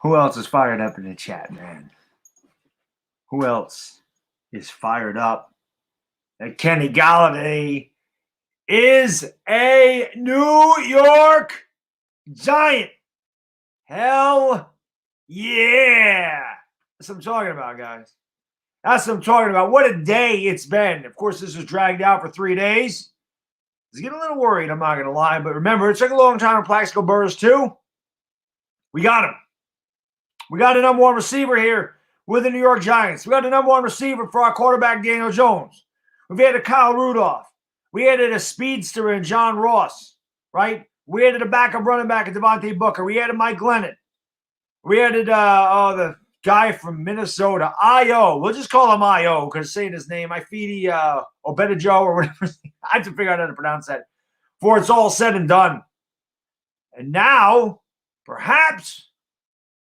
Who else is fired up in the chat, man? Who else is fired up? That Kenny Golladay is a New York Giant. Hell yeah. That's what I'm talking about, guys. That's what I'm talking about. What a day it's been. Of course, this was dragged out for 3 days. I was getting a little worried, I'm not going to lie. But remember, it took a long time for Plaxico Burress, too. We got him. We got the number one receiver here with the New York Giants. We got the number one receiver for our quarterback, Daniel Jones. We've added Kyle Rudolph. We added a speedster in John Ross, right? We added a backup running back in Devontae Booker. We added Mike Glennon. We added the guy from Minnesota, I.O. We'll just call him I.O. because saying his name, Ifeadi Obedejo or whatever. I have to figure out how to pronounce that before it's all said and done. And now, perhaps,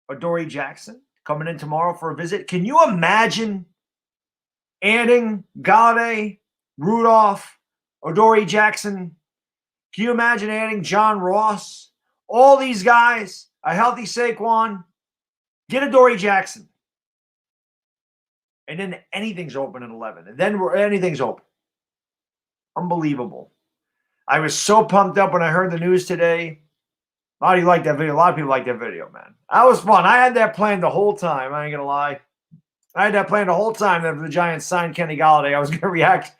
Adoree Jackson coming in tomorrow for a visit. Can you imagine adding Golladay, Rudolph, Adoree Jackson? Can you imagine adding John Ross? All these guys, a healthy Saquon. Get Adoree Jackson. And then anything's open at 11. And then anything's open. Unbelievable. I was so pumped up when I heard the news today. A lot of you like that video. A lot of people like that video, man. That was fun. I had that planned the whole time. I ain't going to lie. I had that planned the whole time that if the Giants signed Kenny Golladay, I was going to react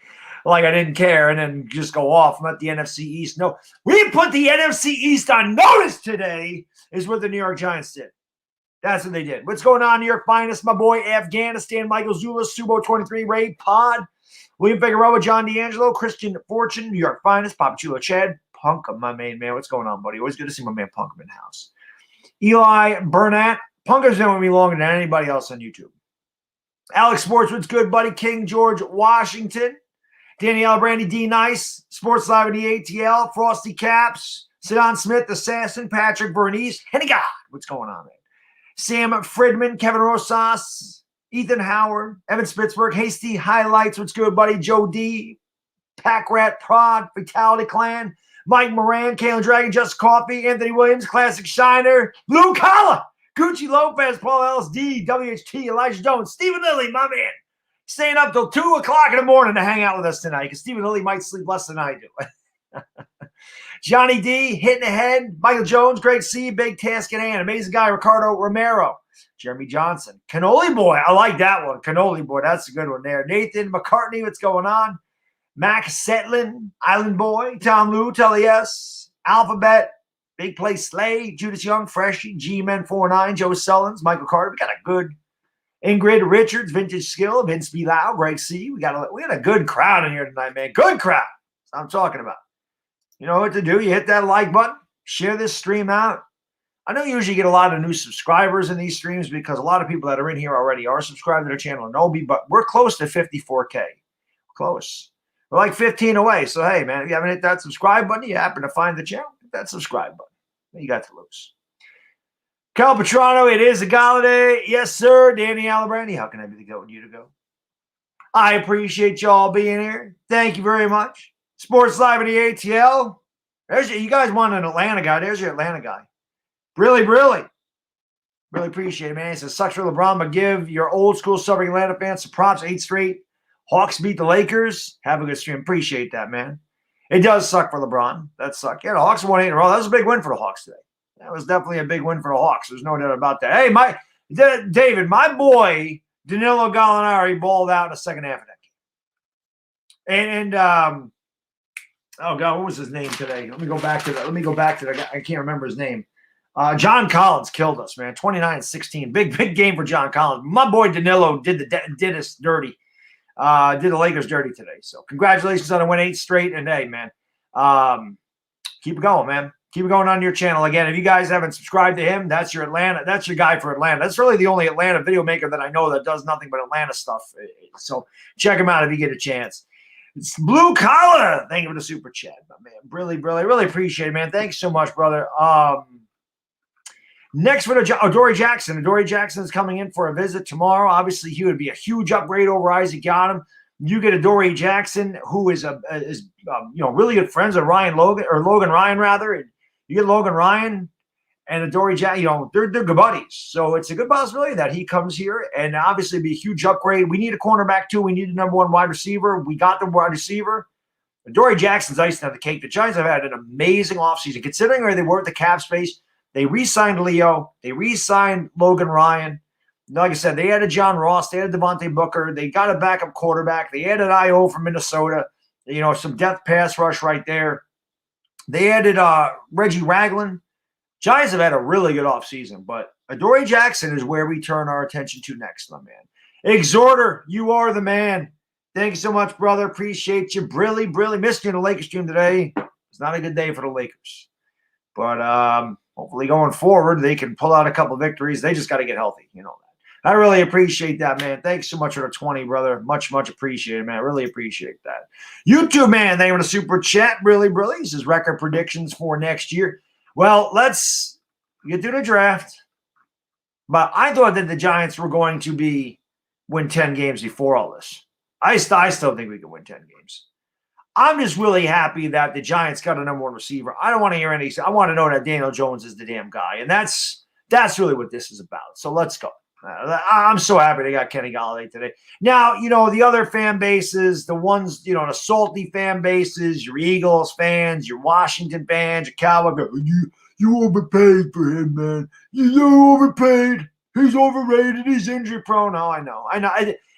like I didn't care and then just go off. I'm at the NFC East. No, we put the NFC East on notice today is what the New York Giants did. That's what they did. What's going on, New York Finest? My boy, Afghanistan, Michael Zula, Subo23, Ray Pod, William Figueroa, John D'Angelo, Christian Fortune, New York Finest, Papa Chulo, Chad, Punk, my main man. What's going on, buddy? Always good to see my man Punk in the house. Eli Burnett. Punk has been with me longer than anybody else on YouTube. Alex Sports, what's good, buddy? King George Washington. Danny Brandy, D Nice, Sports Live at the ATL, Frosty Caps, Sidon Smith, Assassin, Patrick Bernice, Henny God. What's going on, man? Sam Friedman, Kevin Rosas, Ethan Howard, Evan Spitzberg, Hasty Highlights, what's good, buddy? Joe D, Pack Rat Prod, Fatality Clan, Mike Moran, Kalen Dragon, Just Coffee, Anthony Williams, Classic Shiner, Blue Collar, Gucci Lopez, Paul LSD, WHT, Elijah Jones, Stephen Lilly, my man, staying up till 2 o'clock in the morning to hang out with us tonight because Stephen Lilly might sleep less than I do. Johnny D, Hitting Ahead, Michael Jones, Greg C, Big Task and Ann, Amazing Guy, Ricardo Romero, Jeremy Johnson, Cannoli Boy, I like that one, Cannoli Boy, that's a good one there. Nathan McCartney, what's going on? Mac Setlin, Island Boy, Tom Lou, Telly S, Alphabet, Big Play Slay, Judas Young, Freshie, G-Men49, Joe Sullins, Michael Carter, we got a good Ingrid Richards, Vintage Skill, Vince B. Lau, Greg C. We got a good crowd in here tonight, man. Good crowd. That's what I'm talking about. You know what to do. You hit that like button. Share this stream out. I know you usually get a lot of new subscribers in these streams because a lot of people that are in here already are subscribed to their channel and know me, but we're close to 54K. Close. We're like 15 away. So, hey, man, if you haven't hit that subscribe button, you happen to find the channel, hit that subscribe button. What you got to lose? Cal Petrano, it is a Golladay. Yes, sir. Danny Alibrandi, how can I be the goat you to go? I appreciate y'all being here. Thank you very much. Sports Live at the ATL. You guys want an Atlanta guy. There's your Atlanta guy. Really appreciate it, man. He says, sucks for LeBron, but give your old school Southern Atlanta fans some props. 8 straight. Hawks beat the Lakers. Have a good stream. Appreciate that, man. It does suck for LeBron. That sucked. Yeah, the Hawks won 8 in a row. That was a big win for the Hawks today. That was definitely a big win for the Hawks. There's no doubt about that. Hey, David, my boy Danilo Gallinari balled out in the second half of that game. Oh God, what was his name today? Let me go back to that guy. I can't remember his name. John Collins killed us, man. 29-16. Big game for John Collins. My boy Danilo did us dirty. Did the Lakers dirty today. So congratulations on a win 8 straight. And hey, man, keep it going, man. Keep it going on your channel. Again, if you guys haven't subscribed to him, that's your Atlanta. That's your guy for Atlanta. That's really the only Atlanta video maker that I know that does nothing but Atlanta stuff. So check him out if you get a chance. It's Blue Collar. Thank you for the super chat, my man. Really appreciate it, man. Thanks so much, brother. Next for Adoree Jackson. Adoree Jackson is coming in for a visit tomorrow. Obviously, he would be a huge upgrade over Isaac Yadam. You get Adoree Jackson, who is really good friends with Logan Ryan rather. And you get Logan Ryan, and Adoree Jackson, they're good buddies. So it's a good possibility that he comes here, and obviously be a huge upgrade. We need a cornerback too. We need a number one wide receiver. We got the wide receiver. Adoree Jackson's icing on the cake. The Giants have had an amazing offseason. Considering where they were at the cap space, they re-signed Leo. They re-signed Logan Ryan. Like I said, they added John Ross. They added Devontae Booker. They got a backup quarterback. They added I.O. from Minnesota. Some depth pass rush right there. They added Reggie Ragland. Giants have had a really good offseason, but Adoree Jackson is where we turn our attention to next, my man. Exhorter, you are the man. Thanks so much, brother. Appreciate you. Brilly. Missed you in the Lakers stream today. It's not a good day for the Lakers. But hopefully going forward, they can pull out a couple victories. They just got to get healthy. You know that. I really appreciate that, man. Thanks so much for the 20, brother. Much appreciated, man. I really appreciate that. YouTube, man, thank you for the super chat. Brilly. This is record predictions for next year. Well, let's get to the draft. But I thought that the Giants were going to win 10 games before all this. I still think we can win 10 games. I'm just really happy that the Giants got a number one receiver. I don't want to hear any. I want to know that Daniel Jones is the damn guy. And that's really what this is about. So let's go. I'm so happy they got Kenny Golladay today. Now, the other fan bases, the ones, the salty fan bases, your Eagles fans, your Washington fans, your Cowboys, you overpaid for him, man. You overpaid. He's overrated. He's injury prone. Oh, I know.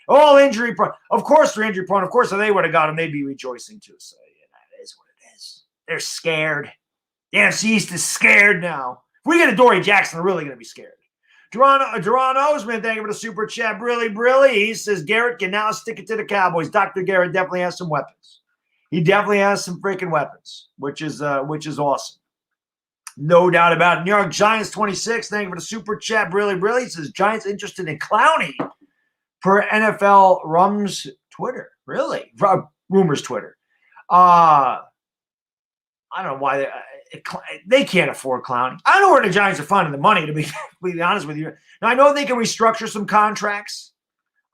All injury prone. Of course they're injury prone. Of course, if they would have got him, they'd be rejoicing too. So, that is what it is. They're scared. The NFC East is scared now. If we get Adoree Jackson, they're really going to be scared. Duran Osman, thank you for the super chat. Brilly. He says Garrett can now stick it to the Cowboys. Dr. Garrett definitely has some weapons. He definitely has some freaking weapons, which is awesome. No doubt about it. New York Giants 26, thank you for the super chat. Brilly. He says Giants interested in Clowney per NFL Rum's Twitter. Really? Rumors Twitter. I don't know why they can't afford Clowney. I don't know where the Giants are finding the money, to be honest with you. Now, I know they can restructure some contracts.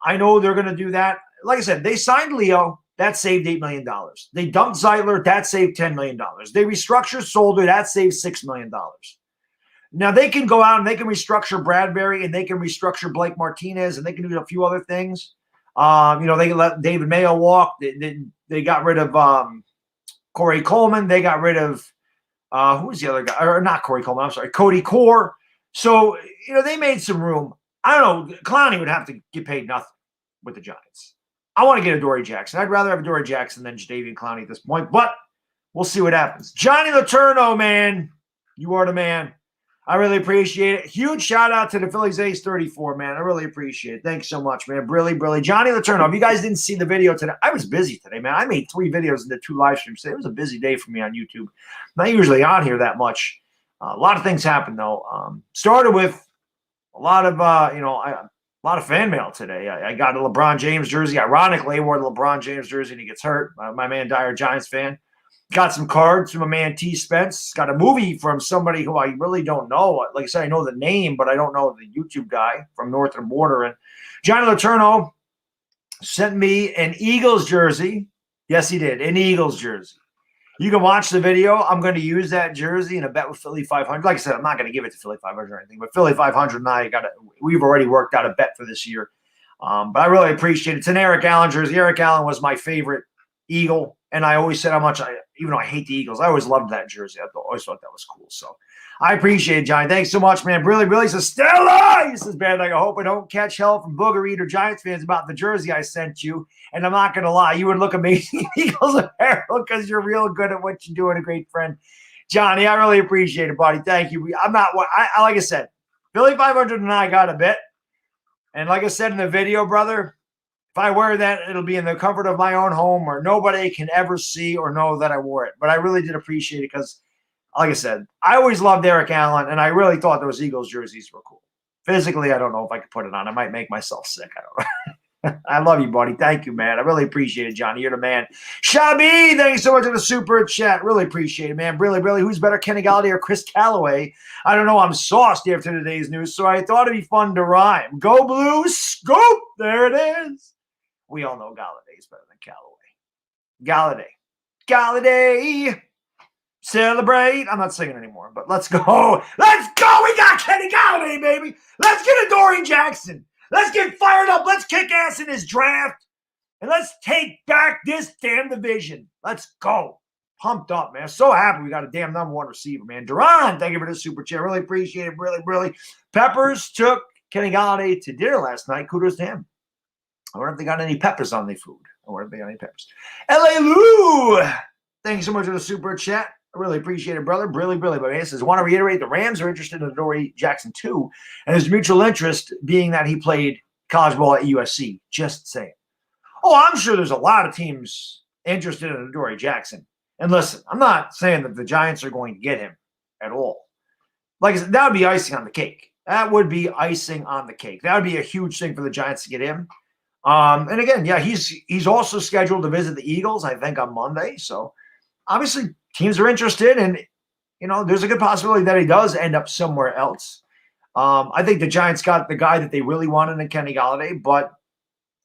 I know they're going to do that. Like I said, they signed Leo. That saved $8 million. They dumped Zeitler. That saved $10 million. They restructured Solder. That saved $6 million. Now, they can go out and they can restructure Bradbury and they can restructure Blake Martinez and they can do a few other things. They can let David Mayo walk. They got rid of Corey Coleman. They got rid of who was the other guy? Or not Corey Coleman. I'm sorry, Cody Core. So, they made some room. I don't know. Clowney would have to get paid nothing with the Giants. I want to get Adoree Jackson. I'd rather have Adoree Jackson than Jadeveon Clowney at this point, but we'll see what happens. Johnny Letourneau, man. You are the man. I really appreciate it. Huge shout out to the Phillies Ace 34, man. I really appreciate it. Thanks so much, man. Brilly. Johnny Letourneau, if you guys didn't see the video today, I was busy today, man. I made 3 videos and did 2 live streams today. It was a busy day for me on YouTube. I'm not usually on here that much. A lot of things happened, though. Started with a lot of fan mail today. I got a LeBron James jersey. Ironically, I wore the LeBron James jersey and he gets hurt. My man, Dyer Giants fan. Got some cards from my man T. Spence. Got a movie from somebody who I really don't know. Like I said, I know the name, but I don't know the YouTube guy from Northern Border. And Johnny Letourneau sent me an Eagles jersey. Yes, he did. An Eagles jersey. You can watch the video. I'm going to use that jersey in a bet with Philly 500. Like I said, I'm not going to give it to Philly 500 or anything, but Philly 500 and we've already worked out a bet for this year. But I really appreciate it. It's an Eric Allen jersey. Eric Allen was my favorite Eagle, and I always said how much even though I hate the Eagles, I always loved that jersey. I always thought that was cool. So I appreciate it, Johnny. Thanks so much, man. Really says, Stella! He says, man, I hope I don't catch hell from Booger Eater Giants fans about the jersey I sent you. And I'm not going to lie, you would look amazing in Eagles apparel because you're real good at what you do and a great friend. Johnny, I really appreciate it, buddy. Thank you. I'm not, like I said, Philly 500 and I got a bit. And like I said in the video, brother, if I wear that, it'll be in the comfort of my own home where nobody can ever see or know that I wore it. But I really did appreciate it because, like I said, I always loved Eric Allen, and I really thought those Eagles jerseys were cool. Physically, I don't know if I could put it on. I might make myself sick. I don't know. I love you, buddy. Thank you, man. I really appreciate it, Johnny. You're the man. Shabby, thank you so much for the super chat. Really appreciate it, man. Really. Who's better, Kenny Golladay or Chris Callaway? I don't know. I'm sauced after today's news, so I thought it'd be fun to rhyme. Go Blue Scoop. There it is. We all know Golladay is better than Callaway. Golladay. Celebrate. I'm not singing anymore, but let's go. Let's go. We got Kenny Golladay, baby. Let's get Adoree Jackson. Let's get fired up. Let's kick ass in this draft. And let's take back this damn division. Let's go. Pumped up, man. So happy we got a damn number one receiver, man. Duran, thank you for the super chat. Really appreciate it. Really, really. Peppers took Kenny Golladay to dinner last night. Kudos to him. I wonder if they got any peppers on their food. I wonder if they got any peppers. L.A. Lou, thank you so much for the super chat. I really appreciate it, brother. Really, really. But he says, want to reiterate, the Rams are interested in Adoree Jackson too, and his mutual interest being that he played college ball at USC. Just saying. Oh, I'm sure there's a lot of teams interested in Adoree Jackson. And listen, I'm not saying that the Giants are going to get him at all. Like I said, that would be icing on the cake. That would be icing on the cake. That would be a huge thing for the Giants to get him. And again, yeah, he's also scheduled to visit the Eagles, I think, on Monday. So obviously teams are interested, and there's a good possibility that he does end up somewhere else. I think the Giants got the guy that they really wanted in Kenny Golladay, but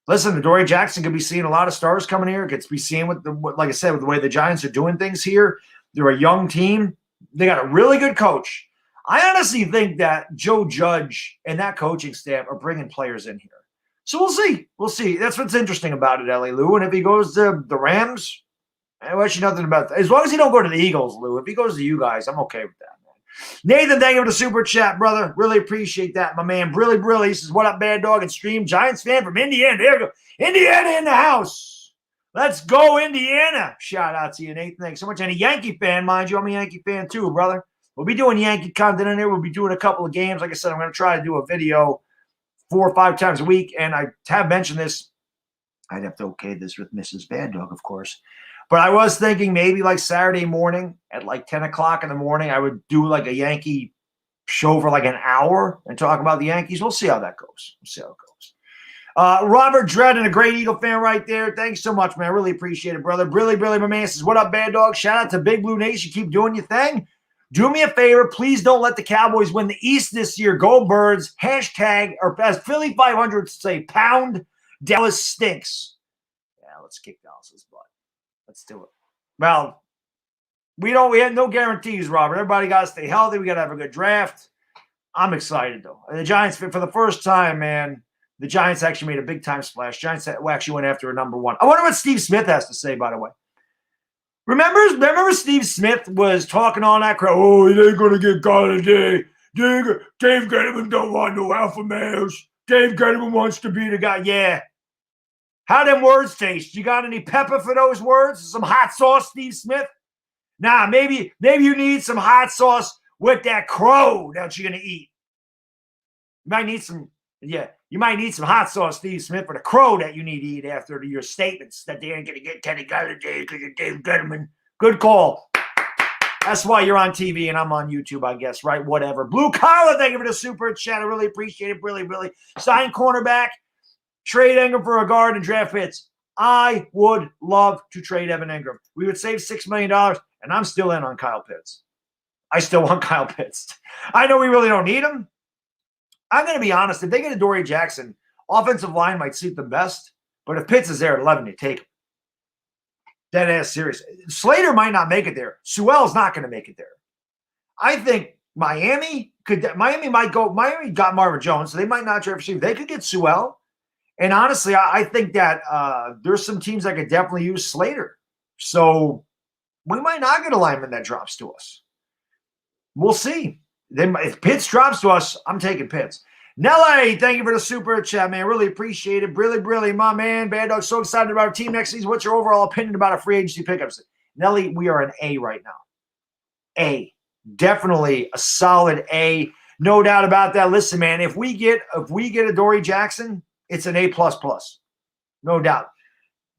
listen, Adoree Jackson could be seeing a lot of stars coming here. Gets to be seeing like I said, with the way the Giants are doing things here. They're a young team. They got a really good coach. I honestly think that Joe Judge and that coaching staff are bringing players in here. So we'll see. We'll see. That's what's interesting about it, L.A. Lou. And if he goes to the Rams, I wish you nothing about that. As long as he don't go to the Eagles, Lou. If he goes to you guys, I'm okay with that, man. Nathan, thank you for the super chat, brother. Really appreciate that, my man. Brilly. He says, what up, Bad Dog and Stream? Giants fan from Indiana. There we go. Indiana in the house. Let's go, Indiana. Shout out to you, Nathan. Thanks so much. And a Yankee fan, mind you. I'm a Yankee fan too, brother. We'll be doing Yankee content in there. We'll be doing a couple of games. Like I said, I'm going to try to do a video 4 or 5 times a week. And I have mentioned this. I'd have to okay this with Mrs. Bad Dog, of course. But I was thinking maybe like Saturday morning at like 10 o'clock in the morning, I would do like a Yankee show for like an hour and talk about the Yankees. We'll see how that goes. We'll see how it goes. Robert Dredden, a great Eagle fan right there. Thanks so much, man. I really appreciate it, brother. Brilly, my man says, what up, Bad Dog? Shout out to Big Blue Nation. Keep doing your thing. Do me a favor. Please don't let the Cowboys win the East this year. Go Birds. Hashtag, or as Philly 500 say, pound Dallas stinks. Yeah, let's kick Dallas's butt. Let's do it. Well, we have no guarantees, Robert. Everybody got to stay healthy. We got to have a good draft. I'm excited, though. And the Giants, for the first time, man, the Giants actually made a big-time splash. Giants actually went after a number one. I wonder what Steve Smith has to say, by the way. Remember Steve Smith was talking all that crap. Oh, they ain't going to get Golladay. Dave Gettleman don't want no alpha males. Dave Gettleman wants to be the guy. Yeah. How them words taste? You got any pepper for those words? Some hot sauce, Steve Smith? Nah, maybe you need some hot sauce with that crow that you're going to eat. You might need some hot sauce, Steve Smith, for the crow that you need to eat after your statements that they ain't going to get Kenny Golladay because you're Dave Gettleman. Good call. That's why you're on TV and I'm on YouTube, I guess, right? Whatever. Blue Collar, thank you for the super chat. I really appreciate it. Really. Sign cornerback. Trade Ingram for a guard and draft Pitts. I would love to trade Evan Ingram. We would save $6 million, and I'm still in on Kyle Pitts. I still want Kyle Pitts. I know we really don't need him. I'm going to be honest. If they get Adoree Jackson, offensive line might suit them best. But if Pitts is there at 11, you take him. Dead ass serious. Slater might not make it there. Sewell's not going to make it there. I think Miami got Marvin Jones, so they might not draft receiver. They could get Sewell. And honestly, I think that there's some teams that could definitely use Slater. So we might not get a lineman that drops to us. We'll see. Then if Pitts drops to us, I'm taking Pitts. Nelly, thank you for the super chat, man. Really appreciate it. Really, my man. Bad Dog, so excited about our team next season. What's your overall opinion about our free agency pickups? Nelly, we are an A right now. A. Definitely a solid A. No doubt about that. Listen, man, if we get Adoree Jackson, it's an A++. No doubt.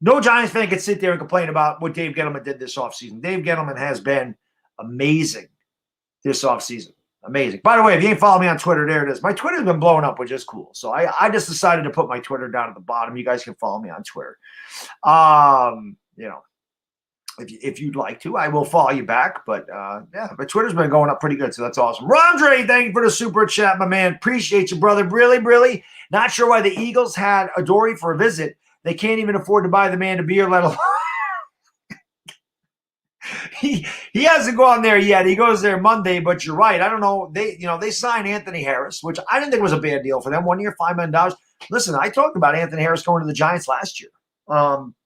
No Giants fan can sit there and complain about what Dave Gettleman did this offseason. Dave Gettleman has been amazing this offseason. Amazing. By the way, if you ain't following me on Twitter, there it is. My Twitter's been blowing up, which is cool. So I just decided to put my Twitter down at the bottom. You guys can follow me on Twitter. If you'd like to, I will follow you back. But yeah, my Twitter's been going up pretty good, so that's awesome. Rondre, thank you for the super chat, my man. Appreciate you, brother. Really. Not sure why the Eagles had Adoree for a visit. They can't even afford to buy the man a beer, let alone he hasn't gone there yet. He goes there Monday, but you're right. I don't know. They signed Anthony Harris, which I didn't think was a bad deal for them. 1 year, $5 million. Listen, I talked about Anthony Harris going to the Giants last year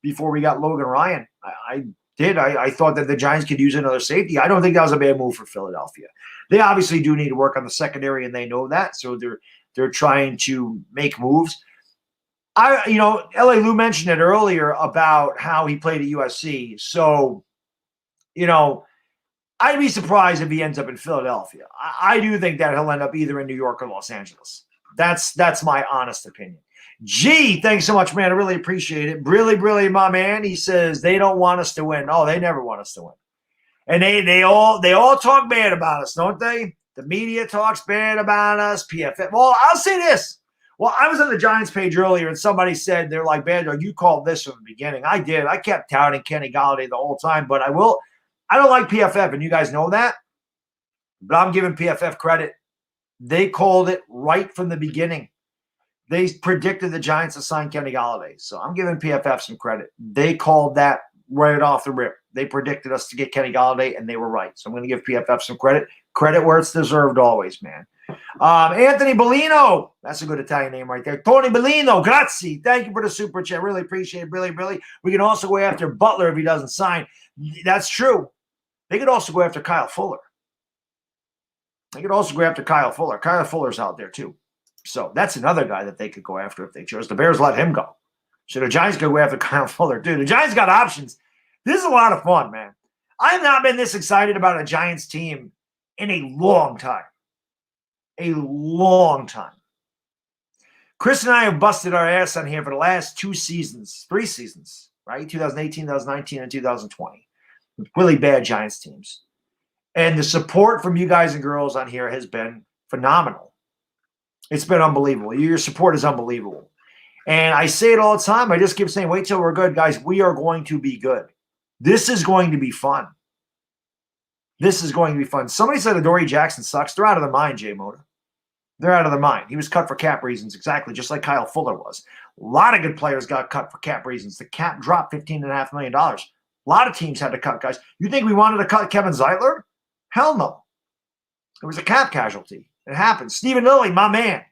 before we got Logan Ryan. I did. I thought that the Giants could use another safety. I don't think that was a bad move for Philadelphia. They obviously do need to work on the secondary, and they know that, so they're trying to make moves. LA Lou mentioned it earlier about how he played at USC. So, I'd be surprised if he ends up in Philadelphia. I do think that he'll end up either in New York or Los Angeles. That's my honest opinion. Gee, thanks so much, man. I really appreciate it. Really, my man. He says they don't want us to win. Oh, they never want us to win. And they all talk bad about us, don't they? The media talks bad about us. PFF. Well, I'll say this. Well, I was on the Giants page earlier, and somebody said they're like, Banjo, you called this from the beginning. I did. I kept touting Kenny Golladay the whole time, but I don't like PFF, and you guys know that. But I'm giving PFF credit. They called it right from the beginning. They predicted the Giants to sign Kenny Golladay. So I'm giving PFF some credit. They called that right off the rip. They predicted us to get Kenny Golladay, and they were right. So I'm going to give PFF some credit. Credit where it's deserved always, man. Anthony Bellino. That's a good Italian name right there. Tony Bellino. Grazie. Thank you for the super chat. Really appreciate it. Really. We can also go after Butler if he doesn't sign. That's true. They could also go after Kyle Fuller. Kyle Fuller's out there too. So that's another guy that they could go after if they chose. The Bears let him go. So the Giants could go after Kyle Fuller. Dude, the Giants got options. This is a lot of fun, man. I have not been this excited about a Giants team in a long time. Chris and I have busted our ass on here for the last 3 seasons, right? 2018, 2019, and 2020. Really bad Giants teams. And the support from you guys and girls on here has been phenomenal. It's been unbelievable. Your support is unbelievable. And I say it all the time. I just keep saying, wait till we're good, guys. We are going to be good. This is going to be fun. Somebody said Adoree Jackson sucks. They're out of their mind, Jay Moda. They're out of their mind. He was cut for cap reasons, exactly, just like Kyle Fuller was. A lot of good players got cut for cap reasons. The cap dropped $15.5 million. A lot of teams had to cut guys. You think we wanted to cut Kevin Zeitler? Hell no. It was a cap casualty. It happened. Stephen Lilly, my man.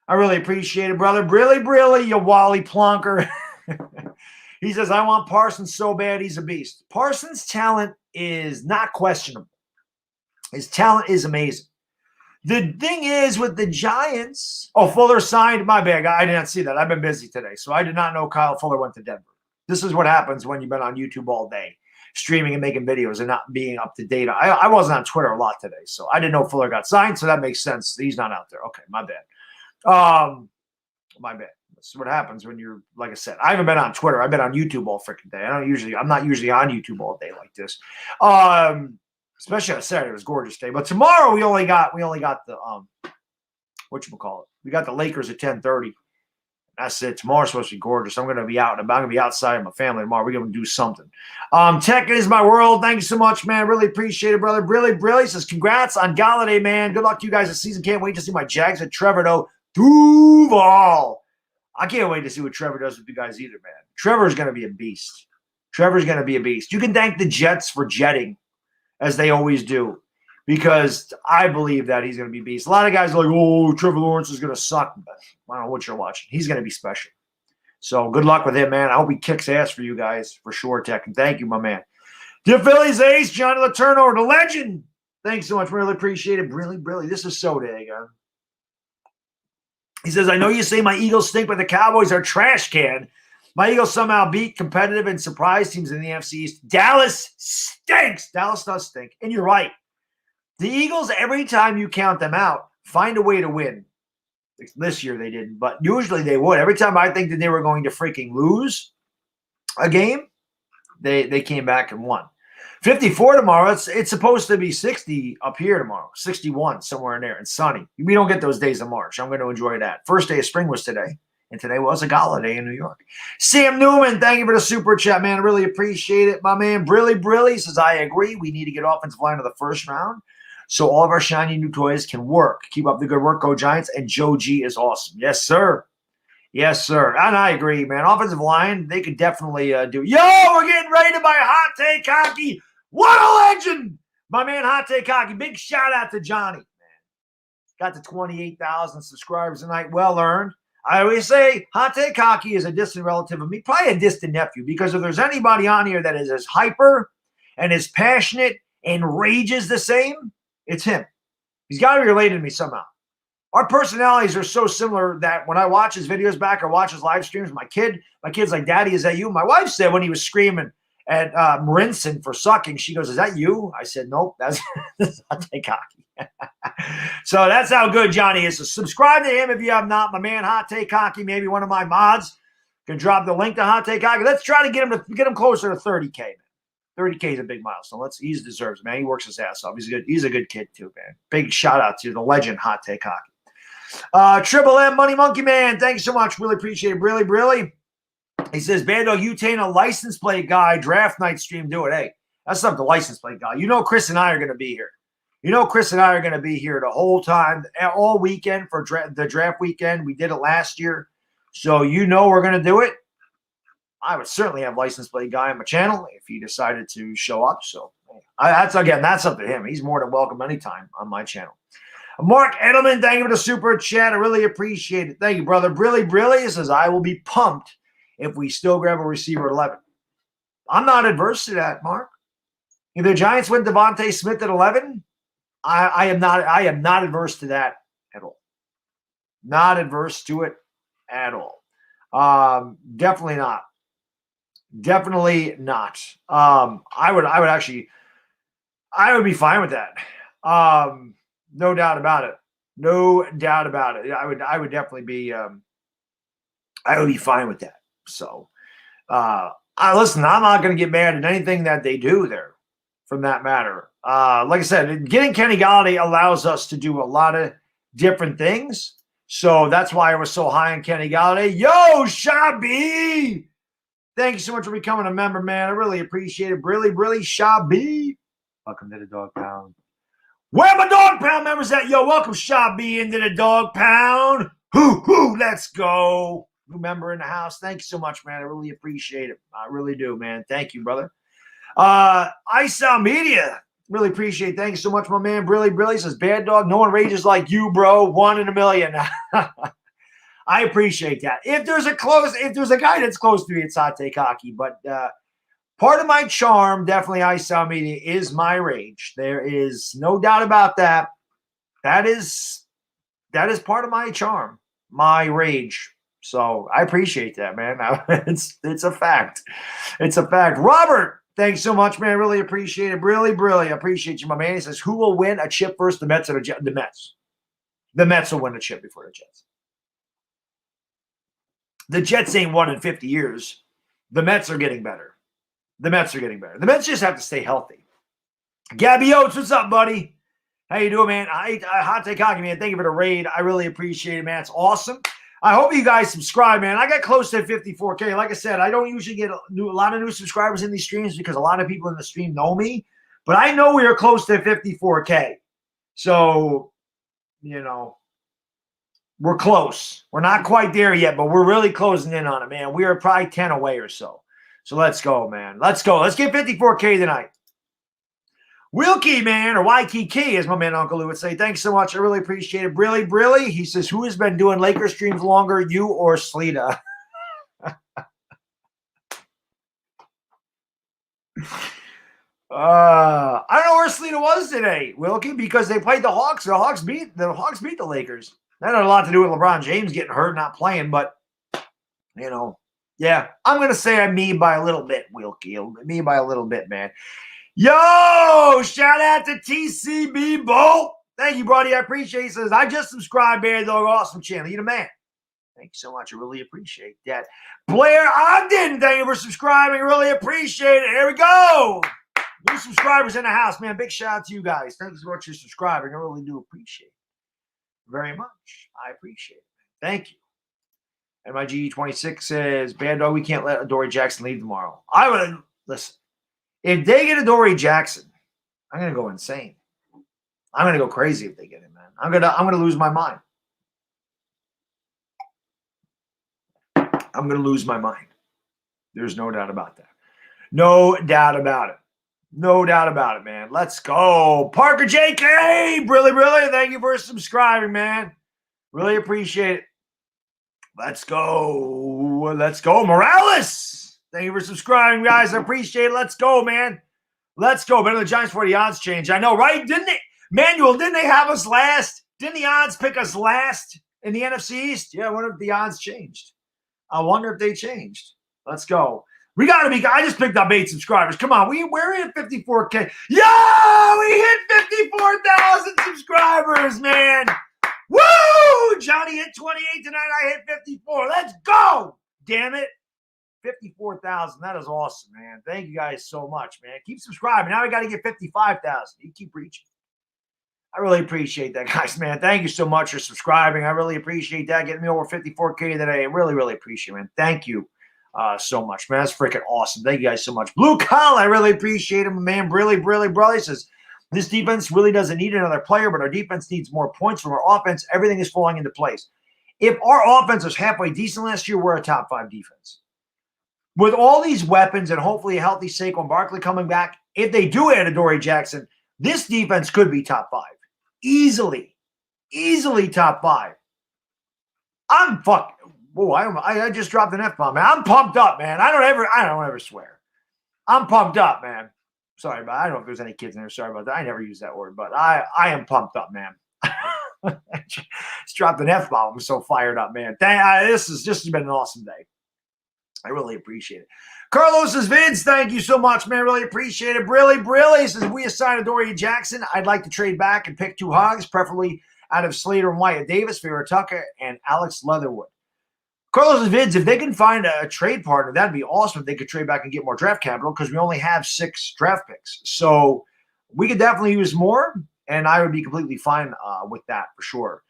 I really appreciate it, brother. Brilly, you Wally Plonker. He says, I want Parsons so bad he's a beast. Parsons' talent is not questionable. His talent is amazing. The thing is with the Giants, Fuller signed, my bad. I did not see that. I've been busy today, so I did not know Kyle Fuller went to Denver. This is what happens when you've been on YouTube all day, streaming and making videos and not being up to date. I wasn't on Twitter a lot today, so I didn't know Fuller got signed, so that makes sense. He's not out there. Okay, my bad. My bad. That's what happens when you're, like I said, I haven't been on Twitter. I've been on YouTube all freaking day. I'm not usually on YouTube all day like this. Especially on Saturday, it was a gorgeous day. But tomorrow we only got the whatchamacallit. We got the Lakers at 10:30. That's it. Tomorrow's supposed to be gorgeous. I'm going to be out. I'm going to be outside with my family tomorrow. We're going to do something. Tech is my world. Thank you so much, man. Really appreciate it, brother. Really says, congrats on Golladay, man. Good luck to you guys this season. Can't wait to see my Jags at Trevor, though. Duval. I can't wait to see what Trevor does with you guys either, man. Trevor's going to be a beast. You can thank the Jets for jetting, as they always do, because I believe that he's going to be a beast. A lot of guys are like, Trevor Lawrence is going to suck. But I don't know what you're watching. He's going to be special. So good luck with him, man. I hope he kicks ass for you guys, for sure, Tech. And thank you, my man. Dear Phillies ace, Johnny the turnover, the legend. Thanks so much. Really appreciate it. Really. This is so dang. He says, I know you say my Eagles stink, but the Cowboys are trash can. My Eagles somehow beat competitive and surprise teams in the NFC East. Dallas stinks. Dallas does stink. And you're right. The Eagles, every time you count them out, find a way to win. This year they didn't, but usually they would. Every time I think that they were going to freaking lose a game, they came back and won. 54 tomorrow. It's supposed to be 60 up here tomorrow. 61 somewhere in there and sunny. We don't get those days in March. I'm going to enjoy that. First day of spring was today. And today was a Golladay in New York. Sam Newman, thank you for the super chat, man. I really appreciate it. My man, Brilly says, I agree. We need to get offensive line in the first round so all of our shiny new toys can work. Keep up the good work, Go Giants. And Joe G is awesome. Yes, sir. And I agree, man. Offensive line, they could definitely do. Yo, we're getting ready to buy Hot Take Hockey What a legend! My man Hot Take Hockey. Big shout out to Johnny. Got to 28,000 subscribers tonight. Well earned. I always say Hot Take Hockey is a distant relative of me, probably a distant nephew, because if there's anybody on here that is as hyper and as passionate and rages the same, it's him. He's got to be related to me somehow. Our personalities are so similar that when I watch his videos back or watch his live streams, my kid's like, Daddy, is that you? My wife said when he was screaming at Marinson for sucking, she goes, is that you? I said, nope, that's Hot Take Hockey. So that's how good Johnny is. So subscribe to him if you have not. My man Hot Take Hockey, maybe one of my mods can drop the link to Hot Take Hockey. Let's try to get him closer to 30K, man. 30K is a big milestone. He deserves it, man. He works his ass off. He's a good kid too, man. Big shout out to the legend Hot Take Hockey. Triple M Money Monkey Man, thanks so much. Really appreciate it. Really. He says, Bad Dog, youtain a license plate guy, draft night stream, do it. Hey, that's not the license plate guy. You know Chris and I are going to be here. The whole time, all weekend for the draft weekend. We did it last year. So we're going to do it. I would certainly have license plate guy on my channel if he decided to show up. So that's up to him. He's more than welcome anytime on my channel. Mark Edelman, thank you for the super chat. I really appreciate it. Thank you, brother. Brilly says, I will be pumped if we still grab a receiver at 11. I'm not adverse to that, Mark. If the Giants win Devontae Smith at 11, I am not adverse to that at all. Not adverse to it at all. Definitely not. I would be fine with that. No doubt about it. I would definitely be. I would be fine with that. So, listen. I'm not going to get mad at anything that they do there. From that matter, like I said, getting Kenny Golladay allows us to do a lot of different things. So that's why I was so high on Kenny Golladay. Yo, Shabby! Thank you so much for becoming a member, man. I really appreciate it. Really, Shabby. Welcome to the Dog Pound. Where my Dog Pound members at? Yo, welcome Shabby into the Dog Pound. Hoo, let's go. New member in the house. Thank you so much, man. I really appreciate it. I really do, man. Thank you, brother. ISOL Media. Really appreciate it. Thank you so much, my man. Brilly says, Bad Dog, no one rages like you, bro. 1 in a million. I appreciate that. If there's a guy that's close to me, it's Hot Take Hockey. But part of my charm, definitely ISOL Media, is my rage. There is no doubt about that. That is part of my charm, my rage. So I appreciate that, man. It's a fact. It's a fact. Robert, thanks so much, man. Really appreciate it. Really appreciate you, my man. He says, who will win a chip first, the Mets or the Mets? The Mets will win a chip before the Jets. The Jets ain't won in 50 years. The Mets are getting better. The Mets just have to stay healthy. Gabby Oates, what's up, buddy? How you doing, man? Hot Take Hockey, man. Thank you for the raid. I really appreciate it, man. It's awesome. I hope you guys subscribe, man. I got close to 54K. Like I said, I don't usually get a lot of new subscribers in these streams because a lot of people in the stream know me. But I know we are close to 54K. So, we're close. We're not quite there yet, but we're really closing in on it, man. We are probably 10 away or so. So let's go, man. Let's go. Let's get 54K tonight. Wilkie, man, or Waikiki, as my man Uncle Lou would say. Thanks so much. I really appreciate it. Brilly. He says, who has been doing Lakers streams longer, you or Sleeta? I don't know where Sleeta was today, Wilkie, because they played the Hawks. The Hawks beat the Lakers. That had a lot to do with LeBron James getting hurt, not playing, but, yeah, I'm going to say I'm me by a little bit, Wilkie. Me by a little bit, man. Yo, shout out to TCB Bolt. Thank you, buddy. I appreciate it. He says, I just subscribed, Bad Dog. Awesome channel. You the man. Thank you so much. I really appreciate that. Blair Ogden, thank you for subscribing. Really appreciate it. Here we go. New subscribers in the house, man. Big shout out to you guys. Thank you so much for subscribing. I really do appreciate it very much. I appreciate it. Thank you. And my GE26 says, Bad Dog, we can't let Adoree Jackson leave tomorrow. I would listen. If they get Adoree Jackson, I'm gonna go insane. I'm gonna go crazy if they get him, man. I'm gonna lose my mind. I'm gonna lose my mind. There's no doubt about that. No doubt about it. No doubt about it, man. Let's go. Parker JK, really, thank you for subscribing, man. Really appreciate it. Let's go. Let's go. Morales, thank you for subscribing, guys. I appreciate it. Let's go, man. Let's go. Better the Giants before the odds change. I know, right? Didn't they? Manuel, didn't they have us last? Didn't the odds pick us last in the NFC East? Yeah, I wonder if the odds changed. I wonder if they changed. Let's go. We got to be – I just picked up 8 subscribers. Come on. We're at 54K. Yo, we hit 54,000 subscribers, man. Woo! Johnny hit 28 tonight. I hit 54. Let's go. Damn it. 54,000. That is awesome, man. Thank you guys so much, man. Keep subscribing. Now we got to get 55,000. You keep reaching. I really appreciate that, guys, man. Thank you so much for subscribing. I really appreciate that. Getting me over 54K today. I really, really appreciate it, man. Thank you so much, man. That's freaking awesome. Thank you guys so much. Blue Collar, I really appreciate him, man. Really, he says, this defense really doesn't need another player, but our defense needs more points from our offense. Everything is falling into place. If our offense was halfway decent last year, we're a top 5 defense. With all these weapons and hopefully a healthy Saquon Barkley coming back, if they do add Adoree Jackson, this defense could be top 5. Easily top 5. I'm fucking. Whoa, I just dropped an F-bomb, man. I'm pumped up, man. I don't ever swear. I'm pumped up, man. Sorry, but I don't know if there's any kids in there. Sorry about that. I never use that word, but I am pumped up, man. Just dropped an F-bomb. I'm so fired up, man. This has been an awesome day. I really appreciate it. Carlos's vids, thank you so much, man. Really appreciate it. Brilly says, we assign Adoree Jackson. I'd like to trade back and pick 2 hogs, preferably out of Slater and Wyatt Davis, Vera Tucker, and Alex Leatherwood. Carlos's vids, if they can find a trade partner, that'd be awesome if they could trade back and get more draft capital because we only have 6 draft picks. So we could definitely use more, and I would be completely fine with that for sure.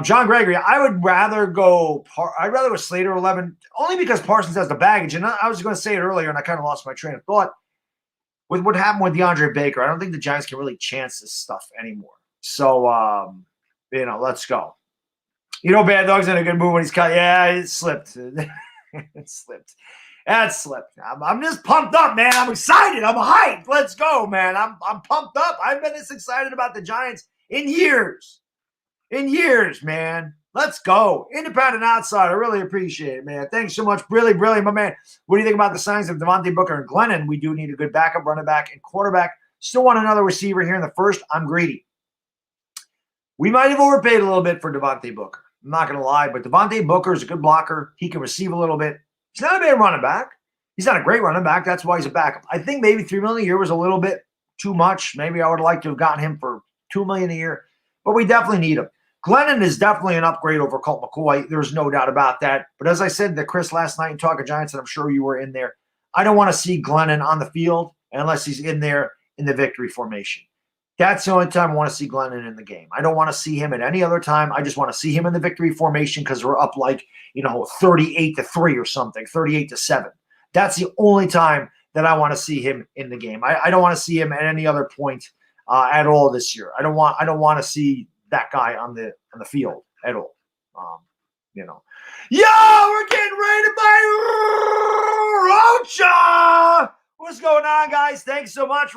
John Gregory, I would rather go Slater 11, only because Parsons has the baggage. And I was going to say it earlier, and I kind of lost my train of thought. With what happened with DeAndre Baker, I don't think the Giants can really chance this stuff anymore. So, let's go. Bad Dog's in a good mood when he's cut. Yeah, it slipped. It slipped. That slipped. I'm just pumped up, man. I'm excited. I'm hyped. Let's go, man. I'm pumped up. I've been this excited about the Giants in years. Man. Let's go. Independent outsider. I really appreciate it, man. Thanks so much. Really, my man. What do you think about the signings of Devontae Booker and Glennon? We do need a good backup, running back, and quarterback. Still want another receiver here in the first. I'm greedy. We might have overpaid a little bit for Devontae Booker. I'm not going to lie, but Devontae Booker is a good blocker. He can receive a little bit. He's not a bad running back. He's not a great running back. That's why he's a backup. I think maybe $3 million a year was a little bit too much. Maybe I would like to have gotten him for $2 million a year, but we definitely need him. Glennon is definitely an upgrade over Colt McCoy. There's no doubt about that. But as I said to Chris last night in Talking Giants, and I'm sure you were in there, I don't want to see Glennon on the field unless he's in there in the victory formation. That's the only time I want to see Glennon in the game. I don't want to see him at any other time. I just want to see him in the victory formation because we're up 38-3 or something, 38-7. That's the only time that I want to see him in the game. I don't want to see him at any other point at all this year. I don't want to see that guy on the field at all. Yo, we're getting ready to buy Rocha. What's going on, guys? Thanks so much.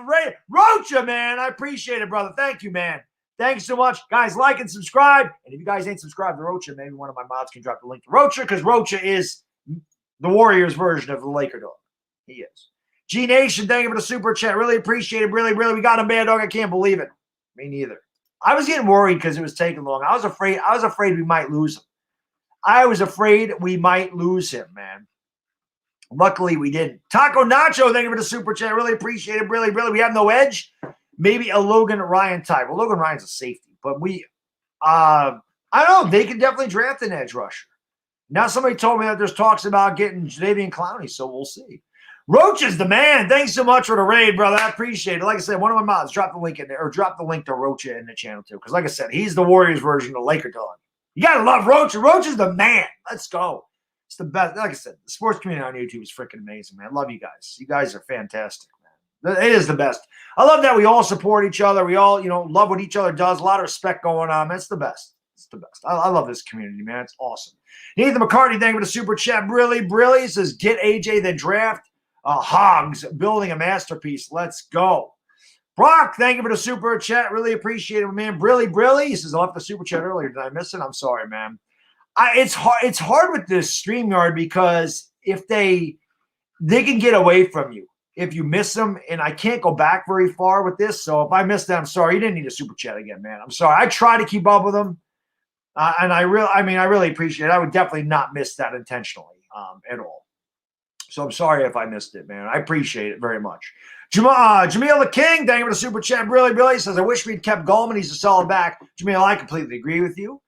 Rocha, man. I appreciate it, brother. Thank you, man. Thanks so much. Guys, like and subscribe. And if you guys ain't subscribed to Rocha, maybe one of my mods can drop the link to Rocha because Rocha is the Warriors version of the Laker dog. He is. G Nation, thank you for the super chat. Really appreciate it. Really. We got him, Bad Dog. I can't believe it. Me neither. I was getting worried because it was taking long. I was afraid we might lose him. I was afraid we might lose him, man. Luckily, we didn't. Taco Nacho, thank you for the super chat. Really appreciate it. Really. We have no edge. Maybe a Logan Ryan type. Well, Logan Ryan's a safety, but I don't know. They could definitely draft an edge rusher. Now somebody told me that there's talks about getting Jadeveon Clowney, so we'll see. Roach is the man. Thanks so much for the raid, brother. I appreciate it. Like I said, one of my mods dropped the link in there, or drop the link to Rocha in the channel too. Because like I said, he's the Warriors version of Laker dog. You gotta love Rocha. Rocha's the man. Let's go. It's the best. Like I said, the sports community on YouTube is freaking amazing, man. I love you guys. You guys are fantastic, man. It is the best. I love that we all support each other. We all, love what each other does. A lot of respect going on. It's the best. It's the best. I love this community, man. It's awesome. Nathan McCartney, thank you for the super chat. Really. He says, get AJ, then draft. Hogs building a masterpiece. Let's go. Brock, thank you for the super chat. Really appreciate it, man. Brilly. He says, I left the super chat earlier. Did I miss it? I'm sorry, man. It's hard with this StreamYard because if they can get away from you if you miss them, and I can't go back very far with this. So if I missed that, I'm sorry. You didn't need a super chat again, man. I'm sorry. I try to keep up with them, and I really appreciate it. I would definitely not miss that intentionally at all. So I'm sorry if I missed it, man. I appreciate it very much. Jameel the King, thank you for the super chat. Billy says, I wish we'd kept Gallman. He's a solid back. Jameel, I completely agree with you.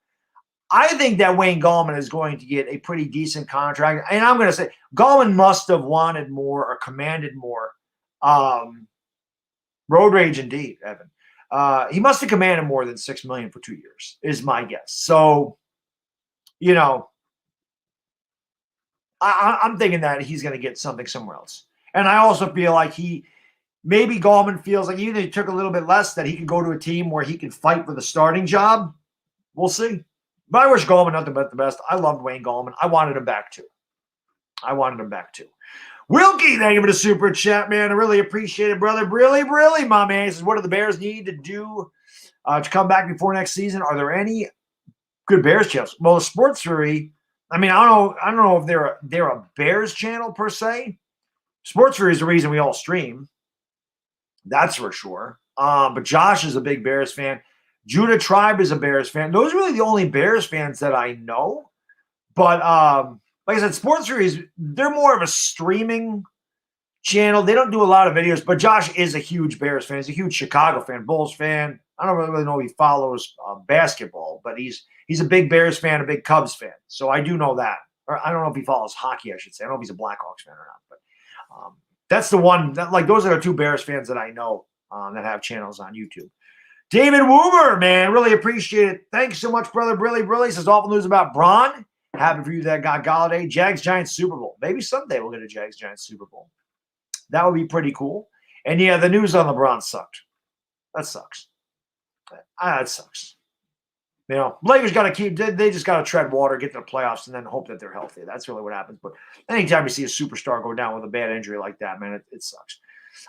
I think that Wayne Gallman is going to get a pretty decent contract. And I'm going to say Gallman must have wanted more or commanded more. Road rage indeed, Evan. He must have commanded more than $6 million for 2 years, is my guess. So, you know, I'm thinking that he's going to get something somewhere else. And I also feel like maybe Gallman feels like even if he took a little bit less, that he could go to a team where he can fight for the starting job. We'll see. But I wish Gallman nothing but the best. I loved Wayne Gallman. I wanted him back too. Wilkie, thank you for the super chat, man. I really appreciate it, brother. Really, my man. He says, what do the Bears need to do to come back before next season? Are there any good Bears channels? Well, the Sports Fury, I mean, I don't know if they're a Bears channel per se. Sports Fury is the reason we all stream. That's for sure. But Josh is a big Bears fan. Judah Tribe is a Bears fan. Those are really the only Bears fans that I know. But like I said, Sports Fury they're more of a streaming channel. They don't do a lot of videos. But Josh is a huge Bears fan. He's a huge Chicago fan, Bulls fan. I don't really know if he follows basketball, but he's a big Bears fan, a big Cubs fan. So I do know that. Or I don't know if he follows hockey, I should say. I don't know if he's a Blackhawks fan or not. But that's the one. Those are the two Bears fans that I know that have channels on YouTube. David Woomer, man, really appreciate it. Thanks so much, brother. Brilly says awful news about Braun. Happy for you that got Golladay. Jags-Giants Super Bowl. Maybe someday we'll get a Jags-Giants Super Bowl. That would be pretty cool. And yeah, the news on LeBron sucked. That sucks. That sucks. You know, Lakers got to they just got to tread water, get to the playoffs, and then hope that they're healthy. That's really what happens. But anytime you see a superstar go down with a bad injury like that, man, it sucks.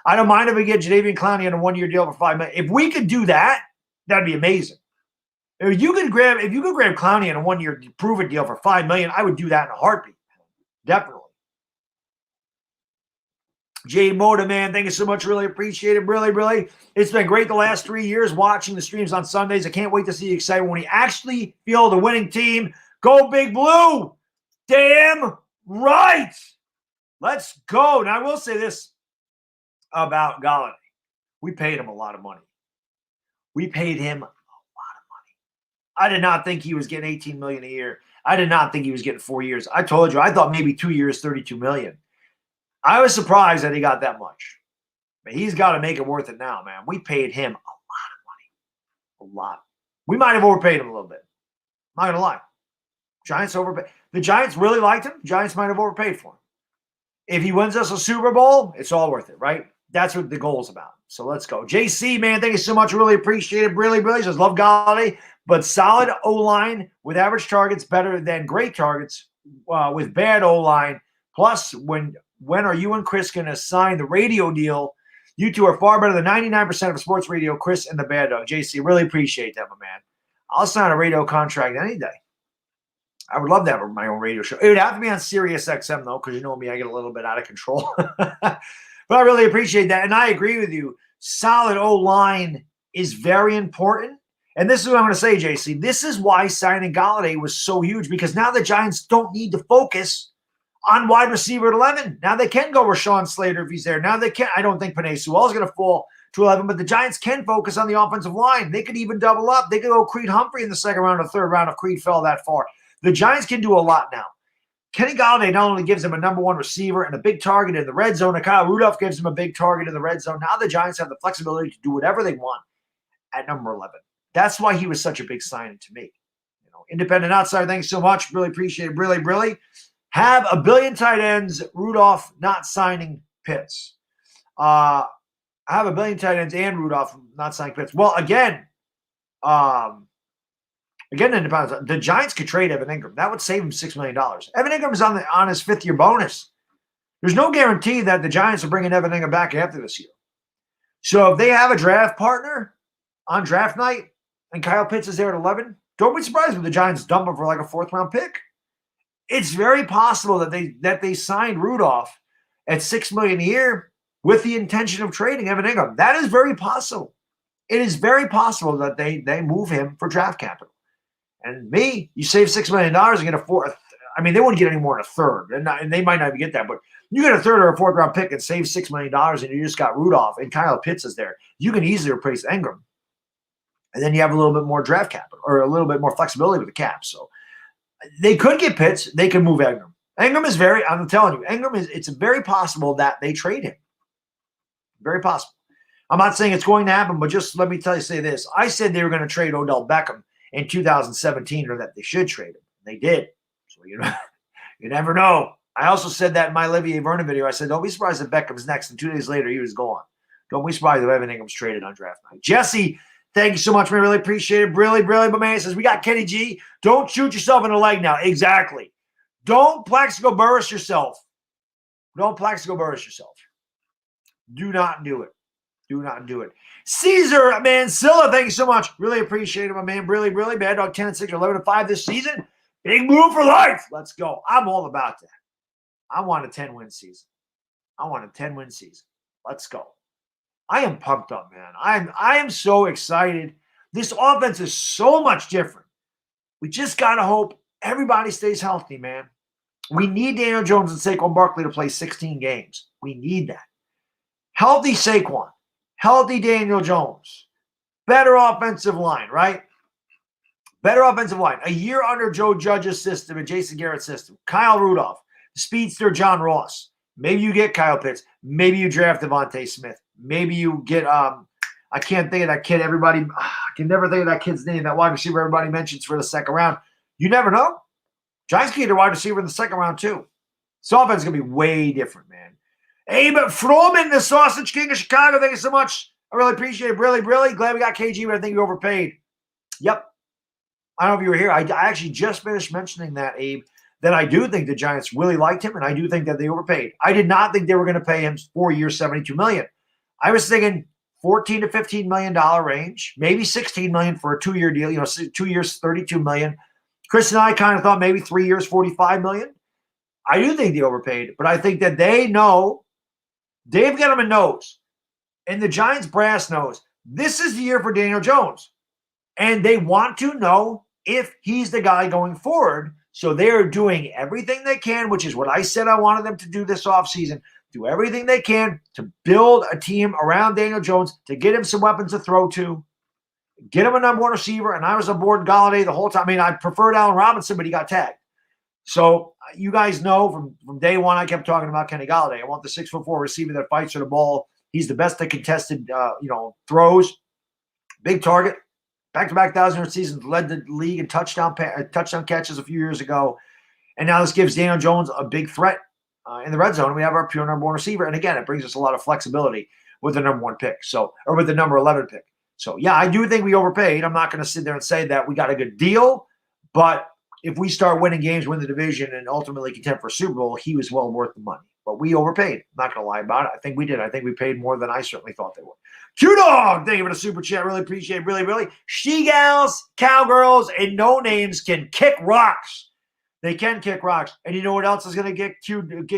I don't mind if we get Jadeveon Clowney on a 1-year deal for $5 million. If we could do that, that'd be amazing. If you could grab Clowney on a 1-year prove-it deal for $5 million, I would do that in a heartbeat. Definitely. Jay Moda, man, thank you so much. Really appreciate it. Really. It's been great the last 3 years watching the streams on Sundays. I can't wait to see the excitement when we actually field the winning team. Go Big Blue. Damn right. Let's go. Now, I will say this about Golladay. We paid him a lot of money. I did not think he was getting $18 million a year. I did not think he was getting 4 years. I told you, I thought maybe 2 years, $32 million. I was surprised that he got that much. But he's got to make it worth it now, man. We paid him a lot of money. A lot. We might have overpaid him a little bit. I'm not going to lie. Giants overpaid. The Giants really liked him. Giants might have overpaid for him. If he wins us a Super Bowl, it's all worth it, right? That's what the goal is about. So let's go. JC, man, thank you so much. Really appreciate it. Really says, love Golladay, but solid O-line with average targets better than great targets with bad O-line. Plus, when are you and Chris going to sign the radio deal? You two are far better than 99% of sports radio, Chris and the Bad Dog. JC, really appreciate that, my man. I'll sign a radio contract any day. I would love to have my own radio show. It would have to be on Sirius XM, though, because you know me, I get a little bit out of control. But I really appreciate that. And I agree with you. Solid O-line is very important. And this is what I'm going to say, JC. This is why signing Golladay was so huge, because now the Giants don't need to focus on wide receiver at 11. Now they can go Rashawn Slater if he's there. Now they can. I don't think Penei Sewell is going to fall to 11, but the Giants can focus on the offensive line. They could even double up. They could go Creed Humphrey in the second round or third round if Creed fell that far. The Giants can do a lot now. Kenny Golladay not only gives him a number one receiver and a big target in the red zone, and Kyle Rudolph gives him a big target in the red zone. Now the Giants have the flexibility to do whatever they want at number 11. That's why he was such a big signing to me. You know, independent outsider, thanks so much. Really appreciate it. Really. Have a billion tight ends, Rudolph not signing Pitts. I have a billion tight ends and Rudolph not signing Pitts. Well, again, independent. The Giants could trade Evan Ingram. That would save him $6 million. Evan Ingram is on his 5th-year bonus. There's no guarantee that the Giants are bringing Evan Ingram back after this year. So if they have a draft partner on draft night and Kyle Pitts is there at 11, don't be surprised when the Giants dump him for like a 4th-round pick. It's very possible that they signed Rudolph at $6 million a year with the intention of trading Evan Ingram. That is very possible. It is very possible that they move him for draft capital. And you save $6 million and get a 4th. I mean, they wouldn't get any more than a 3rd, and they might not even get that. But you get a 3rd or a 4th-round pick and save $6 million, and you just got Rudolph and Kyle Pitts is there. You can easily replace Ingram, and then you have a little bit more draft capital or a little bit more flexibility with the cap. So they could get Pitts. They could move Ingram. Ingram is I'm telling you, it's very possible that they trade him. Very possible. I'm not saying it's going to happen, but just let me say this. I said they were going to trade Odell Beckham in 2017, or that they should trade him. They did. So, you never know. I also said that in my Olivier Vernon video. I said, don't be surprised if Beckham's next, and 2 days later, he was gone. Don't be surprised if Evan Ingram's traded on draft night. Jesse, thank you so much, man. Really appreciate it. Really, but man, says, we got Kenny G. Don't shoot yourself in the leg now. Exactly. Don't Plaxico Burress yourself. Don't Plaxico Burress yourself. Do not do it. Do not do it. Caesar Mancilla, thank you so much. Really appreciate it, my man. Really, Bad Dog 10-6 or 11-5 this season. Big move for life. Let's go. I'm all about that. I want a 10-win season. Let's go. I am pumped up, man. I am so excited. This offense is so much different. We just got to hope everybody stays healthy, man. We need Daniel Jones and Saquon Barkley to play 16 games. We need that. Healthy Saquon. Healthy Daniel Jones. Better offensive line, right? Better offensive line. A year under Joe Judge's system and Jason Garrett's system. Kyle Rudolph. Speedster John Ross. Maybe you get Kyle Pitts. Maybe you draft Devontae Smith. Maybe you get I can't think of that kid. I can never think of that kid's name. That wide receiver everybody mentions for the 2nd round. You never know. Giants can get a wide receiver in the 2nd round too. This offense is going to be way different, man. Abe Froman, the Sausage King of Chicago, thank you so much. I really appreciate it. Really glad we got KG, but I think we overpaid. Yep. I don't know if you were here. I actually just finished mentioning that, Abe, that I do think the Giants really liked him, and I do think that they overpaid. I did not think they were going to pay him 4 years, $72 million. I was thinking $14 to $15 million range, maybe $16 million for a 2-year deal. 2 years, $32 million. Chris and I kind of thought maybe 3 years, $45 million. I do think they overpaid, but I think that they know. Dave Gettleman knows, and the Giants brass knows, this is the year for Daniel Jones. And they want to know if he's the guy going forward. So they are doing everything they can, which is what I said I wanted them to do this offseason. Do everything they can to build a team around Daniel Jones, to get him some weapons to throw to, get him a number 1 receiver. And I was aboard Golladay the whole time. I mean, I preferred Allen Robinson, but he got tagged. So you guys know from day one, I kept talking about Kenny Golladay. I want the 6'4" receiver that fights for the ball. He's the best at contested, throws. Big target. Back-to-back 1,000-yard seasons, led the league in touchdown catches a few years ago. And now this gives Daniel Jones a big threat in the red zone. We have our pure number 1 receiver. And again, it brings us a lot of flexibility with the number 1 pick. Or with the number 11 pick. So, yeah, I do think we overpaid. I'm not going to sit there and say that we got a good deal. But if we start winning games, win the division, and ultimately contend for a Super Bowl, he was well worth the money. But we overpaid. I'm not going to lie about it. I think we did. I think we paid more than I certainly thought they would. Q-Dog, thank you for the super chat. Really appreciate it. Really. She-gals, cowgirls, and no-names can kick rocks. They can kick rocks. And you know what else is going to get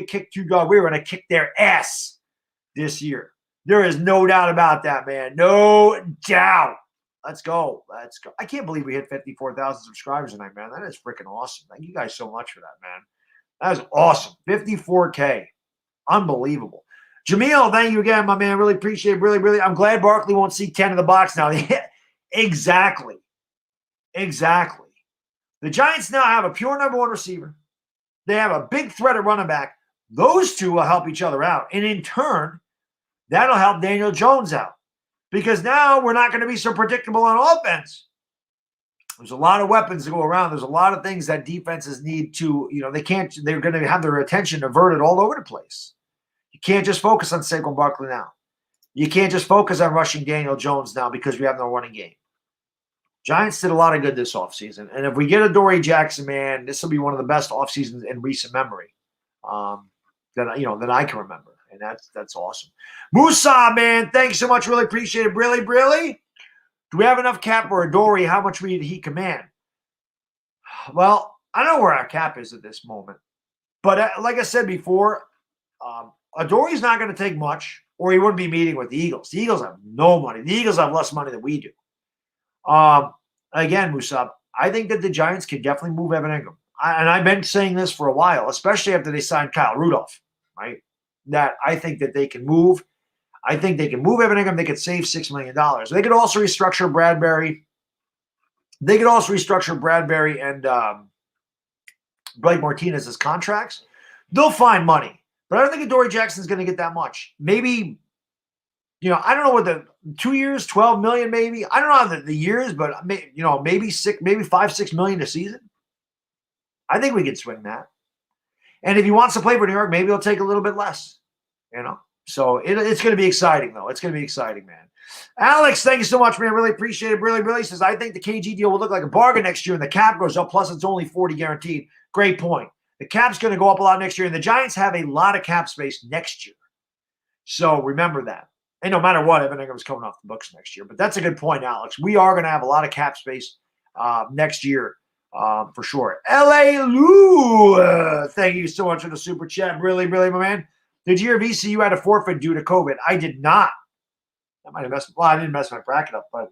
kicked, Q-Dog? We're going to kick their ass this year. There is no doubt about that, man. No doubt. Let's go. I can't believe we hit 54,000 subscribers tonight, man. That is freaking awesome. Thank you guys so much for that, man. That is awesome. 54K. Unbelievable. Jameel, thank you again, my man. Really appreciate it. Really. I'm glad Barkley won't see 10 in the box now. Exactly. The Giants now have a pure number 1 receiver. They have a big threat at running back. Those two will help each other out. And in turn, that'll help Daniel Jones out. Because now we're not going to be so predictable on offense. There's a lot of weapons to go around. There's a lot of things that defenses need to, they're going to have their attention averted all over the place. You can't just focus on Saquon Barkley now. You can't just focus on rushing Daniel Jones now because we have no running game. Giants did a lot of good this offseason. And if we get Adoree Jackson, man, this will be one of the best offseasons in recent memory. that I can remember. And that's awesome. Musa, man, thanks so much. Really appreciate it. Really. Do we have enough cap for Adoree? How much did he command? Well, I don't know where our cap is at this moment. But like I said before, Adoree's not going to take much, or he wouldn't be meeting with the Eagles. The Eagles have no money. The Eagles have less money than we do. Again, Musab, I think that the Giants can definitely move Evan Ingram. And I've been saying this for a while, especially after they signed Kyle Rudolph, right? That I think that they can move. I think they can move Evan Ingram. They could save $6 million. They could also restructure Bradbury. They could also restructure Bradbury and Blake Martinez's contracts. They'll find money. But I don't think Adoree Jackson's going to get that much. Maybe, I don't know what the 2 years, 12 million maybe. I don't know the years, but maybe maybe 5-6 million a season. I think we could swing that. And if he wants to play for New York, maybe he'll take a little bit less. So it's going to be exciting, though. It's going to be exciting, man. Alex, thank you so much, man. Really appreciate it. Really says, I think the KG deal will look like a bargain next year and the cap goes up. Plus, it's only 40 guaranteed. Great point. The cap's going to go up a lot next year, and the Giants have a lot of cap space next year. So remember that. And no matter what, Evan Ingram's coming off the books next year. But that's a good point, Alex. We are going to have a lot of cap space next year for sure. L.A. Lou, thank you so much for the super chat. Really, my man. Did you hear VCU had a forfeit due to COVID? I did not. I might have messed. Well, I didn't mess my bracket up, but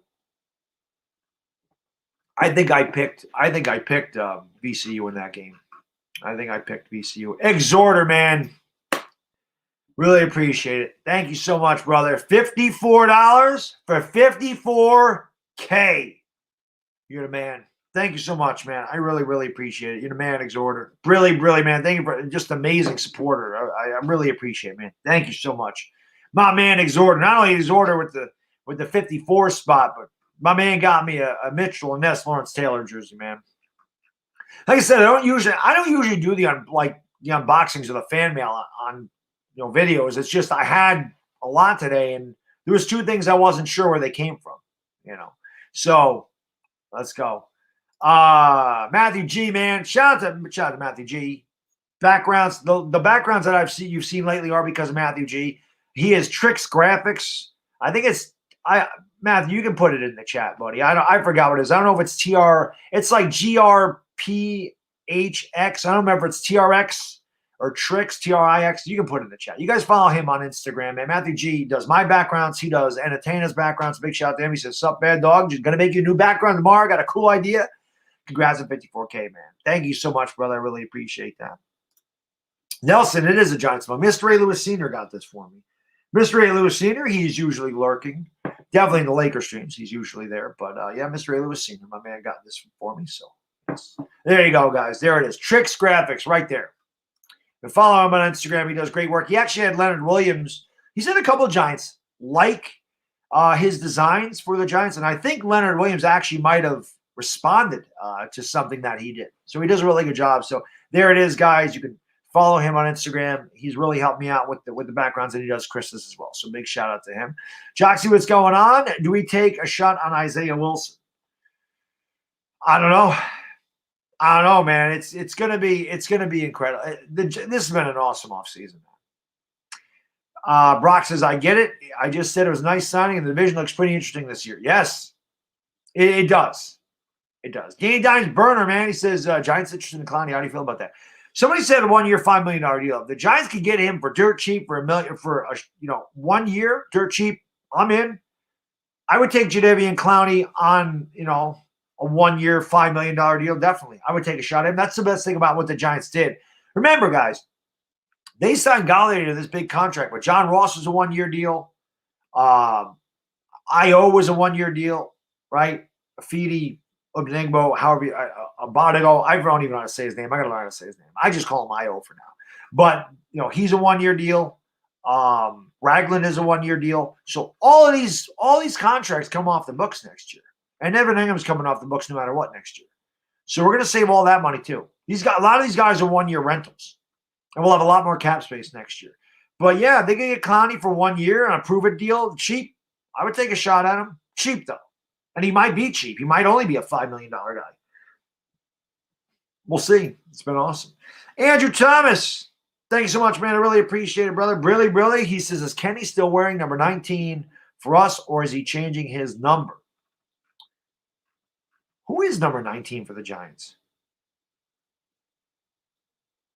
I think I picked VCU in that game. I think I picked VCU. Exhorter, man. Really appreciate it. Thank you so much, brother. $54 for 54K. You're the man. Thank you so much, man. I really appreciate it. You're the man, Exhorter. Really, man. Thank you for just amazing supporter. I really appreciate it, man. Thank you so much. My man, Exhorter. Not only Exhorter with the 54 spot, but my man got me a Mitchell and Ness Lawrence Taylor jersey, man. Like I said, I don't usually do the unboxings of the fan mail on videos. It's just I had a lot today, and there was two things I wasn't sure where they came from. So let's go. Matthew G, man. Shout out to Matthew G. Backgrounds. The backgrounds that you've seen lately are because of Matthew G. He has Tricks Graphics. I think Matthew, you can put it in the chat, buddy. I forgot what it is. I don't know if it's TR. It's like GRPHX. I don't remember if it's TRX or Tricks, TRIX. You can put it in the chat. You guys follow him on Instagram, man. Matthew G does my backgrounds. He does Entertainer's backgrounds. Big shout out to him. He says, "Sup, bad dog? Just gonna make you a new background tomorrow. Got a cool idea." Congrats on 54K, man. Thank you so much, brother. I really appreciate that. Nelson, it is a Giants fan. Mr. A. Lewis Sr. got this for me. Mr. A. Lewis Sr., he's usually lurking. Definitely in the Lakers streams, he's usually there. But, yeah, Mr. A. Lewis Sr., my man got this for me. So, yes. There you go, guys. There it is. Tricks Graphics right there. And follow him on Instagram. He does great work. He actually had Leonard Williams. He's in a couple of Giants like his designs for the Giants. And I think Leonard Williams actually might have responded to something that he did. So he does a really good job. So there it is, guys. You can follow him on Instagram. He's really helped me out with the backgrounds, and he does Chris's as well. So big shout out to him. Joxy, what's going on? Do we take a shot on Isaiah Wilson? I don't know, man. It's gonna be incredible. This has been an awesome offseason. Brock says, I get it. I just said it was a nice signing, and the division looks pretty interesting this year. Yes, it does. It does. Danny Dimes Burner, man. He says, Giants interested in Clowney. How do you feel about that? Somebody said a 1 year, $5 million deal. If the Giants could get him for dirt cheap for $1 million for 1 year, dirt cheap, I'm in. I would take Jadeveon Clowney on, a 1 year, $5 million deal. Definitely. I would take a shot at him. That's the best thing about what the Giants did. Remember, guys, they signed Golladay to this big contract, but John Ross was a 1 year deal. I.O. was a 1 year deal, right? Afidi, Obdingbo, however, Abadigo. I don't even know how to say his name. I got to learn how to say his name. I just call him I.O. for now. But, he's a 1 year deal. Ragland is a 1 year deal. So all these contracts come off the books next year. And Evan Ingram's coming off the books no matter what next year. So we're going to save all that money too. A lot of these guys are 1 year rentals. And we'll have a lot more cap space next year. But yeah, they can get Clowney for 1 year on a prove-it deal. Cheap. I would take a shot at him. Cheap, though. And he might be cheap. He might only be a $5 million guy. We'll see. It's been awesome. Andrew Thomas. Thank you so much, man. I really appreciate it, brother. Brilly. He says, is Kenny still wearing number 19 for us, or is he changing his number? Who is number 19 for the Giants?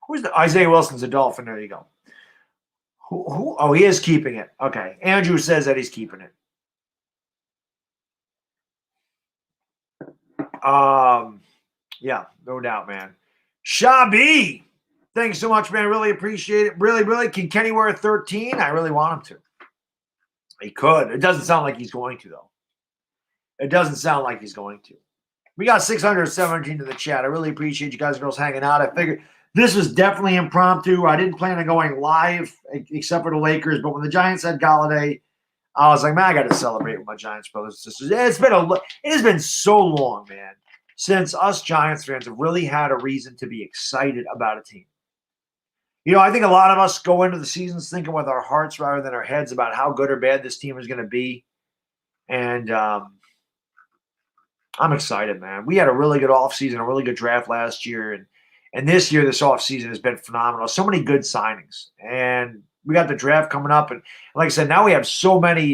Who's the Isaiah Wilson's a Dolphin? There you go. Who? Oh, he is keeping it. Okay. Andrew says that he's keeping it. Yeah, no doubt, man. Shabby. Thanks so much, man. Really appreciate it. Really. Can Kenny wear a 13? I really want him to. He could. It doesn't sound like he's going to, though. It doesn't sound like he's going to. We got 617 in the chat. I really appreciate you guys and girls hanging out. I figured this was definitely impromptu. I didn't plan on going live except for the Lakers, but when the Giants had Golladay, I was like, man, I got to celebrate with my Giants brothers and sisters. It has been so long, man, since us Giants fans have really had a reason to be excited about a team. You know, I think a lot of us go into the seasons thinking with our hearts rather than our heads about how good or bad this team is going to be. And I'm excited, man. We had a really good offseason, a really good draft last year. And this year, this offseason has been phenomenal. So many good signings. And we got the draft coming up. And like I said, now we have so much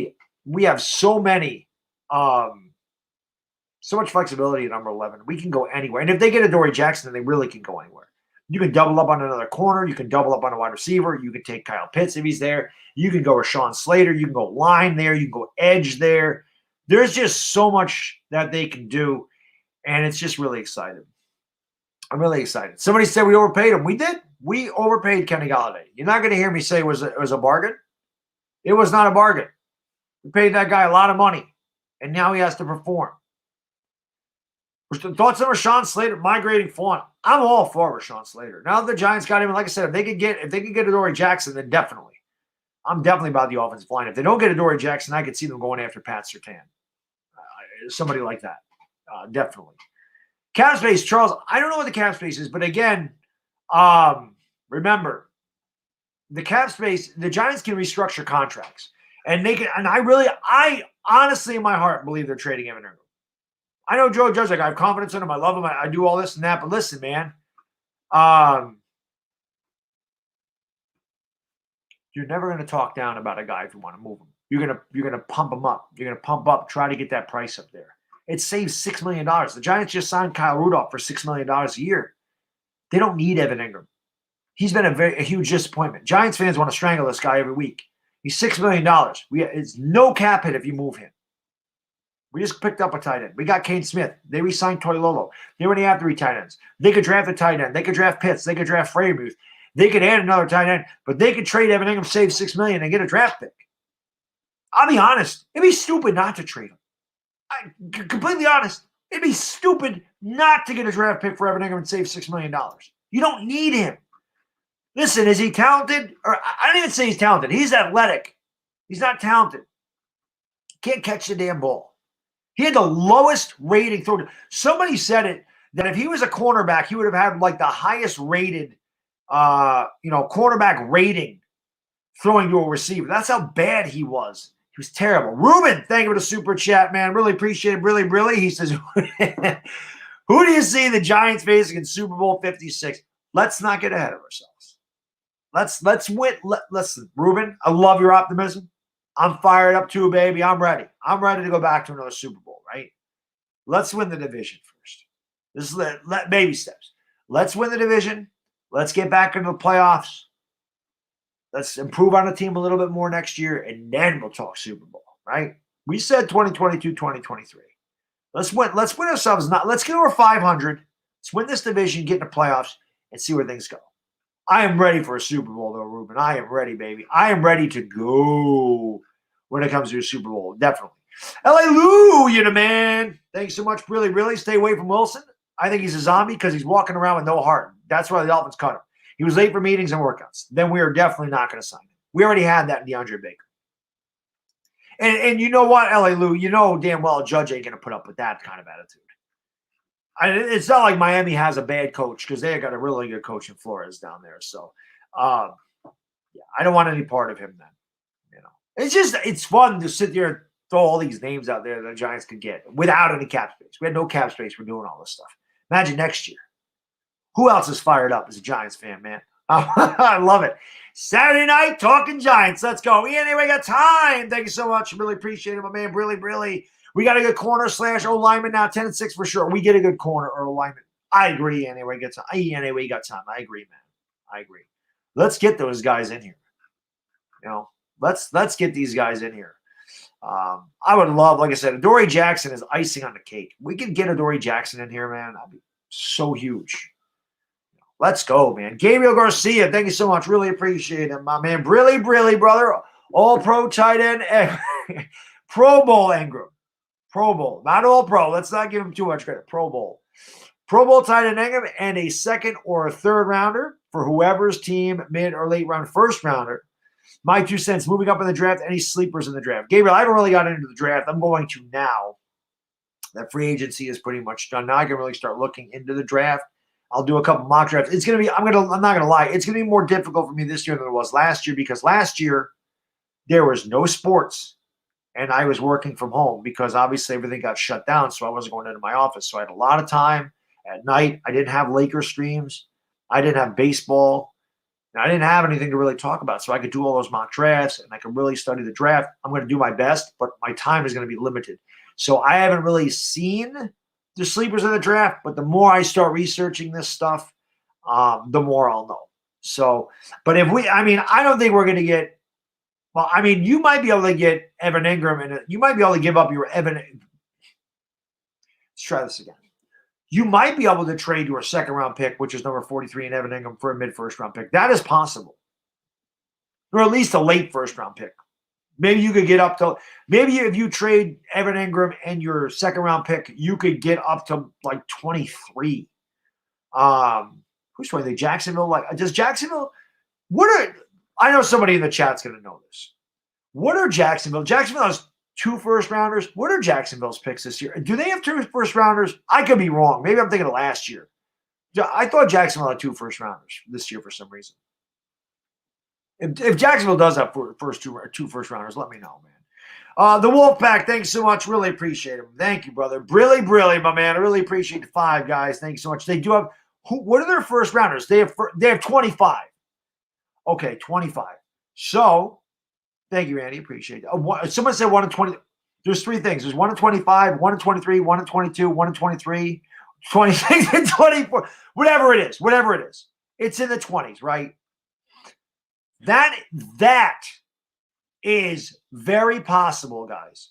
flexibility at number 11. We can go anywhere. And if they get Adoree Jackson, then they really can go anywhere. You can double up on another corner. You can double up on a wide receiver. You can take Kyle Pitts if he's there. You can go Rashawn Slater. You can go line there. You can go edge there. There's just so much that they can do, and it's just really exciting. I'm really excited. Somebody said we overpaid him. We did. We overpaid Kenny Golladay. You're not going to hear me say it was a bargain. It was not a bargain. We paid that guy a lot of money, and now he has to perform. Thoughts on Rashawn Slater migrating Fawn? I'm all for Rashawn Slater. Now that the Giants got him, and like I said, if they could get Adoree Jackson, then definitely. I'm definitely about the offensive line. If they don't get Adoree Jackson, I could see them going after Pat Surtain. Somebody like that. Definitely. Cap space, Charles. I don't know what the cap space is, but again, remember, the cap space, the Giants can restructure contracts. And they can, and I honestly in my heart believe they're trading Evan Ingram. I know Joe Judge, like I have confidence in him. I love him. I do all this and that. But listen, man, you're never going to talk down about a guy if you want to move him. You're gonna pump him up. You're gonna pump up, try to get that price up there. It saves $6 million. The Giants just signed Kyle Rudolph for $6 million a year. They don't need Evan Ingram. He's been a huge disappointment. Giants fans want to strangle this guy every week. He's $6 million. It's no cap hit if you move him. We just picked up a tight end. We got Kane Smith. They re-signed Toilolo. They already have 3 tight ends. They could draft a tight end. They could draft Pitts. They could draft Freiermuth. They could add another tight end, but they could trade Evan Ingram, save $6 million, and get a draft pick. I'll be honest. It'd be stupid not to trade him. I'm completely honest. It'd be stupid not to get a draft pick for Evan Ingram and save $6 million. You don't need him. Listen, is he talented? Or I don't even say he's talented. He's athletic. He's not talented. Can't catch the damn ball. He had the lowest rating throw. Somebody said it that if he was a cornerback, he would have had like the highest rated, cornerback rating throwing to a receiver. That's how bad he was. He was terrible. Ruben, thank you for the super chat, man. Really appreciate it. Really. He says, who do you see the Giants facing in Super Bowl 56? Let's not get ahead of ourselves. Let's win. Listen, Ruben, I love your optimism. I'm fired up too, baby. I'm ready. I'm ready to go back to another Super Bowl, right? Let's win the division first. This is baby steps. Let's win the division. Let's get back into the playoffs. Let's improve on the team a little bit more next year, and then we'll talk Super Bowl, right? We said 2022, 2023. Let's win ourselves. Let's get over 500. Let's win this division, get in the playoffs, and see where things go. I am ready for a Super Bowl, though, Ruben. I am ready, baby. I am ready to go when it comes to a Super Bowl. Definitely. Hallelujah, man. Thanks so much. Really. Stay away from Wilson. I think he's a zombie because he's walking around with no heart. That's why the Dolphins cut him. He was late for meetings and workouts. Then we are definitely not going to sign him. We already had that in DeAndre Baker. And you know what, L.A. Lou, you know damn well Judge ain't going to put up with that kind of attitude. It's not like Miami has a bad coach because they got a really good coach in Flores down there. So, I don't want any part of him then. You know, it's fun to sit there and throw all these names out there that the Giants could get without any cap space. We had no cap space for doing all this stuff. Imagine next year. Who else is fired up as a Giants fan, man? I love it. Saturday night talking Giants. Let's go. Ian, we got time. Thank you so much. Really appreciate it, my man. Really. We got a good corner / O lineman now. 10-6 for sure. We get a good corner or lineman. I agree. Anyway, got time. Anyway, got time. I agree, man. I agree. Let's get those guys in here. Let's get these guys in here. I would love, like I said, Adoree Jackson is icing on the cake. We could get Adoree Jackson in here, man. That'd be so huge. Let's go, man. Gabriel Garcia, thank you so much. Really appreciate it, my man. Brilly, brother. All pro tight end. Pro Bowl Ingram. Pro Bowl. Not all pro. Let's not give him too much credit. Pro Bowl. Pro Bowl tight end Ingram and a second or a third rounder for whoever's team, mid or late round first rounder. My 2 cents, moving up in the draft, any sleepers in the draft? Gabriel, I haven't really got into the draft. I'm going to now. That free agency is pretty much done. Now I can really start looking into the draft. I'll do a couple mock drafts. It's going to be, I'm not going to lie, it's going to be more difficult for me this year than it was last year because last year there was no sports and I was working from home because obviously everything got shut down. So I wasn't going into my office. So I had a lot of time at night. I didn't have Lakers streams. I didn't have baseball. I didn't have anything to really talk about. So I could do all those mock drafts and I could really study the draft. I'm going to do my best, but my time is going to be limited. So I haven't really seen the sleepers in the draft, but the more I start researching this stuff, the more I'll know. So, but I don't think we're going to get, you might be able to get Evan Ingram and you might be able to give up your Evan. Let's try this again. You might be able to trade your second round pick, which is number 43 in Evan Ingram for a mid first round pick. That is possible. Or at least a late first round pick. Maybe you could get up to, if you trade Evan Ingram and your second round pick, you could get up to like 23. Who's 23? Jacksonville? Does Jacksonville, I know somebody in the chat's going to know this. What are Jacksonville has 2 first rounders. What are Jacksonville's picks this year? Do they have 2 first rounders? I could be wrong. Maybe I'm thinking of last year. I thought Jacksonville had 2 first rounders this year for some reason. If Jacksonville does have two first rounders, let me know, man. The Wolfpack, thanks so much. Really appreciate it. Thank you, brother. Brilly, my man. I really appreciate the 5 guys. Thank you so much. They do have what are their first rounders? They have 25. Okay, 25. So, thank you, Andy. Appreciate it. Someone said 1 in 20. There's 3 things. There's 1 in 25, 1 in 23, 1 in 22, 1 in 23, 26 and 24. Whatever it is. It's in the 20s, right? That is very possible, guys.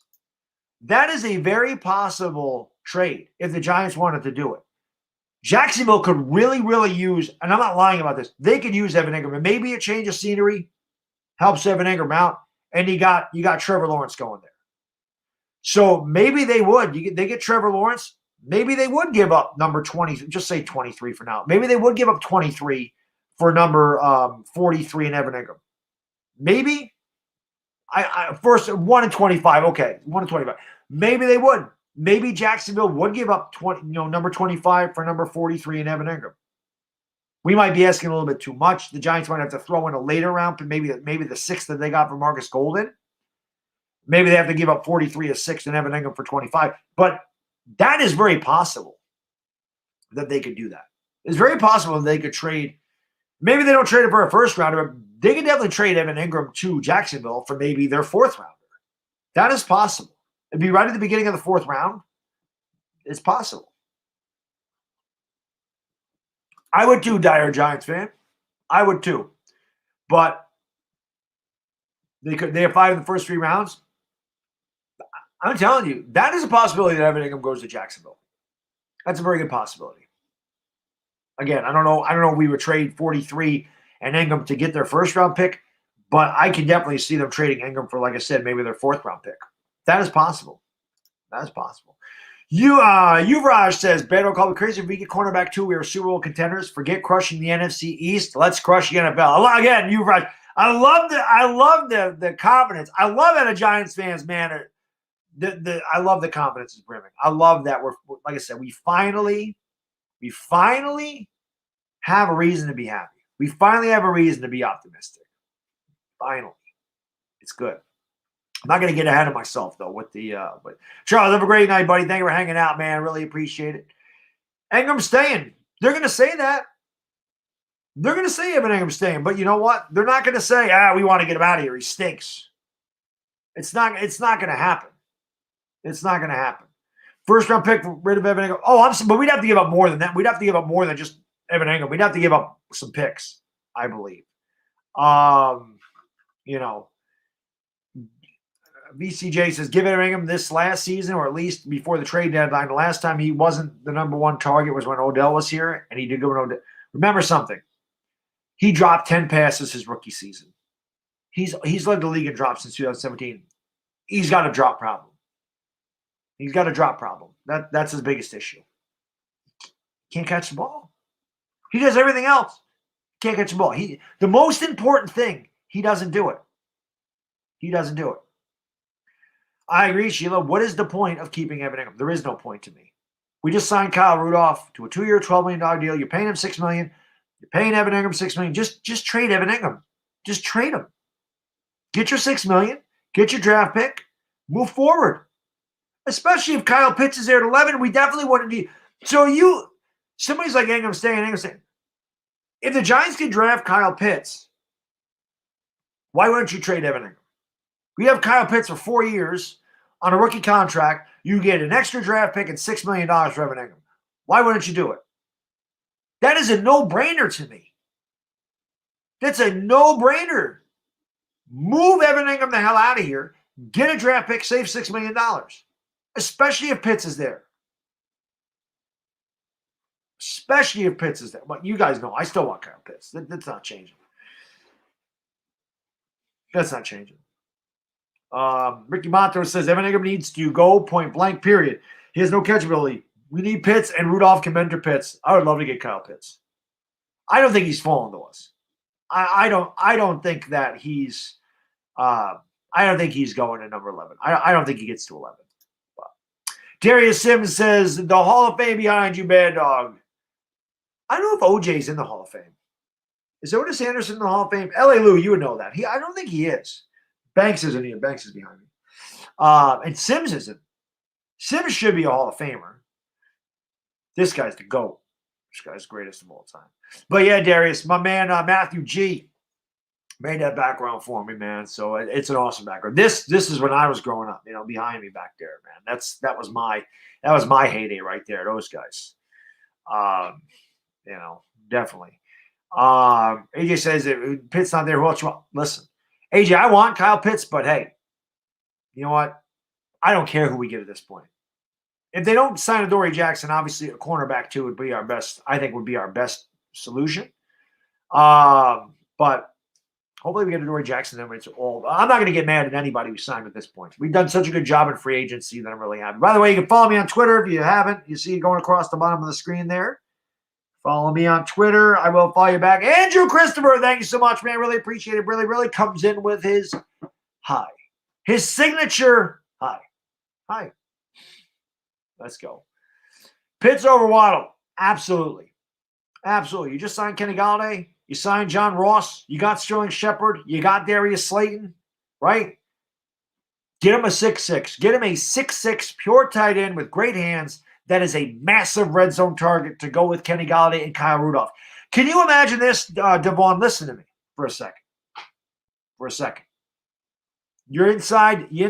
That is a very possible trade if the Giants wanted to do it. Jacksonville could really use, and I'm not lying about this, they could use Evan Ingram. And maybe a change of scenery helps Evan Ingram out, and you got Trevor Lawrence going there. So maybe they would. They get Trevor Lawrence. Maybe they would give up number 20, just say 23 for now. Maybe they would give up 23 for number 43 in Evan Ingram. Maybe. First 1 in 25. Okay, 1 in 25. Maybe they would. Maybe Jacksonville would give up number 25 for number 43 in Evan Ingram. We might be asking a little bit too much. The Giants might have to throw in a later round, maybe the 6th that they got for Marcus Golden. Maybe they have to give up 43 a 6th and Evan Ingram for 25. But that is very possible that they could do that. It's very possible that they could trade. Maybe they don't trade it for a first rounder, but they could definitely trade Evan Ingram to Jacksonville for maybe their 4th rounder. That is possible. It'd be right at the beginning of the 4th round. It's possible. I would too, dire Giants fan. I would too. But they have 5 in the first 3 rounds. I'm telling you, that is a possibility that Evan Ingram goes to Jacksonville. That's a very good possibility. Again, I don't know if we would trade 43 and Ingram to get their first round pick, but I can definitely see them trading Ingram for, like I said, maybe their 4th round pick. That is possible. That is possible. Yuvraj says, Beto, call me crazy if we get cornerback 2. We are Super Bowl contenders. Forget crushing the NFC East. Let's crush the NFL. Again, Yuvraj, I love the confidence. I love that a Giants fans, man. I love the confidence is brimming. I love that we're, like I said, we finally have a reason to be happy. We finally have a reason to be optimistic. Finally. It's good. I'm not going to get ahead of myself, though, with the but Charles, have a great night, buddy. Thank you for hanging out, man. Really appreciate it. Ingram's staying. They're going to say that. They're going to say Evan Ingram's staying, but you know what? They're not going to say, we want to get him out of here. He stinks. It's not going to happen. It's not going to happen. First round pick, rid of Evan Ingram. But we'd have to give up more than that. We'd have to give up more than just Evan Ingram. We'd have to give up some picks, I believe. VCJ says, give Evan Ingram this last season, or at least before the trade deadline. The last time he wasn't the number one target was when Odell was here, and he did go with Odell. Remember something. He dropped 10 passes his rookie season. He's led the league in drops since 2017. He's got a drop problem. That's his biggest issue. Can't catch the ball. He does everything else. Can't catch the ball. The most important thing, he doesn't do it. I agree, Sheila. What is the point of keeping Evan Ingram? There is no point to me. We just signed Kyle Rudolph to a 2-year, $12 million deal. You're paying him $6 million. You're paying Evan Ingram $6 million. Just trade Evan Ingram. Just trade him. Get your $6 million. Get your draft pick. Move forward. Especially if Kyle Pitts is there at 11, we definitely wouldn't need. So somebody's like Ingram staying. If the Giants can draft Kyle Pitts, why wouldn't you trade Evan Ingram? We have Kyle Pitts for 4 years on a rookie contract. You get an extra draft pick and $6 million for Evan Ingram. Why wouldn't you do it? That is a no-brainer to me. That's a no-brainer. Move Evan Ingram the hell out of here. Get a draft pick, save $6 million. Especially if Pitts is there. But you guys know I still want Kyle Pitts. That's not changing. Ricky Monto says Evan Ingram needs to go point blank, period. He has no catchability. We need Pitts, and Rudolph can mentor Pitts. I would love to get Kyle Pitts. I don't think he's fallen to us. I don't think that he's I don't think he's going to number 11. I don't think he gets to 11. But Darius Sims says the Hall of Fame behind you, bad dog. I don't know if OJ's in the Hall of Fame. Is Otis Anderson in the Hall of Fame? L.A. Lou, you would know that. I don't think he is. Banks isn't here. Banks is behind me. And Sims isn't. Sims should be a Hall of Famer. This guy's the GOAT. This guy's the greatest of all time. But yeah, Darius, my man Matthew G made that background for me, man. So it's an awesome background. This is when I was growing up, behind me back there, man. That was my heyday right there. Those guys. Definitely. AJ says if Pitt's not there, who else you want? Listen, AJ, I want Kyle Pitts, but hey, you know what? I don't care who we get at this point. If they don't sign Adoree Jackson, obviously a cornerback too would be our best. I think would be our best solution. But hopefully we get Adoree Jackson. Then it's all. I'm not going to get mad at anybody who signed at this point. We've done such a good job in free agency that I'm really happy. By the way, you can follow me on Twitter if you haven't. You see it going across the bottom of the screen there. Follow me on Twitter. I will follow you back. Andrew Christopher, thank you so much, man. Really appreciate it. Really, really comes in with his hi. His signature hi. Hi. Let's go. Pitts over Waddle. Absolutely. You just signed Kenny Golladay. You signed John Ross. You got Sterling Shepard. You got Darius Slayton, right? Get him a 6'6". Get him a 6'6", pure tight end with great hands. That is a massive red zone target to go with Kenny Golladay and Kyle Rudolph. Can you imagine this, Devon? Listen to me for a second. You're inside. You're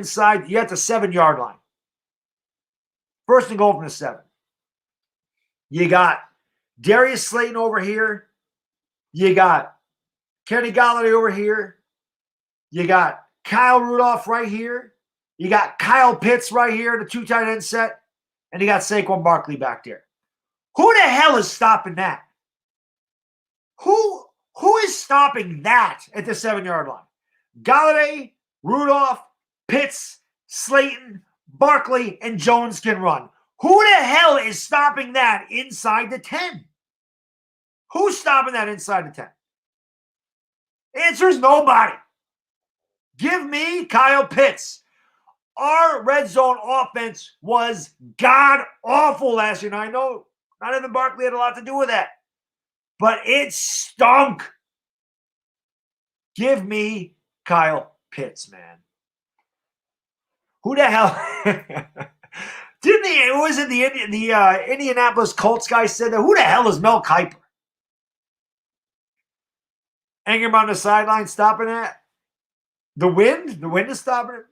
at the 7-yard line. First and goal from the 7. You got Darius Slayton over here. You got Kenny Golladay over here. You got Kyle Rudolph right here. You got Kyle Pitts right here, the 2 tight end set. And you got Saquon Barkley back there. Who the hell is stopping that? Who is stopping that at the 7-yard line? Golladay, Rudolph, Pitts, Slayton, Barkley, and Jones can run. Who the hell is stopping that inside the 10? Who's stopping that inside the 10? Answer is nobody. Give me Kyle Pitts. Our red zone offense was god-awful last year. Now, I know not even Barkley had a lot to do with that, but it stunk. Give me Kyle Pitts, man. Who the hell? The Indianapolis Colts guy said that? Who the hell is Mel Kiper? Ingram on the sideline stopping that. The wind is stopping it.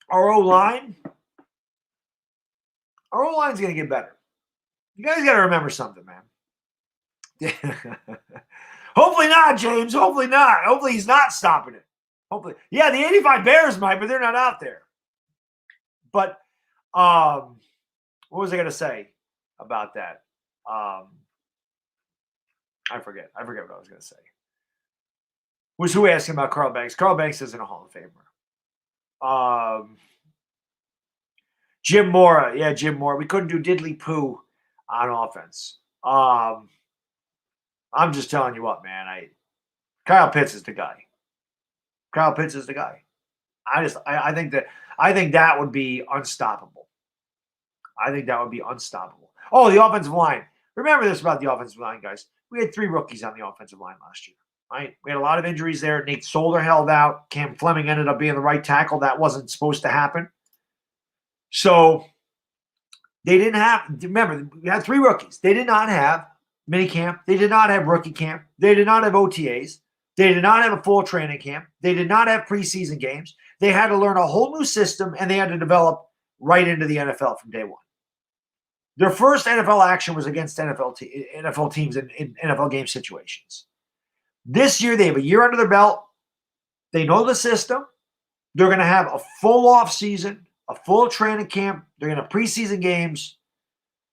Our O-line. Our O-line's going to get better. You guys got to remember something, man. Hopefully not, James. Hopefully not. Hopefully he's not stopping it. Hopefully. Yeah, the 85 Bears might, but they're not out there. But what was I going to say about that? I forget. I forget what I was going to say. Was who asking about Carl Banks? Carl Banks isn't a Hall of Famer. Jim Mora. Yeah, Jim Mora. We couldn't do diddly poo on offense. I'm just telling you what, man. Kyle Pitts is the guy. Kyle Pitts is the guy. I think that would be unstoppable. I think that would be unstoppable. Oh, the offensive line. Remember this about the offensive line, guys. We had 3 rookies on the offensive line last year. Right? We had a lot of injuries there. Nate Solder held out. Cam Fleming ended up being the right tackle. That wasn't supposed to happen. So they didn't have, remember, we had 3 rookies. They did not have minicamp. They did not have rookie camp. They did not have OTAs. They did not have a full training camp. They did not have preseason games. They had to learn a whole new system, and they had to develop right into the NFL from day one. Their first NFL action was against NFL teams in NFL game situations. This year, they have a year under their belt. They know the system. They're going to have a full off season, a full training camp. They're going to have preseason games.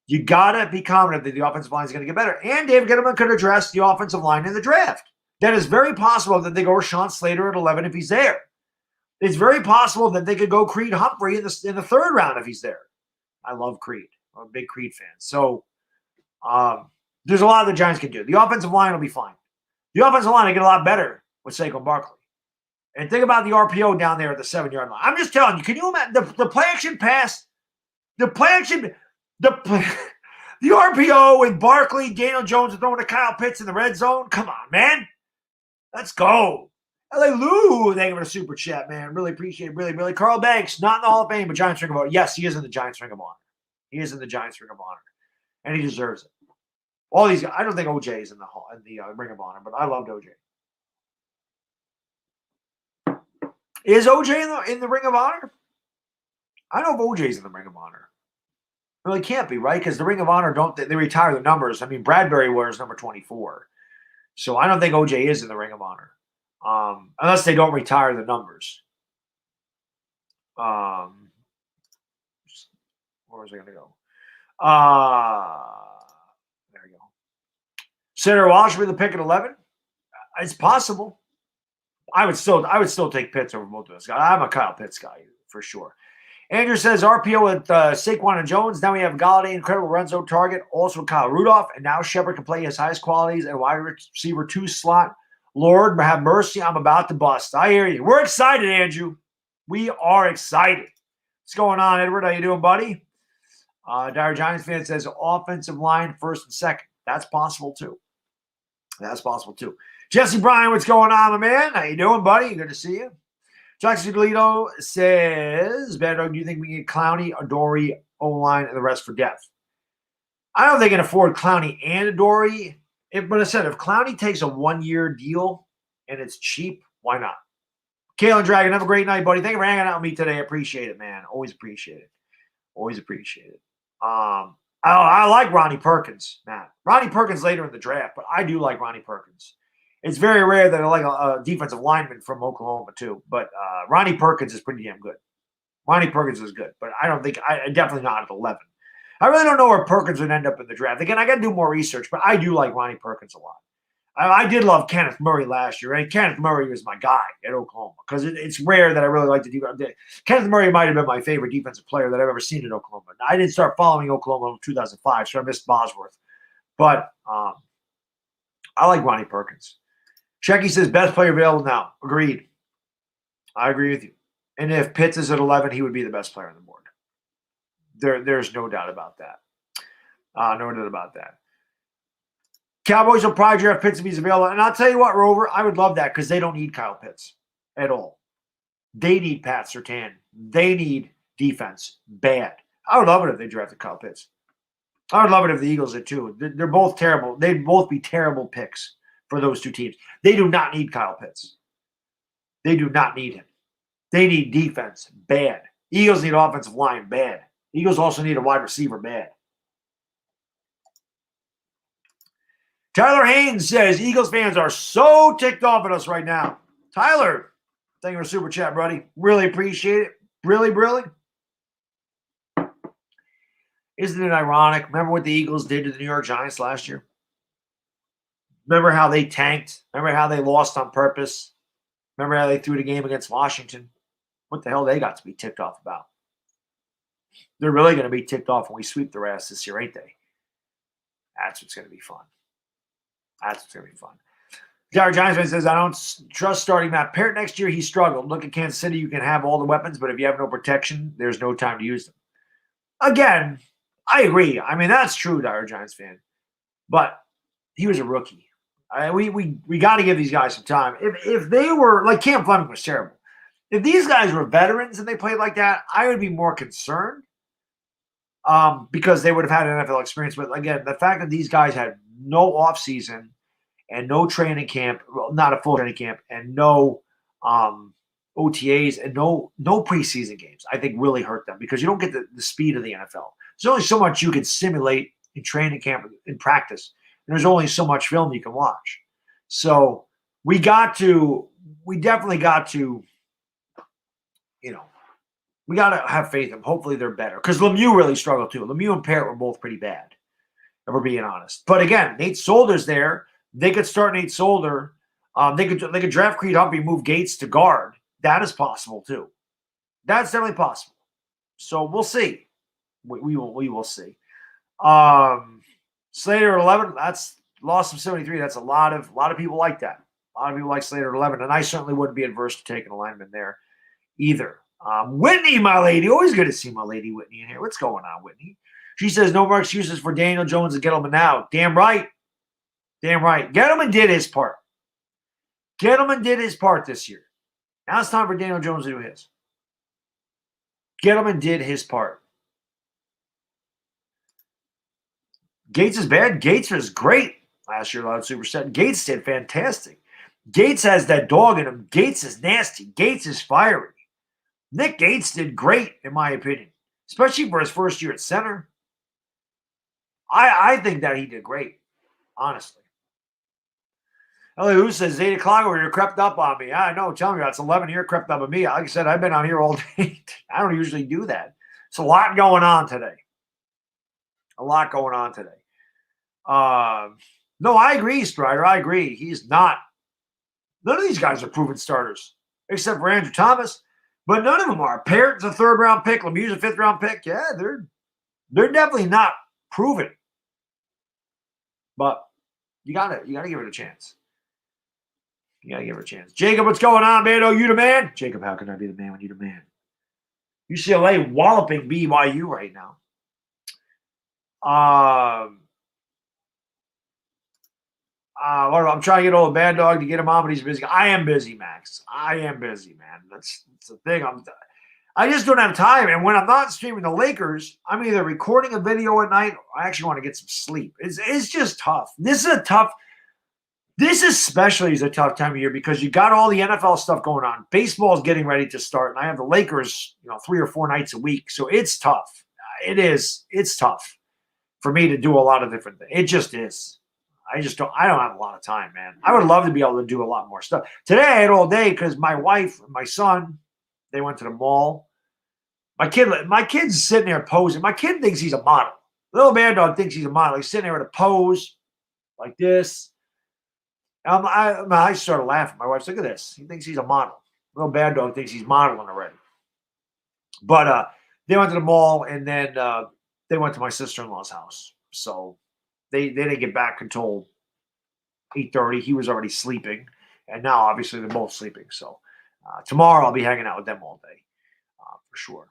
You got to be confident that the offensive line is going to get better. And Dave Gettleman could address the offensive line in the draft. That is very possible that they go Rashawn Slater at 11 if he's there. It's very possible that they could go Creed Humphrey in the 3rd round if he's there. I love Creed. I'm a big Creed fan. So there's a lot the Giants can do. The offensive line will be fine. The offensive line will get a lot better with Saquon Barkley. And think about the RPO down there at the 7-yard line. I'm just telling you, can you imagine the play action pass? The RPO with Barkley, Daniel Jones throwing to Kyle Pitts in the red zone? Come on, man. Let's go. LA Lou, thank you for the super chat, man. Really appreciate it. Really, really. Carl Banks, not in the Hall of Fame, but Giants Ring of Honor. Yes, he is in the Giants Ring of Honor. He is in the Giants Ring of Honor. And he deserves it. All these guys, I don't think OJ is in the Ring of Honor, but I loved OJ. Is OJ in the Ring of Honor? I don't know if OJ's in the Ring of Honor. Well, he can't be, right? Because the Ring of Honor, they retire the numbers. I mean, Bradbury wears number 24. So I don't think OJ is in the Ring of Honor. Unless they don't retire the numbers. Where was I going to go? There we go. Senator Walsh with the pick at 11. It's possible. I would still take Pitts over both of those guys. I'm a Kyle Pitts guy for sure. Andrew says RPO with Saquon and Jones. Now we have Golladay, incredible red zone target. Also Kyle Rudolph, and now Shepard can play his highest qualities and wide receiver 2 slot. Lord, have mercy, I'm about to bust. I hear you. We're excited, Andrew. We are excited. What's going on, Edward? How you doing, buddy? Dire Giants fan says offensive line 1st and 2nd. That's possible too. That's possible too. Jesse Bryan, what's going on, my man? How you doing, buddy? Good to see you. Jackson Toledo says, Bad Dog, do you think we get Clowney, Adoree, O-line, and the rest for depth? I don't think they can afford Clowney and Adoree. But I said, if Clowney takes a 1-year deal and it's cheap, why not? Kalen Dragon, have a great night, buddy. Thank you for hanging out with me today. I appreciate it, man. Always appreciate it. Always appreciate it. I like Ronnie Perkins, Matt. Ronnie Perkins later in the draft, but I do like Ronnie Perkins. It's very rare that I like a defensive lineman from Oklahoma, too. But Ronnie Perkins is pretty damn good. Ronnie Perkins is good, but I definitely not at 11. I really don't know where Perkins would end up in the draft. Again, I got to do more research, but I do like Ronnie Perkins a lot. I did love Kenneth Murray last year, right? Kenneth Murray was my guy at Oklahoma because it's rare that I really like to do. Kenneth Murray might have been my favorite defensive player that I've ever seen in Oklahoma. I didn't start following Oklahoma in 2005, so I missed Bosworth. But I like Ronnie Perkins. Shecky says, best player available now. Agreed. I agree with you. And if Pitts is at 11, he would be the best player on the board. There's no doubt about that. No doubt about that. Cowboys will probably draft Pitts if he's available. And I'll tell you what, Rover, I would love that because they don't need Kyle Pitts at all. They need Pat Surtain. They need defense bad. I would love it if they drafted Kyle Pitts. I would love it if the Eagles did too. They're both terrible. They'd both be terrible picks for those two teams. They do not need Kyle Pitts. They do not need him. They need defense bad. Eagles need offensive line bad. Eagles also need a wide receiver bad. Tyler Haynes says, Eagles fans are so ticked off at us right now. Tyler, thank you for super chat, buddy. Really appreciate it. Really, really. Isn't it ironic? Remember what the Eagles did to the New York Giants last year? Remember how they tanked? Remember how they lost on purpose? Remember how they threw the game against Washington? What the hell they got to be ticked off about? They're really going to be ticked off when we sweep their ass this year, ain't they? That's what's going to be fun. That's what's going to be fun. Jared Giants says, I don't trust starting Matt Parrott next year. He struggled. Look at Kansas City. You can have all the weapons, but if you have no protection, there's no time to use them. Again, I agree. I mean, that's true, Jared Giants fan. But he was a rookie. We got to give these guys some time. If they were, like Cam Fleming was terrible. If these guys were veterans and they played like that, I would be more concerned because they would have had NFL experience. But again, the fact that these guys had no offseason and no training camp, well, not a full training camp, and no OTAs and no preseason games, I think really hurt them because you don't get the speed of the NFL. There's only so much you can simulate in training camp, in practice. And there's only so much film you can watch. So we definitely got to, we got to have faith in them. Hopefully they're better. Because Lemieux really struggled too. Lemieux and Parrott were both pretty bad, if we're being honest. But again, Nate Solder's there. They could start Nate Solder. They could draft Creed Humphrey, move Gates to guard. That is possible too. That's definitely possible. So we'll see. We will see. Slater at 11. That's loss of 73. That's a lot of people like that. A lot of people like Slater at 11, and I certainly wouldn't be adverse to taking a lineman there either. Whitney, my lady. Always good to see my lady Whitney in here. What's going on, Whitney? She says, no more excuses for Daniel Jones and Gettleman now. Damn right. Damn right. Gettleman did his part. Gettleman did his part this year. Now it's time for Daniel Jones to do his. Gettleman did his part. Gates is bad. Gates was great last year, Loud Super Set. Gates did fantastic. Gates has that dog in him. Gates is nasty. Gates is fiery. Nick Gates did great, in my opinion, especially for his first year at center. I think that he did great, honestly. Who says 8 o'clock over here crept up on me? I know, tell me about it's 11 here crept up on me. Like I said, I've been out here all day. I don't usually do that. It's a lot going on today. A lot going on today. No, I agree, Strider. I agree. He's not. None of these guys are proven starters, except for Andrew Thomas. But none of them are. Parrott's a 3rd-round pick. Lemieux's a 5th-round pick. Yeah, they're definitely not proven. But you gotta give it a chance. You gotta give it a chance. Jacob, what's going on, man? Oh, you the man? Jacob, how can I be the man when you're the man? UCLA walloping BYU right now. I'm trying to get old Bad Dog to get him on, but he's busy. I am busy, Max. I am busy, man. That's the thing. I just don't have time. And when I'm not streaming the Lakers, I'm either recording a video at night or I actually want to get some sleep. It's just tough. This especially is a tough time of year because you got all the NFL stuff going on. Baseball is getting ready to start, and I have the Lakers, 3 or 4 nights a week. So it's tough. It is. It's tough for me to do a lot of different things. It just is. I don't have a lot of time, man. I would love to be able to do a lot more stuff. Today I had all day because my wife and my son, they went to the mall. My kid's sitting there posing. My kid thinks he's a model. Little Bad Dog thinks he's a model. He's sitting there with a pose like this. I started laughing. My wife's, look at this. He thinks he's a model. Little Bad Dog thinks he's modeling already. But they went to the mall, and then they went to my sister-in-law's house. So they didn't get back until 8:30. He was already sleeping. And now, obviously, they're both sleeping. So tomorrow I'll be hanging out with them all day for sure.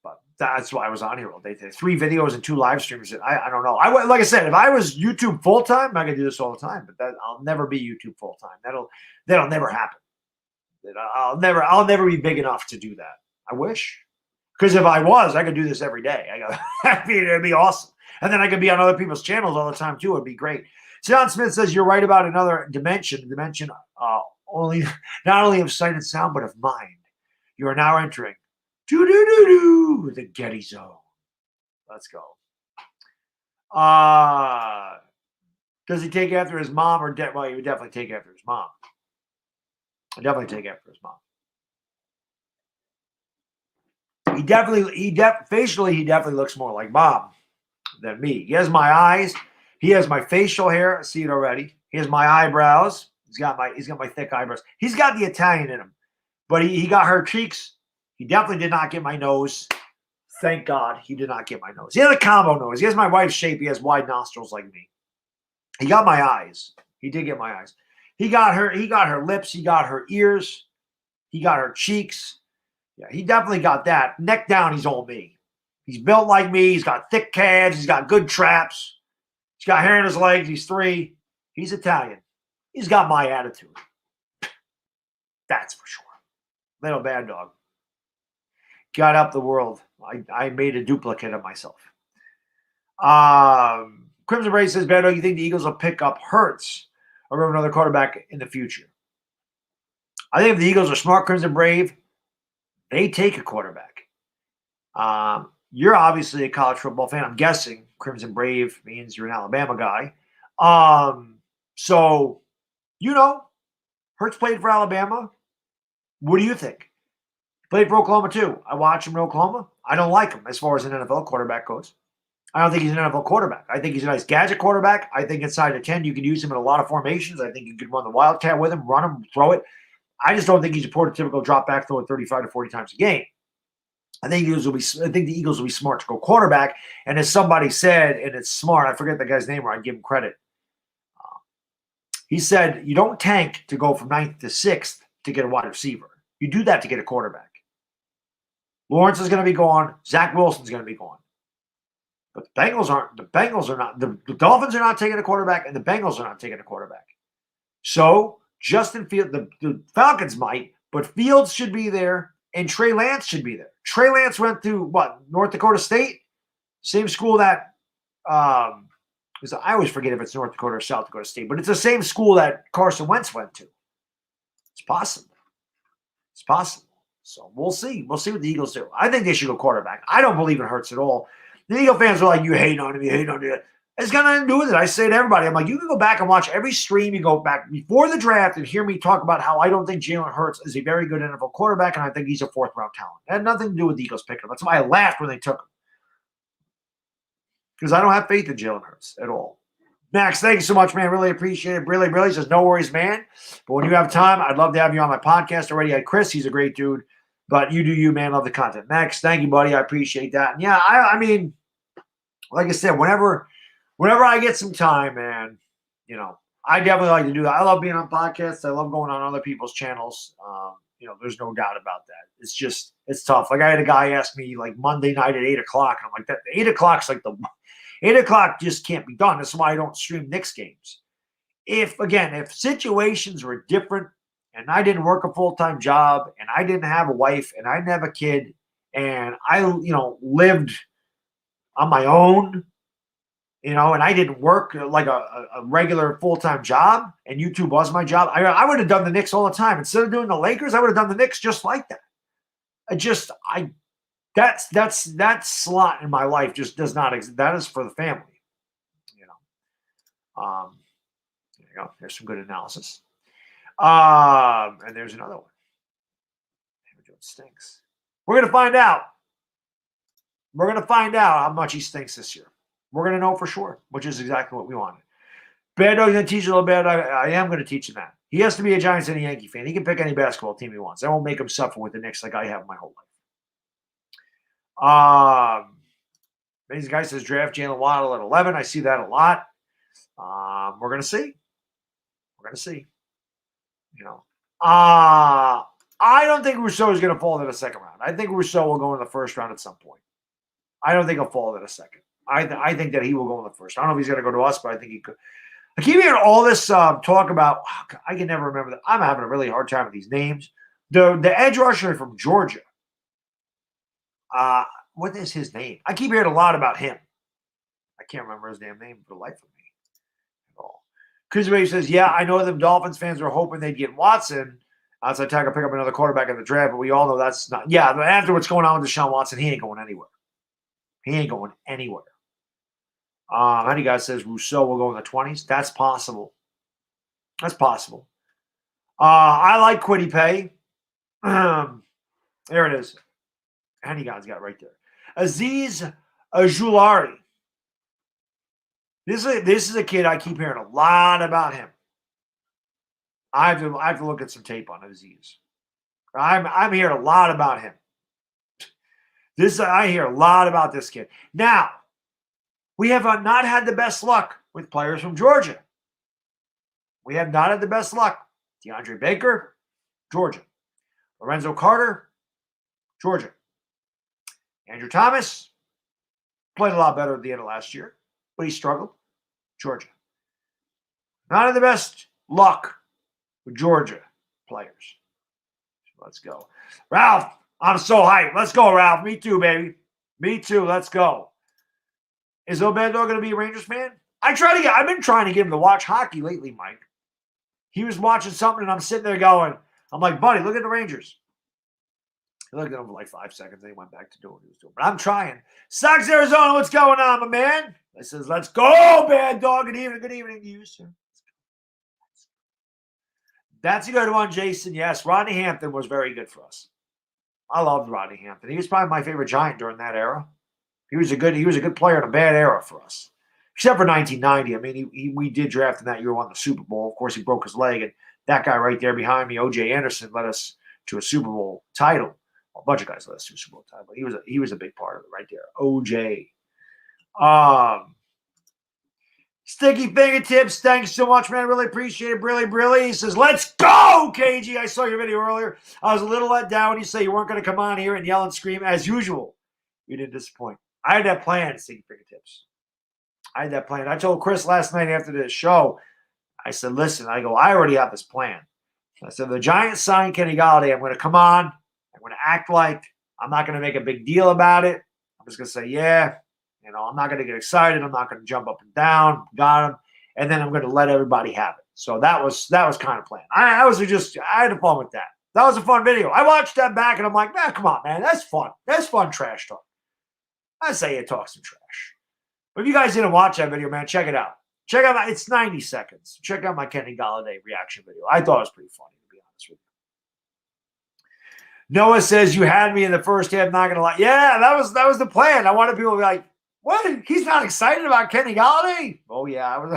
But that's why I was on here all day today. 3 videos and 2 live streams. I don't know. Like I said, if I was YouTube full time, I could do this all the time. But I'll never be YouTube full time. That'll never happen. I'll never be big enough to do that. I wish, because if I was, I could do this every day. It'd be awesome. And then I could be on other people's channels all the time too. It'd be great. John Smith says you're right about another dimension. Only not only of sight and sound, but of mind. You are now entering the Getty Zone. Let's go. Does he take after his mom or well, he would definitely take after his mom. Facially, he definitely looks more like Bob than me. He has my eyes. He has my facial hair. I see it already. He has my eyebrows. He's got my thick eyebrows. He's got the Italian in him, but he got her cheeks. He definitely did not get my nose. Thank God he did not get my nose. He has a combo nose. He has my wife's shape. He has wide nostrils like me. He got my eyes. He did get my eyes. He got her lips. He got her ears. He got her cheeks. Yeah, he definitely got that. Neck down, he's all me. He's built like me. He's got thick calves. He's got good traps. He's got hair in his legs. He's 3. He's Italian. He's got my attitude. That's for sure. Little bad dog. Got up the world. I made a duplicate of myself. Crimson Brave says, Bad dog, you think the Eagles will pick up Hurts or another quarterback in the future? I think if the Eagles are smart, Crimson Brave, they take a quarterback. You're obviously a college football fan. I'm guessing Crimson Brave means you're an Alabama guy. So, Hurts played for Alabama. What do you think? Played for Oklahoma too. I watch him in Oklahoma. I don't like him as far as an NFL quarterback goes. I don't think he's an NFL quarterback. I think he's a nice gadget quarterback. I think inside the 10, you can use him in a lot of formations. I think you could run the Wildcat with him, run him, throw it. I just don't think he's a prototypical drop back throwing 35 to 40 times a game. I think the Eagles will be smart to go quarterback. And as somebody said, and it's smart, I forget the guy's name, or I give him credit. He said, you don't tank to go from 9th to 6th to get a wide receiver. You do that to get a quarterback. Lawrence is going to be gone. Zach Wilson's going to be gone. But the Dolphins are not taking a quarterback, and the Bengals are not taking a quarterback. So Justin Fields, the Falcons might, but Fields should be there, and Trey Lance should be there. Trey Lance went to North Dakota State, same school that I always forget if it's North Dakota or South Dakota State, but it's the same school that Carson Wentz went to. It's possible. So we'll see. We'll see what the Eagles do. I think they should go quarterback. I don't believe it Hurts at all. The Eagle fans are like, you hate on him, It's got nothing to do with it. I say to everybody, I'm like, you can go back and watch every stream. You go back before the draft and hear me talk about how I don't think Jalen Hurts is a very good NFL quarterback, and I think he's a 4th-round talent. It had nothing to do with the Eagles picking him. That's why I laughed when they took him. Because I don't have faith in Jalen Hurts at all. Max, thank you so much, man. Really appreciate it. Really says, no worries, man. But when you have time, I'd love to have you on my podcast. Already had Chris. He's a great dude. But you do you, man. Love the content. Max, thank you, buddy. I appreciate that. And yeah, I mean, like I said, whenever I get some time, man, I definitely like to do that. I love being on podcasts. I love going on other people's channels. There's no doubt about that. It's tough. Like I had a guy ask me like Monday night at 8 o'clock. And I'm like, that 8 o'clock's like 8 o'clock just can't be done. That's why I don't stream Knicks games. If situations were different and I didn't work a full-time job and I didn't have a wife and I didn't have a kid and I, lived on my own, and I didn't work like a regular full-time job and YouTube was my job, I would have done the Knicks all the time. Instead of doing the Lakers, I would have done the Knicks just like that. That slot in my life just does not exist. That is for the family. There you go. There's some good analysis. And there's another one. It stinks. We're going to find out. We're going to find out how much he stinks this year. We're going to know for sure, which is exactly what we wanted. Bad Dog's going to teach you a little bit. I am going to teach him that. He has to be a Giants and a Yankee fan. He can pick any basketball team he wants. I won't make him suffer with the Knicks like I have my whole life. This guy says draft Jalen Waddle at 11. I see that a lot. We're going to see. I don't think Rousseau is going to fall to the second round. I think Rousseau will go in the first round at some point. I don't think he'll fall to the second. I think that he will go in the first. I don't know if he's going to go to us, but I think he could. I keep hearing all this talk about. I can never remember that. I'm having a really hard time with these names. The edge rusher from Georgia. What is his name? I keep hearing a lot about him. I can't remember his damn name for the life of me at all. Kuzma says, yeah, I know them Dolphins fans were hoping they'd get Watson outside tackle, pick up another quarterback in the draft, but we all know that's not. Yeah, after what's going on with Deshaun Watson, he ain't going anywhere. He ain't going anywhere. Any guy says Rousseau will go in the 20s. That's possible. That's possible. I like Kwity Paye. There it is. Any guy's got it right there. Aziz Ajulari. This is a kid I keep hearing a lot about him. I have to look at some tape on Aziz. I'm hearing a lot about him. I hear a lot about this kid. Now, we have not had the best luck with players from Georgia. We have not had the best luck. DeAndre Baker, Georgia. Lorenzo Carter, Georgia. Andrew Thomas played a lot better at the end of last year, but he struggled. Georgia. Not had the best luck with Georgia players. Let's go. Ralph, I'm so hyped. Let's go, Ralph. Me too, baby. Me too. Let's go. Is Obed going to be a Rangers fan? I've been trying to get him to watch hockey lately, Mike. He was watching something, and I'm sitting there going, I'm like, buddy, look at the Rangers. He looked at him for like 5 seconds, then he went back to doing what he was doing. But I'm trying. Sox, Arizona, what's going on, my man? I says, let's go, bad dog. Good evening to you, sir. That's a good one, Jason. Yes, Rodney Hampton was very good for us. I loved Rodney Hampton. He was probably my favorite Giant during that era. He was a good player in a bad era for us, except for 1990. I mean, we did draft in that year, won the Super Bowl. Of course, he broke his leg, and that guy right there behind me, O.J. Anderson, led us to a Super Bowl title. A bunch of guys led us to a Super Bowl title, but he was a big part of it right there. O.J. Sticky Fingertips, thanks so much, man. Really appreciate it. Brilly. He says, let's go, KG. I saw your video earlier. I was a little let down when you say you weren't going to come on here and yell and scream as usual. You didn't disappoint. I had that plan, Sticky Fingertips. I had that plan. I told Chris last night after the show, I said, listen, I already have this plan. I said, the Giants signed Kenny Golladay. I'm going to come on. I'm going to act like I'm not going to make a big deal about it. I'm just going to say, yeah. I'm not going to get excited. I'm not going to jump up and down. Got him. And then I'm going to let everybody have it. So that was kind of plan. I had fun with that. That was a fun video. I watched that back and I'm like, man, come on, man. That's fun. That's fun trash talk. I say you talk some trash. But if you guys didn't watch that video, man, check it out. It's 90 seconds. Check out my Kenny Golladay reaction video. I thought it was pretty funny, to be honest with you. Noah says, you had me in the first half, not going to lie. Yeah, that was the plan. I wanted people to be like, what? He's not excited about Kenny Golladay? Oh, yeah. I was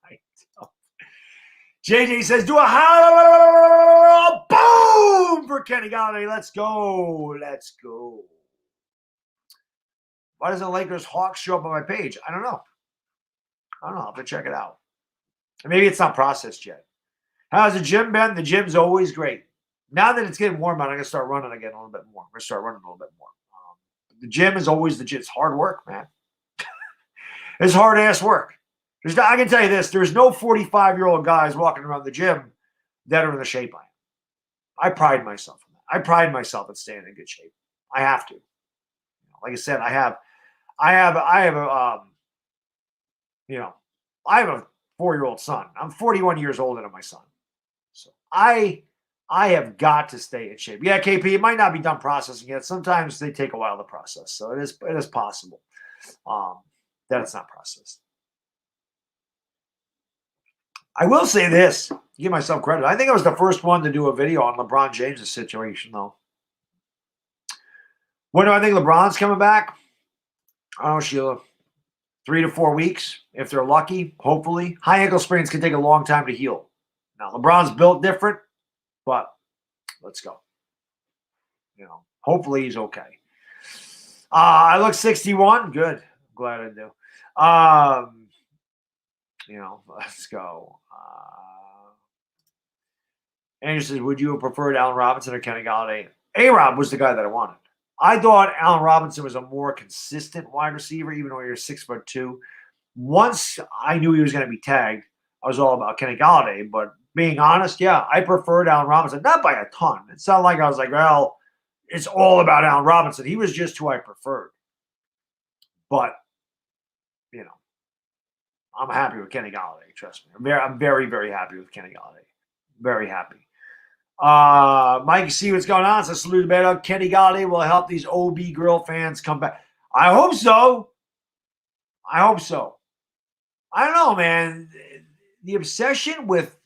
like, oh. JJ says, do a boom for Kenny Golladay. Let's go. Let's go. Why doesn't Lakers Hawks show up on my page? I don't know. I'll have to check it out. Maybe it's not processed yet. How's the gym been? The gym's always great. Now that it's getting warm out, I'm going to start running again a little bit more. I'm going to start running a little bit more. The gym is always the gym. It's hard work, man. It's hard-ass work. I can tell you this. There's no 45-year-old guys walking around the gym that are in the shape I am. I pride myself in that. I pride myself in staying in good shape. I have to. Like I said, I have a 4-year-old son. I'm 41 years older than my son. So I have got to stay in shape. Yeah, KP, it might not be done processing yet. Sometimes they take a while to process. So it is possible that it's not processed. I will say this, give myself credit. I think I was the first one to do a video on LeBron James' situation, though. When do I think LeBron's coming back? I don't know, Sheila. 3 to 4 weeks, if they're lucky, hopefully. High ankle sprains can take a long time to heal. Now, LeBron's built different, but let's go. Hopefully he's okay. I look 61. Good. I'm glad I do. Let's go. Andrew says, would you have preferred Allen Robinson or Kenny Golladay? A-Rob was the guy that I wanted. I thought Allen Robinson was a more consistent wide receiver, even though he was 6'2". Once I knew he was going to be tagged, I was all about Kenny Golladay. But being honest, yeah, I preferred Allen Robinson, not by a ton. It's not like I was like, well, it's all about Allen Robinson. He was just who I preferred. But I'm happy with Kenny Golladay. Trust me. I'm very, very happy with Kenny Golladay. Very happy. Mike, see what's going on. So salute better. Kenny Golladay will help these OB girl fans come back. I hope so. I hope so. I don't know, man. The obsession with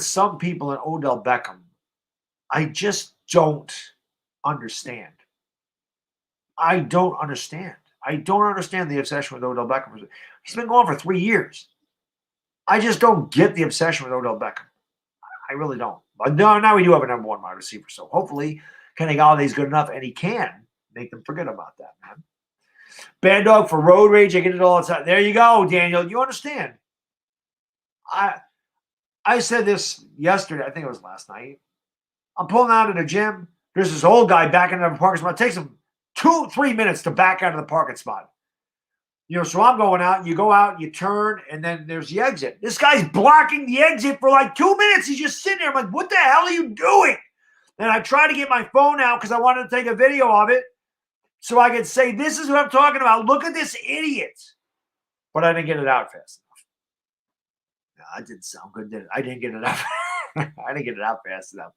some people in Odell Beckham, I just don't understand. I don't understand. I don't understand the obsession with Odell Beckham. He's been going for 3 years. I just don't get the obsession with Odell Beckham. I really don't. But no, now we do have a number one wide receiver. So hopefully Kenny Golladay is good enough, and he can make them forget about that, man. Bad dog for road rage. I get it all the time. There you go, Daniel. You understand. I said this yesterday. I think it was last night. I'm pulling out of the gym. There's this old guy backing out of the parking spot. It takes him 2-3 minutes to back out of the parking spot. So I'm going out. You go out, you turn, and then there's the exit. This guy's blocking the exit for like 2 minutes. He's just sitting there. I'm like, what the hell are you doing? And I try to get my phone out because I wanted to take a video of it so I could say, this is what I'm talking about. Look at this idiot. But I didn't get it out fast enough. No, it didn't sound good, did it? I didn't get it out. I didn't get it out fast enough.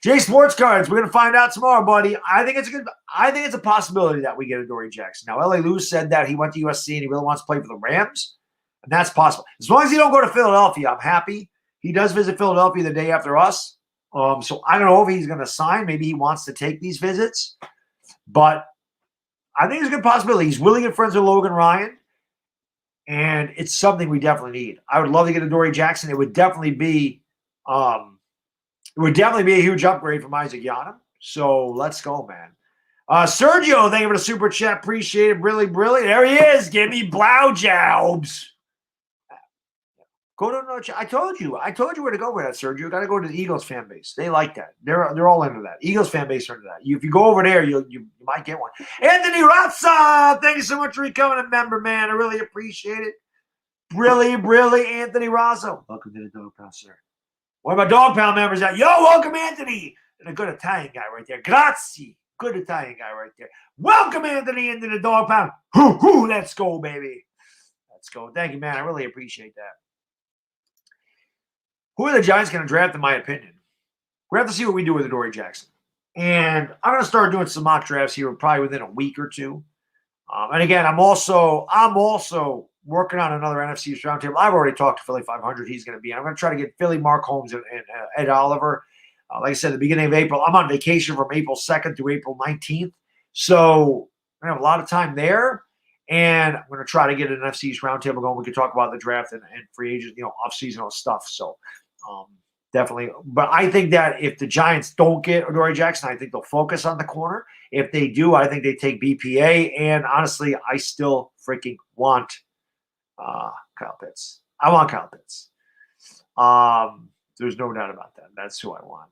J Sports Cards, we're going to find out tomorrow, buddy. I think it's a possibility that we get Adoree Jackson. Now, L.A. Lou said that he went to USC and he really wants to play for the Rams, and that's possible. As long as he don't go to Philadelphia, I'm happy. He does visit Philadelphia the day after us, so I don't know if he's going to sign. Maybe he wants to take these visits, but I think it's a good possibility. He's willing and friends with Logan Ryan, and it's something we definitely need. I would love to get Adoree Jackson. It would definitely be a huge upgrade from Isaac Yannem. So let's go, man. Sergio, thank you for the super chat. Appreciate it. Really, really. There he is. Give me blowjobs. Go to another chat. I told you where to go with that, Sergio. You got to go to the Eagles fan base. They like that. They're all into that. Eagles fan base are into that. If you go over there, you might get one. Anthony Razza, thank you so much for becoming a member, man. I really appreciate it. Really, really, Anthony Razza. Welcome to the Dog Pound, sir. One of my Dog Pound members out. Yo, welcome, Anthony. And a good Italian guy right there. Grazie. Good Italian guy right there. Welcome, Anthony, into the Dog Pound. Hoo, let's go, baby. Let's go. Thank you, man. I really appreciate that. Who are the Giants going to draft, in my opinion? We have to see what we do with Adoree Jackson. And I'm going to start doing some mock drafts here probably within a week or two. And again, I'm also working on another NFC East roundtable. I've already talked to Philly 500. He's going to be in. I'm going to try to get Philly, Mark Holmes, and Ed Oliver. Like I said, the beginning of April. I'm on vacation from April 2nd to April 19th. So I have a lot of time there. And I'm going to try to get an NFC East roundtable going. We can talk about the draft and free agents, off-seasonal stuff. So definitely. But I think that if the Giants don't get Adoree Jackson, I think they'll focus on the corner. If they do, I think they take BPA. And honestly, I still freaking want Kyle Pitts. I want Kyle Pitts. There's no doubt about that. That's who I want.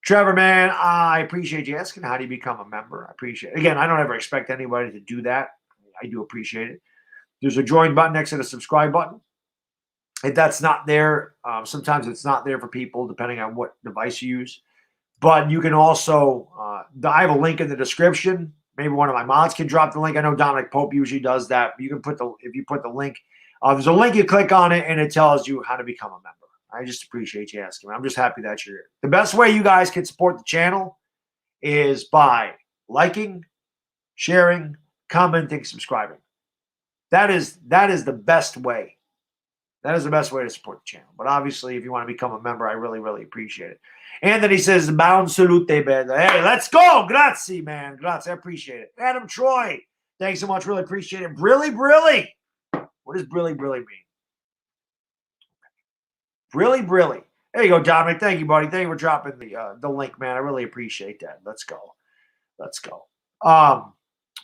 Trevor, man, I appreciate you asking. How do you become a member? I appreciate it. Again, I don't ever expect anybody to do that. I do appreciate it. There's a join button next to the subscribe button. If that's not there, sometimes it's not there for people depending on what device you use. But you can also, I have a link in the description. Maybe one of my mods can drop the link. I know Dominic Pope usually does that. You can if you put the link, there's a link, you click on it, and it tells you how to become a member. I just appreciate you asking. I'm just happy that you're here. The best way you guys can support the channel is by liking, sharing, commenting, subscribing. That is the best way. That is the best way to support the channel. But obviously, if you want to become a member, I really, really appreciate it. Anthony says, bound salute, bed. Hey, let's go. Grazie, man. Grazie. I appreciate it. Adam Troy, thanks so much. Really appreciate it. Brilly. What does brilly mean? Brilly. There you go, Dominic. Thank you, buddy. Thank you for dropping the link, man. I really appreciate that. Let's go.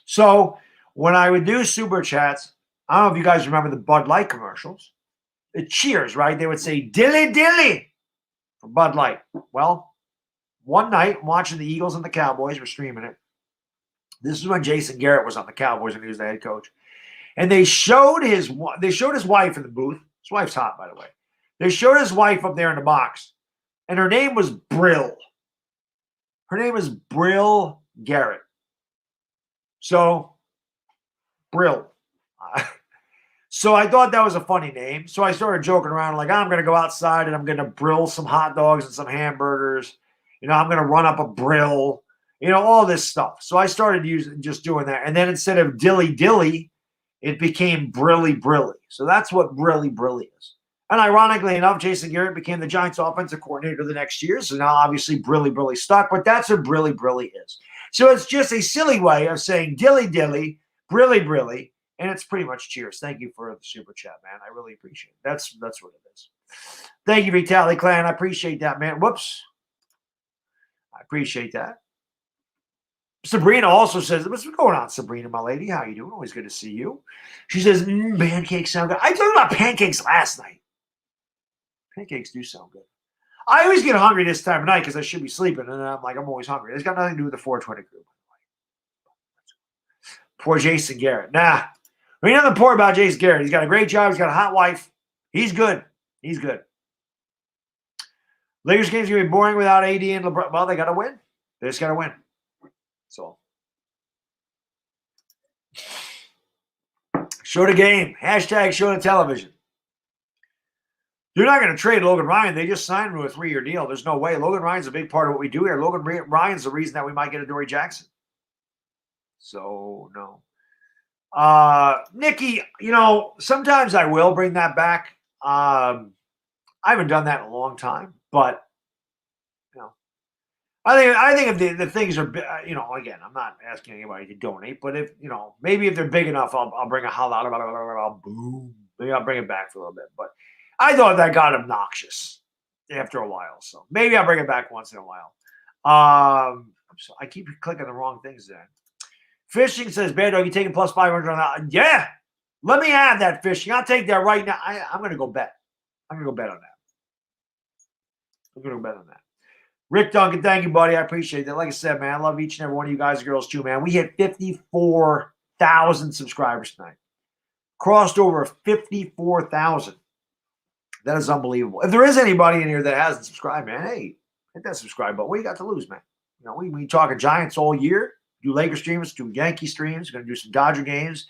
So when I would do super chats, I don't know if you guys remember the Bud Light commercials. The cheers, right? They would say, dilly for Bud Light. Well, one night, watching the Eagles and the Cowboys, were streaming it. This is when Jason Garrett was on the Cowboys and he was the head coach. And they showed his wife in the booth. His wife's hot, by the way. They showed his wife up there in the box. And her name was Brill. Her name is Brill Garrett. So, Brill. So I thought that was a funny name. So I started joking around like, I'm going to go outside and I'm going to grill some hot dogs and some hamburgers. I'm going to run up a grill, all this stuff. So I started just doing that. And then instead of dilly dilly, it became brilly brilly. So that's what brilly brilly is. And ironically enough, Jason Garrett became the Giants offensive coordinator the next year. So now obviously brilly brilly stuck, but that's what brilly brilly is. So it's just a silly way of saying dilly dilly, brilly brilly. And it's pretty much cheers. Thank you for the super chat, man. I really appreciate it. That's what it is. Thank you, Vitaly Clan. I appreciate that, man. Whoops. I appreciate that. Sabrina also says, what's going on, Sabrina, my lady? How you doing? Always good to see you. She says, pancakes sound good. I talked about pancakes last night. Pancakes do sound good. I always get hungry this time of night because I should be sleeping, and I'm like, I'm always hungry. It's got nothing to do with the 420 group. Poor Jason Garrett. Nah. Ain't nothing poor about Jason Garrett. He's got a great job. He's got a hot wife. He's good. He's good. Lakers game's going to be boring without AD and LeBron. Well, they got to win. They just got to win. So, show the game. Hashtag show the television. They're not going to trade Logan Ryan. They just signed him to a 3-year deal. There's no way. Logan Ryan's a big part of what we do here. Logan Ryan's the reason that we might get Adoree Jackson. So, no. Nikki, sometimes I will bring that back. I haven't done that in a long time, but I think if the things are, again, I'm not asking anybody to donate, but if maybe if they're big enough, I'll bring a holla, boom. Maybe I'll bring it back for a little bit. But I thought that got obnoxious after a while, so maybe I'll bring it back once in a while. So I keep clicking the wrong things there. Fishing says, Bad Dog, you taking plus 500 on that? Yeah. Let me have that fishing. I'll take that right now. I'm going to go bet. I'm going to go bet on that. Rick Duncan, thank you, buddy. I appreciate that. Like I said, man, I love each and every one of you guys and girls too, man. We hit 54,000 subscribers tonight. Crossed over 54,000. That is unbelievable. If there is anybody in here that hasn't subscribed, man, hey, hit that subscribe button. What do you got to lose, man? We talk Giants all year. Do Lakers streams, do Yankee streams. Going to do some Dodger games.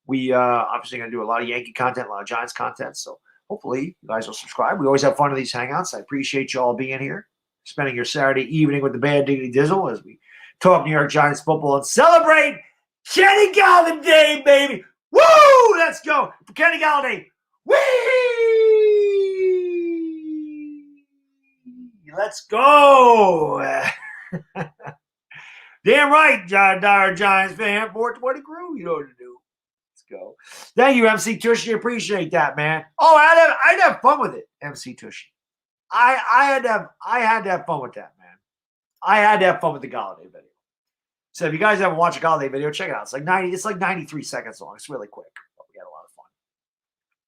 We obviously going to do a lot of Yankee content, a lot of Giants content. So hopefully you guys will subscribe. We always have fun at these hangouts. I appreciate you all being here, spending your Saturday evening with the Bad Diggity Dizzle as we talk New York Giants football and celebrate Kenny Golladay, baby. Woo! Let's go for Kenny Golladay. Whee! Let's go. Damn right, dire Giants fan. 420 crew, you know what to do. Let's go. Thank you, MC Tushy. Appreciate that, man. Oh, I'd have fun with it, MC Tushy. I had to have fun with that, man. I had to have fun with the Golladay video. So if you guys haven't watched a Golladay video, check it out. It's like 93 seconds long. It's really quick, but we had a lot of fun.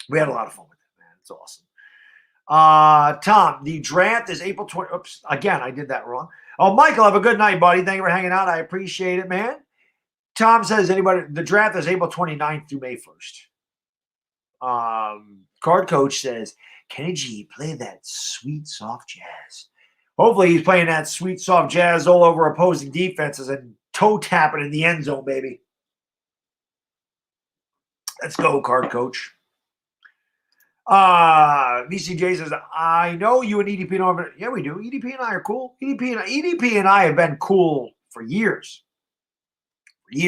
We had a lot of fun with it, man. It's awesome. Tom, the draft is April 20. Oops, again, I did that wrong. Oh, Michael, have a good night, buddy. Thank you for hanging out. I appreciate it, man. Tom says, the draft is April 29th through May 1st. Card Coach says, Kenny G, play that sweet, soft jazz. Hopefully he's playing that sweet, soft jazz all over opposing defenses and toe tapping in the end zone, baby. Let's go, Card Coach. VCJ says, I know you and EDP know. Yeah, we do. EDP and I are cool. EDP and I have been cool for years. We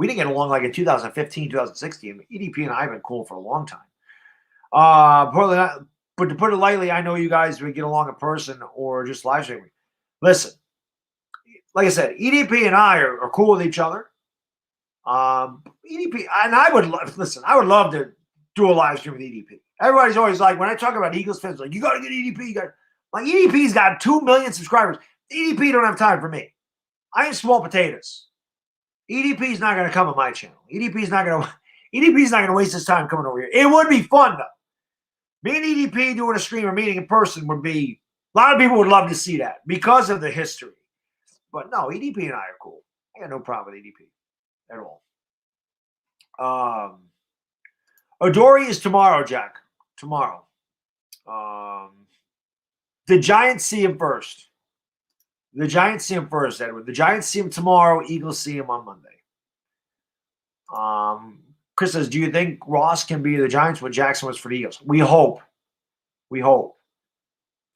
didn't get along like in 2015, 2016. EDP and I have been cool for a long time. But to put it lightly, I know you guys would get along in person or just live streaming. Listen, like I said, EDP and I are cool with each other. EDP, and I would love to do a live stream with EDP. Everybody's always like, when I talk about Eagles fans, like, you got to get EDP. EDP's got 2 million subscribers. EDP don't have time for me. I am small potatoes. EDP's not going to come on my channel. EDP's not going to waste his time coming over here. It would be fun, though. Me and EDP doing a stream or meeting in person would be, a lot of people would love to see that because of the history. But no, EDP and I are cool. I got no problem with EDP at all. Adoree is tomorrow, Jack. Tomorrow. The Giants see him first. Edward. The Giants see him tomorrow. Eagles see him on Monday. Chris says, do you think Ross can be the Giants what Jackson was for the Eagles? We hope. We hope.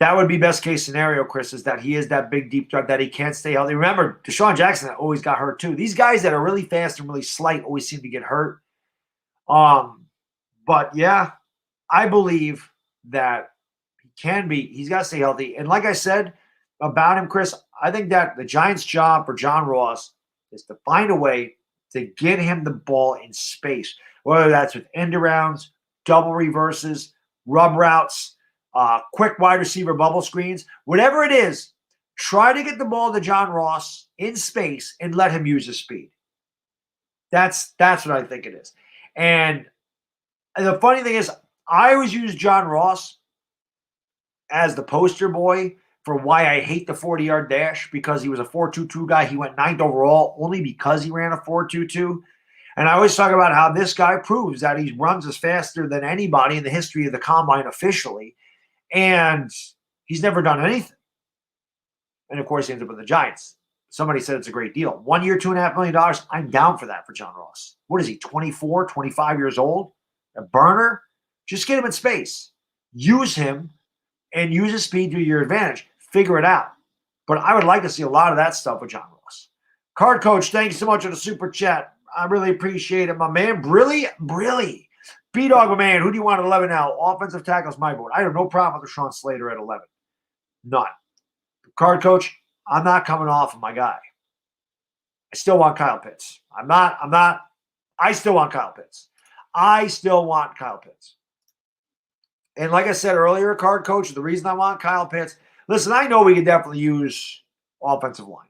That would be best case scenario, Chris, is that he is that big deep threat, that he can't stay healthy. Remember, Deshaun Jackson always got hurt too. These guys that are really fast and really slight always seem to get hurt. But yeah, I believe that he can be. He's got to stay healthy. And like I said about him, Chris, I think that the Giants' job for John Ross is to find a way to get him the ball in space, whether that's with end arounds, double reverses, rub routes, quick wide receiver bubble screens, whatever it is. Try to get the ball to John Ross in space and let him use his speed. That's what I think it is. And the funny thing is, I always use John Ross as the poster boy for why I hate the 40-yard dash, because he was a 4.22 guy. He went 9th overall only because he ran a 4.22. And I always talk about how this guy proves that he runs as faster than anybody in the history of the combine officially. And he's never done anything. And, of course, he ends up with the Giants. Somebody said it's a great deal. 1 year, $2.5 million. I'm down for that for John Ross. What is he, 24, 25 years old? A burner? Just get him in space. Use him and use his speed to your advantage. Figure it out. But I would like to see a lot of that stuff with John Ross. Card Coach, thank you so much for the super chat. I really appreciate it, my man. Brilly. B-Dog, my man. Who do you want at 11 now? Offensive tackles, my board. I have no problem with Rashawn Slater at 11. None. Card Coach, I'm not coming off of my guy. I still want Kyle Pitts. I still want Kyle Pitts. And like I said earlier, Card Coach, the reason I want Kyle Pitts, listen, I know we could definitely use offensive line.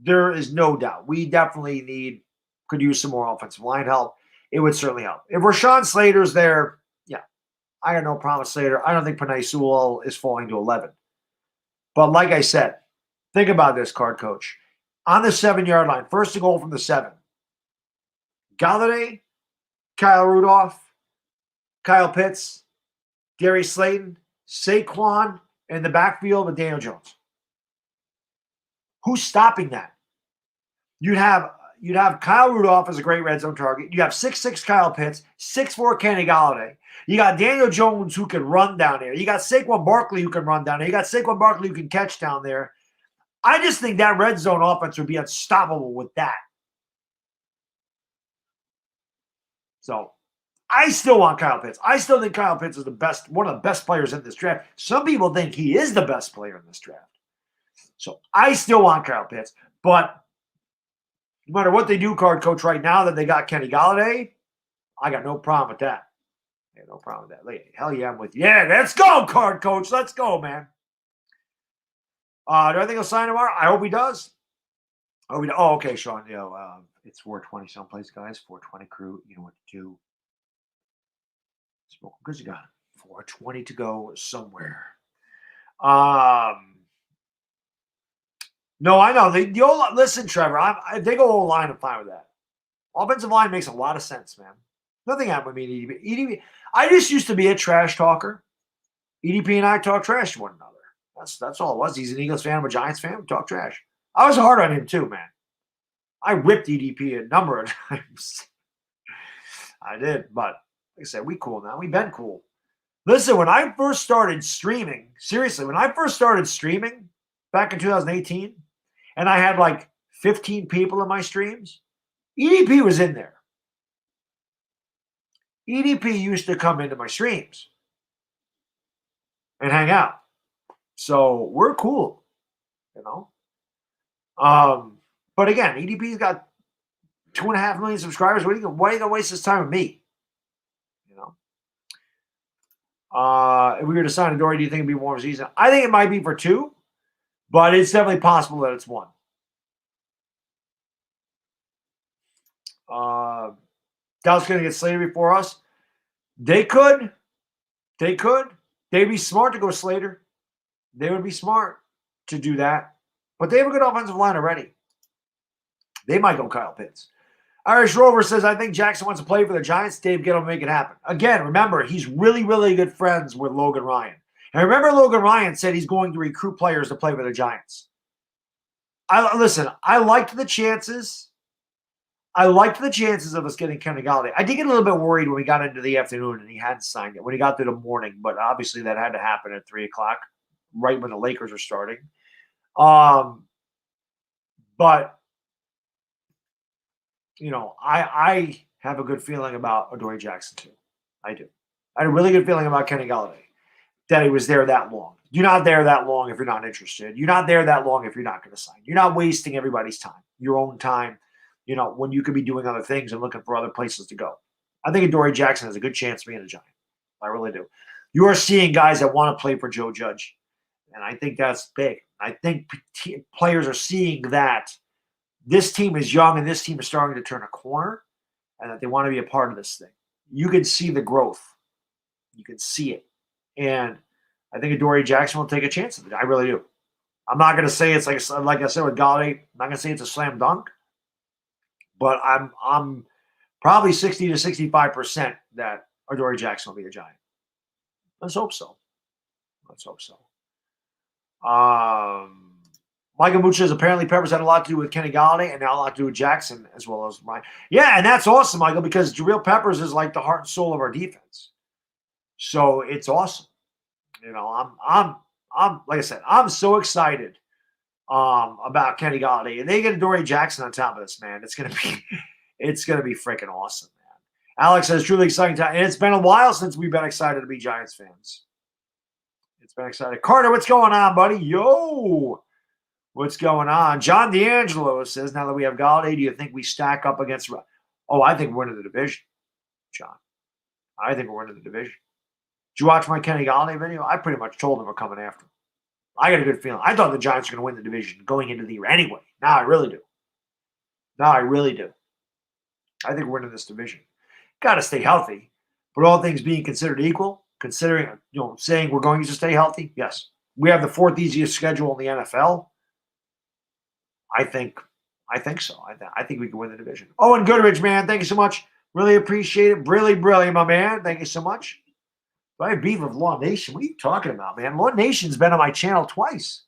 There is no doubt. We definitely could use some more offensive line help. It would certainly help. If Rashawn Slater's there, yeah, I got no problem with Slater. I don't think Penei Sewell is falling to 11. But like I said, think about this, Card Coach. On the 7-yard line, first and goal from the 7. Golladay, Kyle Rudolph, Kyle Pitts, Darius Slayton, Saquon in the backfield with Daniel Jones. Who's stopping that? You'd have Kyle Rudolph as a great red zone target. You have 6'6" Kyle Pitts, 6'4" Kenny Golladay. You got Daniel Jones who can run down there. You got Saquon Barkley who can run down there. You got Saquon Barkley who can catch down there. I just think that red zone offense would be unstoppable with that. So I still want Kyle Pitts. I still think Kyle Pitts is one of the best players in this draft. Some people think he is the best player in this draft. So I still want Kyle Pitts. But no matter what they do, Card Coach, right now that they got Kenny Golladay, I got no problem with that. Yeah, no problem with that. Hell yeah, I'm with you. Yeah, let's go, Card Coach. Let's go, man. Do I think he'll sign tomorrow? I hope he does. Oh, okay, Sean. It's 4:20 someplace, guys. 4:20 crew. You know what to do. Smoke because you got 4:20 to go somewhere. No, I know. Listen, Trevor, if they go O-line, I'm fine with that. Offensive line makes a lot of sense, man. Nothing happened with me and EDP. I just used to be a trash talker. EDP and I talk trash to one another. That's all it was. He's an Eagles fan, I'm a Giants fan. We talk trash. I was hard on him too, man. I ripped EDP a number of times. I did, but like I said, we cool now. We've been cool. Listen, when I first started streaming, seriously, back in 2018, and I had like 15 people in my streams, EDP was in there. EDP used to come into my streams and hang out. So we're cool, you know. But again, EDP's got 2.5 million subscribers. Why are you gonna waste his time with me? You know. If we were to sign Adoree, do you think it'd be one season? I think it might be for 2, but it's definitely possible that it's 1. Dallas going to get Slater before us. They could. They'd be smart to go Slater. They would be smart to do that. But they have a good offensive line already. They might go Kyle Pitts. Irish Rover says, I think Jackson wants to play for the Giants. Dave Gill will make it happen. Again, remember, he's really, really good friends with Logan Ryan. And remember, Logan Ryan said he's going to recruit players to play for the Giants. I liked the chances. I liked the chances of us getting Kenny Golladay. I did get a little bit worried when we got into the afternoon and he hadn't signed it. When he got through the morning, but obviously that had to happen at 3:00, right when the Lakers are starting. But I have a good feeling about Adoree Jackson too. I do. I had a really good feeling about Kenny Golladay, that he was there that long. You're not there that long if you're not interested. You're not there that long if you're not going to sign. You're not wasting everybody's time, your own time, when you could be doing other things and looking for other places to go. I think Adoree Jackson has a good chance of being a Giant. I really do. You are seeing guys that want to play for Joe Judge, and I think that's big. I think players are seeing that this team is young and this team is starting to turn a corner and that they want to be a part of this thing. You can see the growth. You can see it. And I think Adoree Jackson will take a chance of it. I really do. I'm not going to say it's like I said with Golladay, I'm not going to say it's a slam dunk, but I'm probably 60 to 65% that Adoree Jackson will be a Giant. Let's hope so. Let's hope so. Michael Mooch says apparently Peppers had a lot to do with Kenny Golladay and now a lot to do with Jackson as well as mine. Yeah, and that's awesome, Michael, because Jabril Peppers is like the heart and soul of our defense. So it's awesome. I'm like I said, I'm so excited about Kenny Golladay, and they get Adoree Jackson on top of this, man. It's gonna be freaking awesome, man. Alex says truly exciting time, and it's been a while since we've been excited to be Giants fans. It's been exciting. Carter, what's going on, buddy? Yo, what's going on? John D'Angelo says, now that we have Golladay, do you think we stack up against? Oh, I think we're winning the division, John. I think we're winning the division. Did you watch my Kenny Golladay video? I pretty much told him we're coming after him. I got a good feeling. I thought the Giants were going to win the division going into the year anyway. Now I really do. I think we're winning this division. Got to stay healthy. But all things being considered equal, considering, saying we're going to stay healthy, yes. We have the fourth easiest schedule in the NFL. I think so. I think we can win the division. Owen Goodrich, man, thank you so much. Really appreciate it. Really, my man. Thank you so much. Do I have beef with Law Nation? What are you talking about, man? Law Nation's been on my channel twice.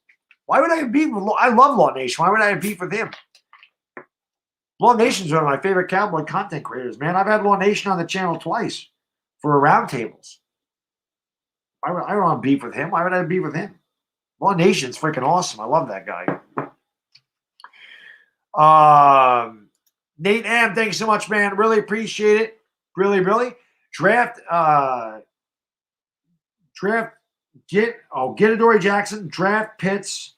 Why would I have beef with Law? I love Law Nation. Why would I have beef with him? Law Nation's one of my favorite cowboy content creators, man. I've had Law Nation on the channel twice for roundtables. I don't have beef with him. Why would I have beef with him? Law Nation's freaking awesome. I love that guy. Nate M, thank you so much, man. Really appreciate it. Really, really. Get Adoree Jackson, draft Pitts,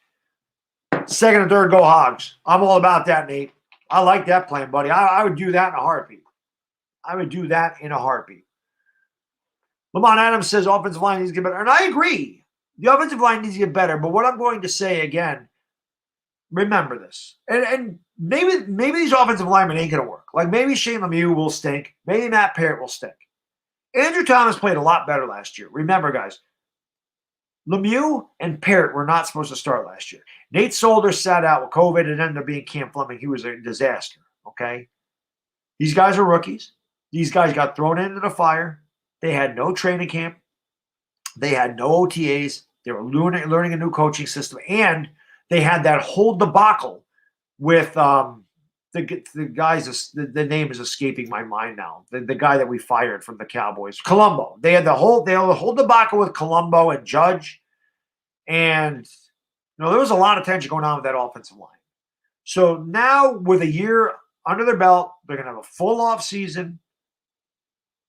second and third, go Hogs. I'm all about that, Nate. I like that plan, buddy. I would do that in a heartbeat. Lamont Adams says offensive line needs to get better. And I agree. The offensive line needs to get better. But what I'm going to say again, remember this. And maybe these offensive linemen ain't going to work. Like maybe Shane Lemieux will stink. Maybe Matt Parrott will stink. Andrew Thomas played a lot better last year. Remember, guys, Lemieux and Parrott were not supposed to start last year. Nate Solder sat out with COVID and ended up being Cam Fleming. He was a disaster, okay? These guys are rookies. These guys got thrown into the fire. They had no training camp. They had no OTAs. They were learning a new coaching system. And they had that whole debacle with the guys, the name is escaping my mind now. The guy that we fired from the Cowboys, Colombo. They had the whole debacle with Colombo and Judge, and there was a lot of tension going on with that offensive line. So now with a year under their belt, they're going to have a full off season,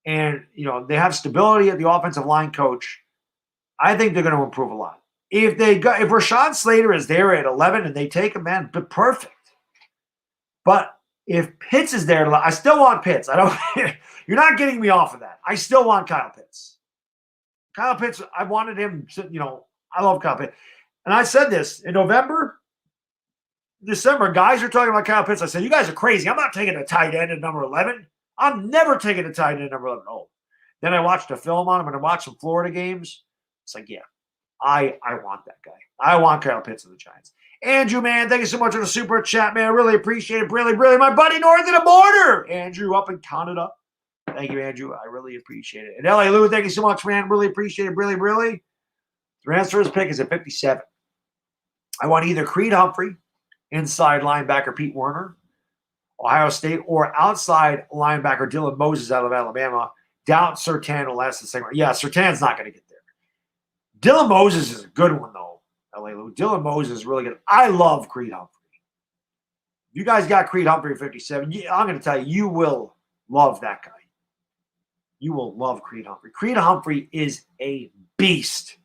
and they have stability at the offensive line coach. I think they're going to improve a lot. If Rashawn Slater is there at 11 and they take him, man, perfect. But if Pitts is there, I still want Pitts. You're not getting me off of that. I still want Kyle Pitts. Kyle Pitts, I wanted him to, I love Kyle Pitts. And I said this in December, guys are talking about Kyle Pitts. I said, you guys are crazy. I'm not taking a tight end at number 11. I'm never taking a tight end at number 11. Oh. Then I watched a film on him and I watched some Florida games. It's like, yeah, I want that guy. I want Kyle Pitts of the Giants. Andrew, man, thank you so much for the super chat, man. I really appreciate it. Really, really. My buddy north of the border, Andrew up in Canada. Thank you, Andrew. I really appreciate it. And L.A. Lou, thank you so much, man. Really appreciate it. Really, really. The transfers pick is at 57. I want either Creed Humphrey, inside linebacker Pete Werner, Ohio State, or outside linebacker Dylan Moses out of Alabama. Doubt Surtain will last the second round. Yeah, Surtain's not going to get there. Dylan Moses is a good one, though, LA Lou. Dylan Moses is really good. I love Creed Humphrey. If you guys got Creed Humphrey at 57, I'm going to tell you, you will love that guy. You will love Creed Humphrey. Creed Humphrey is a beast.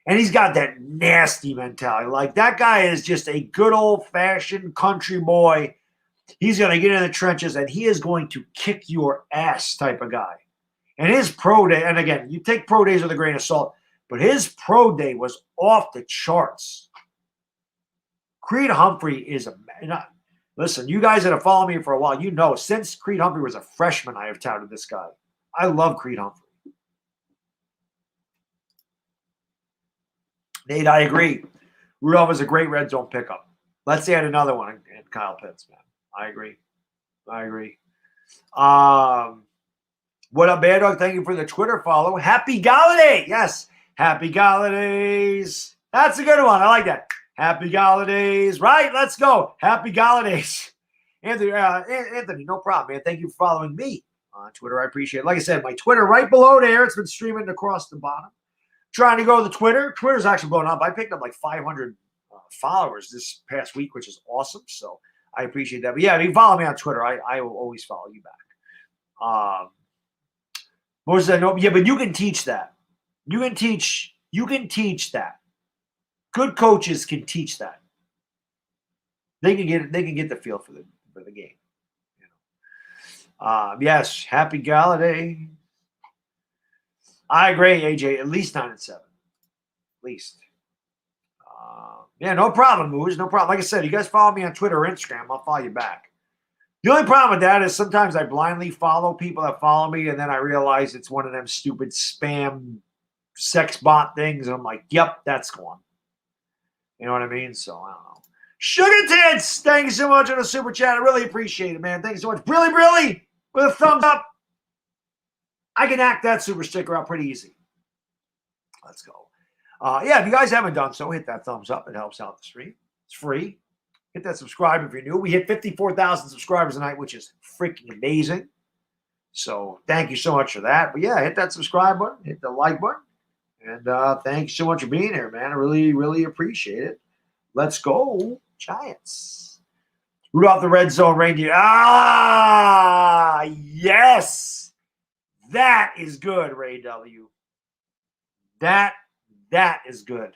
And he's got that nasty mentality. Like, that guy is just a good old-fashioned country boy. He's going to get in the trenches, and he is going to kick your ass type of guy. And his pro day, and again, you take pro days with a grain of salt, but his pro day was off the charts. Creed Humphrey is listen, you guys that have followed me for a while, you know, since Creed Humphrey was a freshman, I have touted this guy. I love Creed Humphrey. Nate, I agree. Rudolph is a great red zone pickup. Let's add another one in Kyle Pitts, man. I agree. What up, Bad Dog? Thank you for the Twitter follow. Happy Golladay. Yes. Happy Golladays. That's a good one. I like that. Happy Golladays. Right. Let's go. Happy Golladays. Anthony, no problem, man. Thank you for following me on Twitter. I appreciate it. Like I said, my Twitter right below there. It's been streaming across the bottom. Trying to go to the Twitter. Twitter's actually blowing up. I picked up like 500 followers this past week, which is awesome. So I appreciate that. But yeah, if you follow me on Twitter, I will always follow you back. What was that? No, yeah, but you can teach that. You can teach that. Good coaches can teach that. They can get the feel for the game. You know. Yes, happy Golladay. I agree, AJ. At least 9-7. At least. Yeah, no problem, Moose. No problem. Like I said, you guys follow me on Twitter or Instagram, I'll follow you back. The only problem with that is sometimes I blindly follow people that follow me, and then I realize it's one of them stupid spam sex bot things, and I'm like, yep, that's one. You know what I mean? So, I don't know. Sugar Tits, thank you so much on the super chat. I really appreciate it, man. Thank you so much. Brilly, with a thumbs up. I can act that super sticker out pretty easy. Let's go. Yeah, if you guys haven't done so, hit that thumbs up. It helps out the stream. It's free. Hit that subscribe if you're new. We hit 54,000 subscribers tonight, which is freaking amazing. So thank you so much for that. But yeah, hit that subscribe button, hit the like button. And thank you so much for being here, man. I really, really appreciate it. Let's go, Giants. Rudolph the Red Zone Reindeer. Ah, yes. That is good, Ray W. That is good.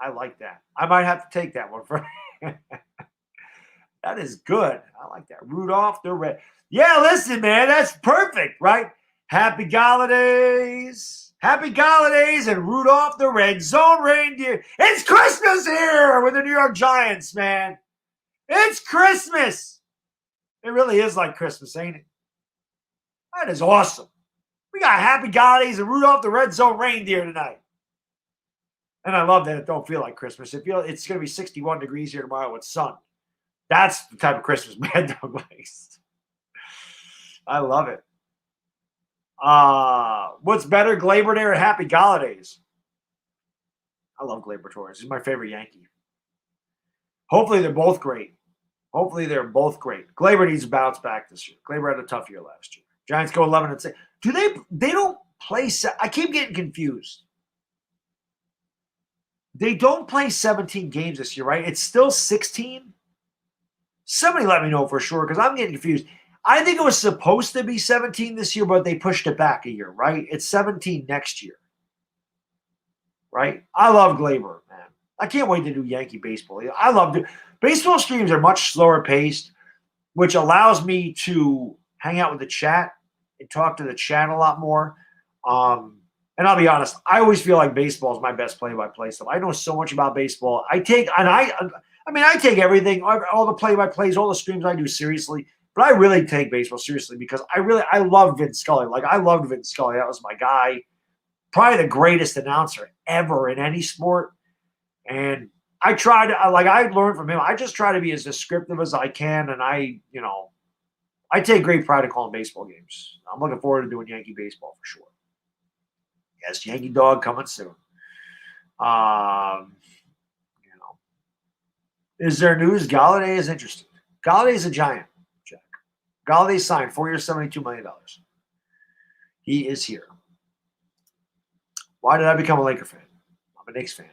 I like that. I might have to take that one for that is good. I like that. Rudolph the Red. Yeah, listen, man, that's perfect, right? Happy Golladays. Happy Golladays and Rudolph the Red Zone Reindeer. It's Christmas here with the New York Giants, man. It's Christmas. It really is like Christmas, ain't it? That is awesome. We got Happy Golladays and Rudolph the Red Zone Reindeer tonight. And I love that it don't feel like Christmas. It's going to be 61 degrees here tomorrow with sun. That's the type of Christmas Mad Dog likes. I love it. What's better, Gleyber Day or Happy Golladays? I love Gleyber Torres. He's my favorite Yankee. Hopefully they're both great. Gleyber needs to bounce back this year. Gleyber had a tough year last year. Giants go 11-6. They don't play. I keep getting confused. They don't play 17 games this year, right? It's still 16. Somebody let me know for sure because I'm getting confused. I think it was supposed to be 17 this year, but they pushed it back a year, right? It's 17 next year, right? I love Gleyber, man. I can't wait to do Yankee baseball. I love it. Baseball streams are much slower paced, which allows me to hang out with the chat and talk to the chat a lot more. And I'll be honest, I always feel like baseball is my best play-by-play stuff. I know so much about baseball. I take everything, all the play-by-plays, all the streams I do seriously. But I really take baseball seriously because I love Vin Scully. Like, I loved Vin Scully. That was my guy. Probably the greatest announcer ever in any sport. And I learned from him. I just try to be as descriptive as I can. And I take great pride in calling baseball games. I'm looking forward to doing Yankee baseball for sure. Yes, Yankee Dog coming soon. Is there news? Golladay is interested. Galladay's a giant, Jack. Galladay signed 4 years, $72 million. He is here. Why did I become a Laker fan? I'm a Knicks fan.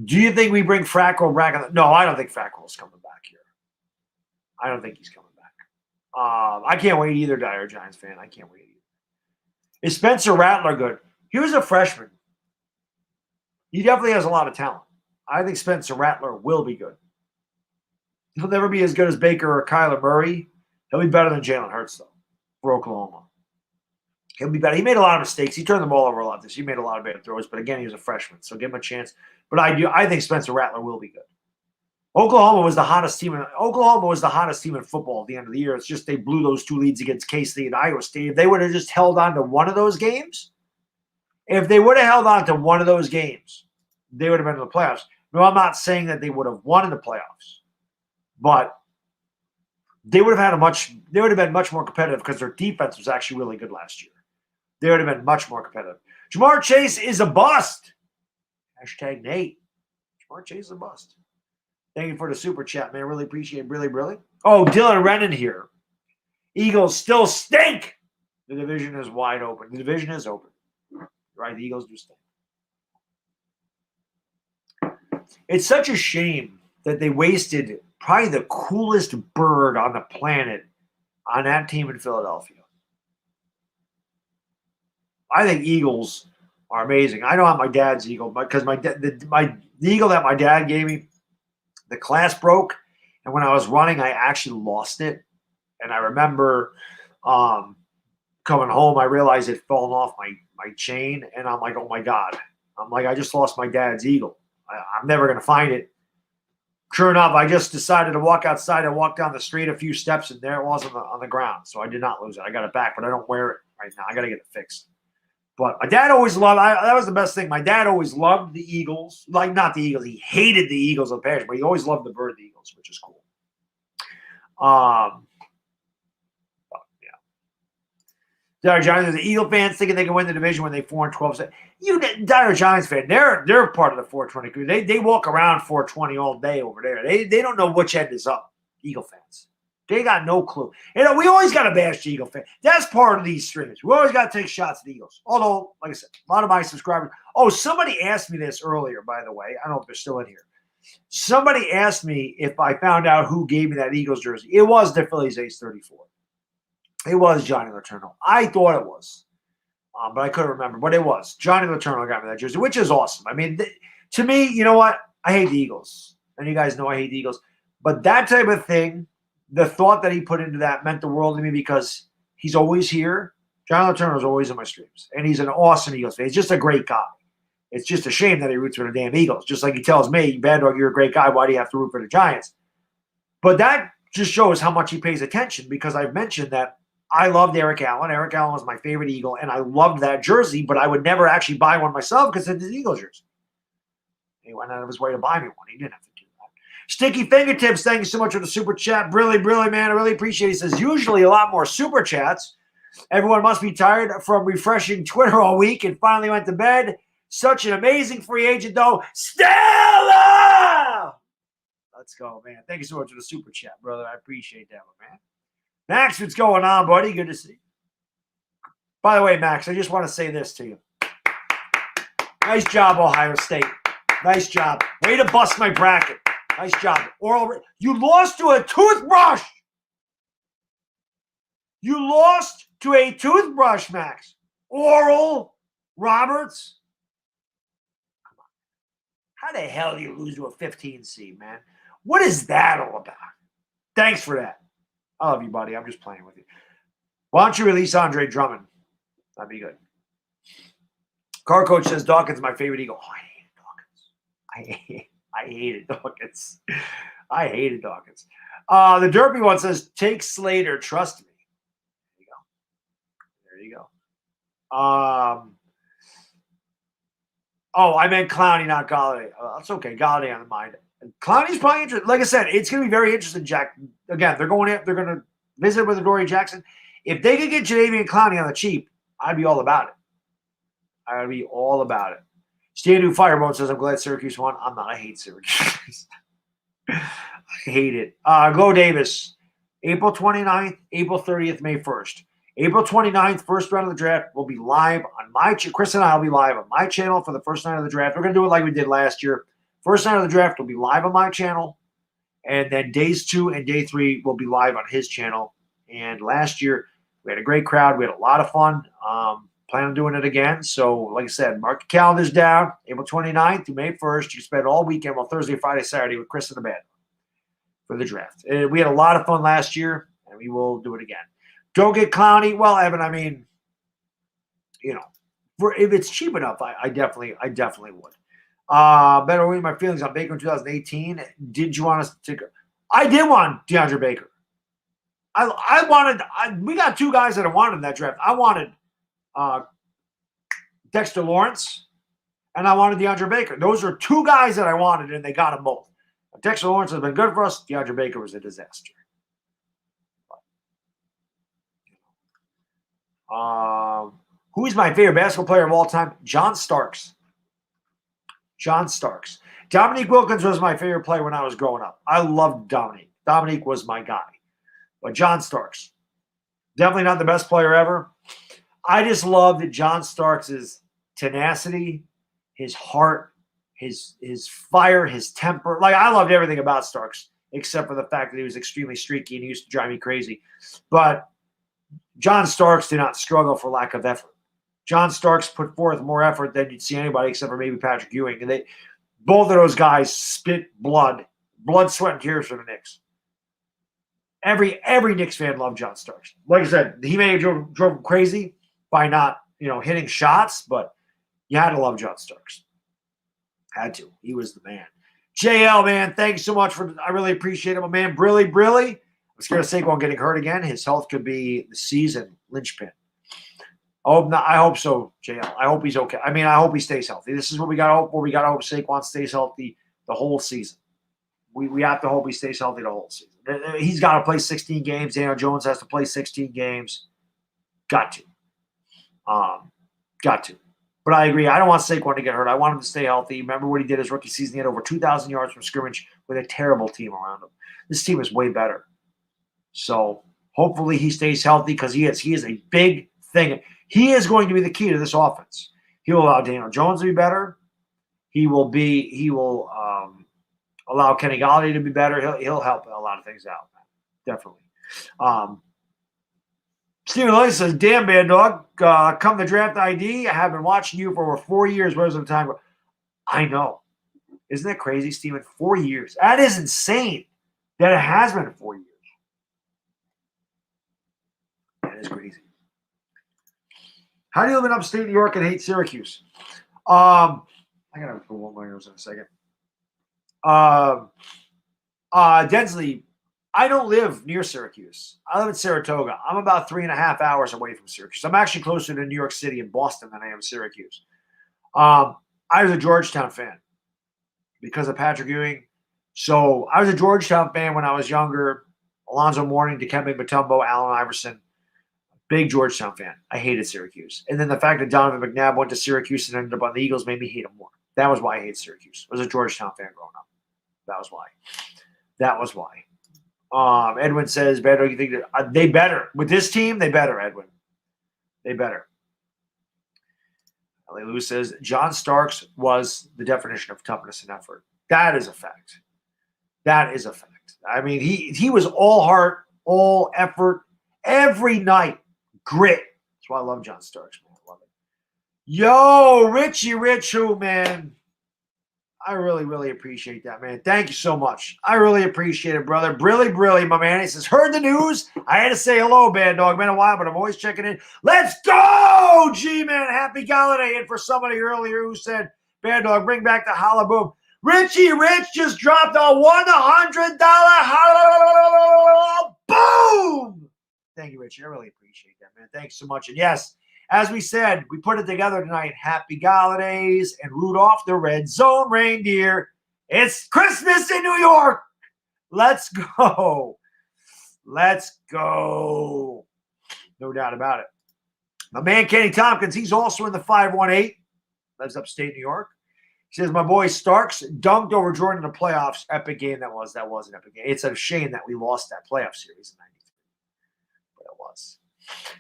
Do you think we bring Frackel back? No, I don't think Frackel's coming back here. I don't think he's coming back. I can't wait either, Dire Giants fan. I can't wait either. Is Spencer Rattler good? He was a freshman. He definitely has a lot of talent. I think Spencer Rattler will be good. He'll never be as good as Baker or Kyler Murray. He'll be better than Jalen Hurts, though, for Oklahoma. He'll be better. He made a lot of mistakes. He turned the ball over a lot this year. He made a lot of bad throws, but again, he was a freshman, so give him a chance. But I think Spencer Rattler will be good. Oklahoma was the hottest team in football at the end of the year. It's just they blew those 2 leads against K-State and Iowa State. If they would have just held on to one of those games, they would have been in the playoffs. No, I'm not saying that they would have won in the playoffs, but they would have been much more competitive because their defense was actually really good last year. They would have been much more competitive. Jamar Chase is a bust. Hashtag Nate. Jamar Chase is a bust. Thank you for the super chat, man. Really appreciate it. Really. Oh, Dylan Rennan here. Eagles still stink. The division is wide open. The division is open. Right? The Eagles do stink. It's such a shame that they wasted probably the coolest bird on the planet on that team in Philadelphia. I think Eagles are amazing. I know I'm my dad's Eagle because the Eagle that my dad gave me, the class broke, and when I was running, I actually lost it. And I remember coming home, I realized it fallen off my chain, and I'm like, oh my God. I'm like, I just lost my dad's Eagle. I'm never going to find it. Sure enough, I just decided to walk outside. I walked down the street a few steps, and there it was on the ground. So I did not lose it. I got it back, but I don't wear it right now. I got to get it fixed. But my dad always loved – that was the best thing. My dad always loved the Eagles. Like, not the Eagles. He hated the Eagles with passion, but he always loved the bird the Eagles, which is cool. Dire Giants, the Eagle fans thinking they can win the division when they 4-12. You Dire Giants fan, they're part of the 420 crew. They walk around 420 all day over there. They don't know which end is up. Eagle fans, they got no clue. We always got to bash the Eagle fan. That's part of these streams. We always got to take shots at the Eagles. Although, like I said, a lot of my subscribers. Oh, somebody asked me this earlier, by the way. I don't know if they're still in here. Somebody asked me if I found out who gave me that Eagles jersey. It was the Phillies Ace 34. It was Johnny Letourneau. I thought it was, but I couldn't remember. But it was. Johnny Letourneau got me that jersey, which is awesome. I mean, to me, you know what? I hate the Eagles. And you guys know I hate the Eagles. But that type of thing, the thought that he put into that meant the world to me because he's always here. Johnny Letourneau is always in my streams. And he's an awesome Eagles fan. He's just a great guy. It's just a shame that he roots for the damn Eagles. Just like he tells me, Bad Dog, you're a great guy. Why do you have to root for the Giants? But that just shows how much he pays attention because I've mentioned that I loved Eric Allen. Eric Allen was my favorite Eagle, and I loved that jersey, but I would never actually buy one myself because it's an Eagle jersey. He went out of his way to buy me one. He didn't have to do that. Sticky Fingertips, thank you so much for the super chat. Really, man, I really appreciate it. He says, usually a lot more super chats. Everyone must be tired from refreshing Twitter all week and finally went to bed. Such an amazing free agent, though. Stella! Let's go, man. Thank you so much for the super chat, brother. I appreciate that one, man. Max, what's going on, buddy? Good to see you. By the way, Max, I just want to say this to you. Nice job, Ohio State. Nice job. Way to bust my bracket. Nice job. You lost to a toothbrush. You lost to a toothbrush, Max. Oral Roberts. Come on. How the hell do you lose to a 15 seed, man? What is that all about? Thanks for that. I love you, buddy. I'm just playing with you. Why don't you release Andre Drummond? That'd be good. Car Coach says Dawkins is my favorite Eagle. Oh, I hated Dawkins. I hated Dawkins. The Derpy one says, take Slater. Trust me. There you go. I meant Clowney, not Golladay. That's okay. Golladay on the mind. Clowney's probably interesting. Like I said, it's going to be very interesting, Jack. Again, they're going to visit with Adoree Jackson. If they could get Jadeveon Clowney on the cheap, I'd be all about it. I'd be all about it. Stand Firebone says, I'm glad Syracuse won. I'm not. I hate Syracuse. I hate it. Glow Davis, April 29th, April 30th, May 1st. April 29th, first round of the draft will be live on my Chris and I will be live on my channel for the first night of the draft. We're going to do it like we did last year. First night of the draft will be live on my channel, and then days 2 and day 3 will be live on his channel. And last year, we had a great crowd. We had a lot of fun. Plan on doing it again. So, like I said, mark your calendars down. April 29th to May 1st. You spend all weekend, well, Thursday, Friday, Saturday with Chris and the band for the draft. We had a lot of fun last year, and we will do it again. Don't get clowny. Well, Evan, I mean, if it's cheap enough, I definitely would. Better read my feelings on Baker in 2018. Did you want us to go? I did want DeAndre Baker. We got 2 guys that I wanted in that draft. I wanted Dexter Lawrence, and I wanted DeAndre Baker. Those are 2 guys that I wanted, and they got them both. Dexter Lawrence has been good for us. DeAndre Baker was a disaster. Who is my favorite basketball player of all time? John Starks. Dominique Wilkins was my favorite player when I was growing up. I loved Dominique. Dominique was my guy. But John Starks, definitely not the best player ever. I just love that John Starks' tenacity, his heart, his fire, his temper. Like, I loved everything about Starks, except for the fact that he was extremely streaky and he used to drive me crazy. But John Starks did not struggle for lack of effort. John Starks put forth more effort than you'd see anybody except for maybe Patrick Ewing. And both of those guys spit blood, sweat, and tears for the Knicks. Every Knicks fan loved John Starks. Like I said, he may have drove him crazy by not, hitting shots, but you had to love John Starks. Had to. He was the man. JL, man, thanks so much I really appreciate it, my man. Brilly. I'm scared of Saquon getting hurt again. His health could be the season linchpin. I hope so, JL. I hope he's okay. I mean, I hope he stays healthy. This is what we got to hope for. We got to hope Saquon stays healthy the whole season. We have to hope he stays healthy the whole season. He's got to play 16 games. Daniel Jones has to play 16 games. Got to. But I agree. I don't want Saquon to get hurt. I want him to stay healthy. Remember what he did his rookie season? He had over 2,000 yards from scrimmage with a terrible team around him. This team is way better. So hopefully he stays healthy because he is a big thing. He is going to be the key to this offense. He will allow Daniel Jones to be better. He will allow Kenny Golladay to be better. He'll help a lot of things out, man. Definitely. Stephen Lilly says, damn, man, dog. Come the draft ID. I have been watching you for over 4 years. Where's the time? I know. Isn't that crazy, Stephen? 4 years. That is insane that it has been 4 years. That is crazy. How do you live in upstate New York and hate Syracuse? I got to put one more nose in a second. Densley, I don't live near Syracuse. I live in Saratoga. I'm about 3.5 hours away from Syracuse. I'm actually closer to New York City and Boston than I am Syracuse. I was a Georgetown fan because of Patrick Ewing. So I was a Georgetown fan when I was younger. Alonzo Mourning, Dikembe Mutombo, Allen Iverson. Big Georgetown fan. I hated Syracuse. And then the fact that Donovan McNabb went to Syracuse and ended up on the Eagles made me hate him more. That was why I hate Syracuse. I was a Georgetown fan growing up. That was why. Edwin says, better. You think that they better. With this team, they better, Edwin. They better. L.A. Lou says, John Starks was the definition of toughness and effort. That is a fact. I mean, he was all heart, all effort, every night. Grit. That's why I love John Starks, man. I love it. Yo, Richie Rich, who, man. I really, really appreciate that, man. Thank you so much. I really appreciate it, brother. Brilly, my man. He says, heard the news. I had to say hello, Bad Dog. Been a while, but I'm always checking in. Let's go, G-Man. Happy Golladay. And for somebody earlier who said, Bad Dog, bring back the holla boom. Richie Rich just dropped a $100 holla boom. Thank you, Richie. I really appreciate that, man. Thanks so much. And yes, as we said, we put it together tonight. Happy Golladays and Rudolph the Red Zone Reindeer. It's Christmas in New York. Let's go. No doubt about it. My man Kenny Tompkins, he's also in the 518. Lives upstate New York. He says, my boy Starks dunked over Jordan in the playoffs. Epic game that was. That was an epic game. It's a shame that we lost that playoff series in 93. But it was.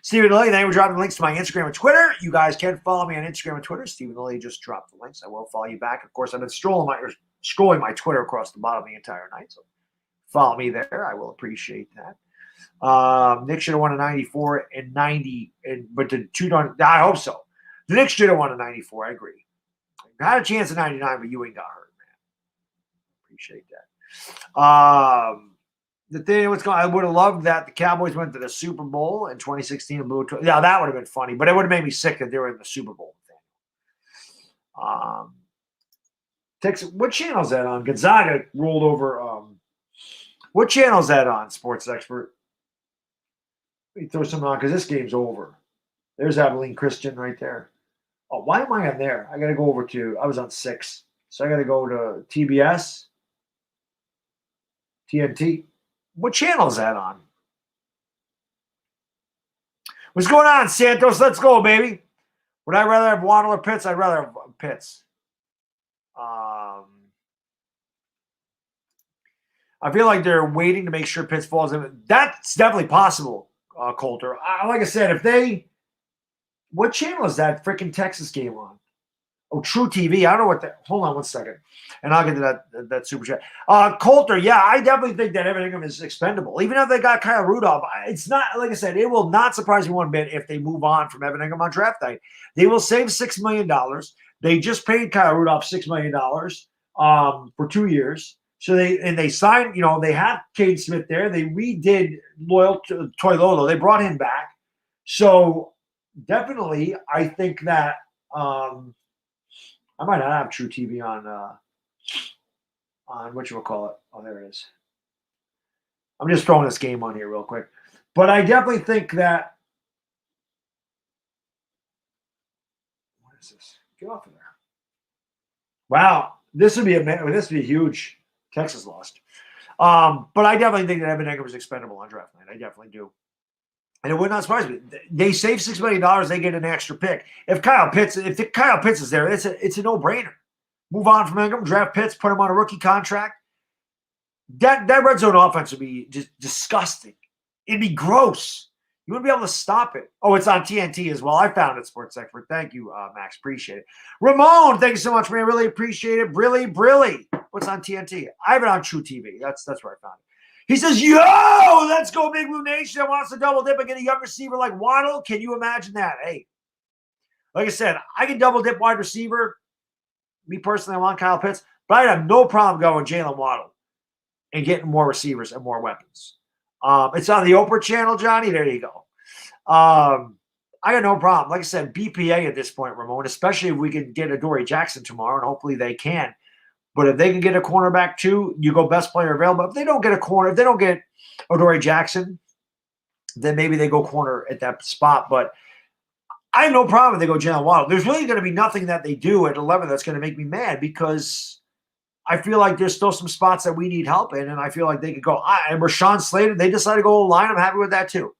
Stephen Lilly, thank you for dropping links to my Instagram and Twitter. You guys can follow me on Instagram and Twitter. Stephen Lilly just dropped the links. I will follow you back. Of course, I've been scrolling my Twitter across the bottom the entire night. So follow me there. I will appreciate that. Knicks should have won a 94 and 90, but the two don't. I hope so. The Knicks should have won a 94. I agree. Had a chance at 99, but Ewing got hurt, man. Appreciate that. The thing what's going, I would have loved that the Cowboys went to the Super Bowl in 2016 and blew. Yeah, that would have been funny, but it would have made me sick that they were in the Super Bowl. Texas, what channel is that on? Gonzaga rolled over. What channel is that on? Sports Expert. Let me throw something on because this game's over. There's Abilene Christian right there. Oh, why am I on there? I got to go over to, I was on 6. So I got to go to TBS, TNT. What channel is that on? What's going on, Santos? Let's go, baby. Would I rather have Waddle or Pitts? I'd rather have Pitts. I feel like they're waiting to make sure Pitts falls in. That's definitely possible, Coulter. Like I said, if they, what channel is that freaking Texas game on? Oh, True TV. I don't know what that. Hold on one second, and I'll get to that super chat. Coulter, yeah, I definitely think that Evan Ingram is expendable. Even if they got Kyle Rudolph, it's not, like I said, it will not surprise me one bit if they move on from Evan Ingram on draft night. They will save $6 million. They just paid Kyle Rudolph $6 million for 2 years. So they signed, they have Cade Smith there. They redid Toy Lolo. They brought him back. So definitely, I think that I might not have True TV on whatchamacallit. Oh, there it is. I'm just throwing this game on here real quick. But I definitely think that, what is this? Get off of there. Wow. This would be huge. Texas lost. But I definitely think that Evan Ingram is expendable on draft night. I definitely do. And it would not surprise me. They save $6 million, they get an extra pick. If Kyle Pitts is there, it's a no-brainer. Move on from Ingram, draft Pitts, put him on a rookie contract. That red zone offense would be just disgusting. It'd be gross. You wouldn't be able to stop it. Oh, it's on TNT as well. I found it, Sports Expert. Thank you, Max. Appreciate it. Ramon, thank you so much, man. Really appreciate it. Brilly. What's on TNT? I have it on True TV. That's where I found it. He says, yo, let's go, Big Blue Nation. I wants to double dip and get a young receiver like Waddle. Can you imagine that? Hey, like I said, I can double dip wide receiver. Me personally, I want Kyle Pitts, but I have no problem going Jalen Waddle and getting more receivers and more weapons. It's on the Oprah channel, Johnny. There you go. I got no problem. Like I said, BPA at this point, Ramon, especially if we can get Adoree Jackson tomorrow, and hopefully they can. But if they can get a cornerback too, you go best player available. If they don't get a corner, if they don't get Adoree Jackson, then maybe they go corner at that spot. But I have no problem if they go Jalen Waddle. There's really going to be nothing that they do at 11 that's going to make me mad because I feel like there's still some spots that we need help in, and I feel like they could go. And Rashawn Slater, they decided to go line. I'm happy with that too.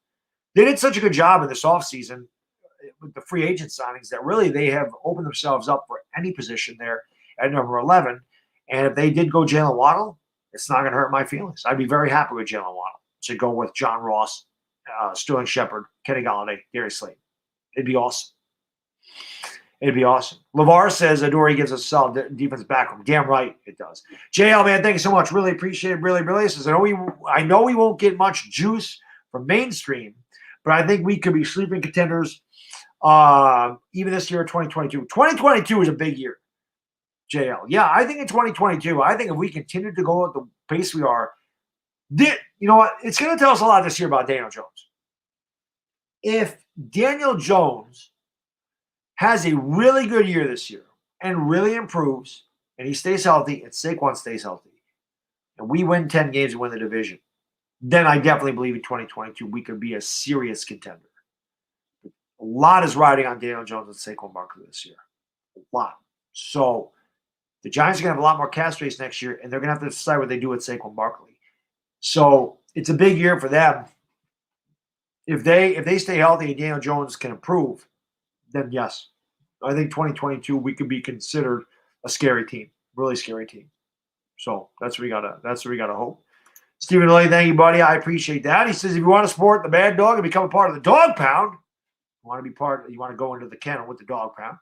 They did such a good job in this offseason with the free agent signings that really they have opened themselves up for any position there at number 11. And if they did go Jalen Waddle, it's not going to hurt my feelings. I'd be very happy with Jalen Waddle to go with John Ross, Sterling Shepard, Kenny Golladay, Darius Slayton. It'd be awesome. It'd be awesome. LeVar says Adoree gives us a solid defense backroom. Damn right it does. JL, man, thank you so much. Really appreciate it. Really. Says, I know we won't get much juice from mainstream, but I think we could be sleeping contenders even this year, 2022. 2022 is a big year. JL. Yeah, I think in 2022, I think if we continue to go at the pace we are, you know what? It's going to tell us a lot this year about Daniel Jones. If Daniel Jones has a really good year this year and really improves, and he stays healthy, and Saquon stays healthy, and we win 10 games and win the division, then I definitely believe in 2022 we could be a serious contender. A lot is riding on Daniel Jones and Saquon Barkley this year. A lot. So the Giants are going to have a lot more cap space next year, and they're going to have to decide what they do with Saquon Barkley. So it's a big year for them. If they stay healthy and Daniel Jones can improve, then yes, I think 2022 we could be considered a scary team, really scary team. So that's what we gotta hope. Stephen Lay, thank you, buddy. I appreciate that. He says, if you want to support the Bad Dog and become a part of the Dog Pound, you want to go into the kennel with the Dog Pound.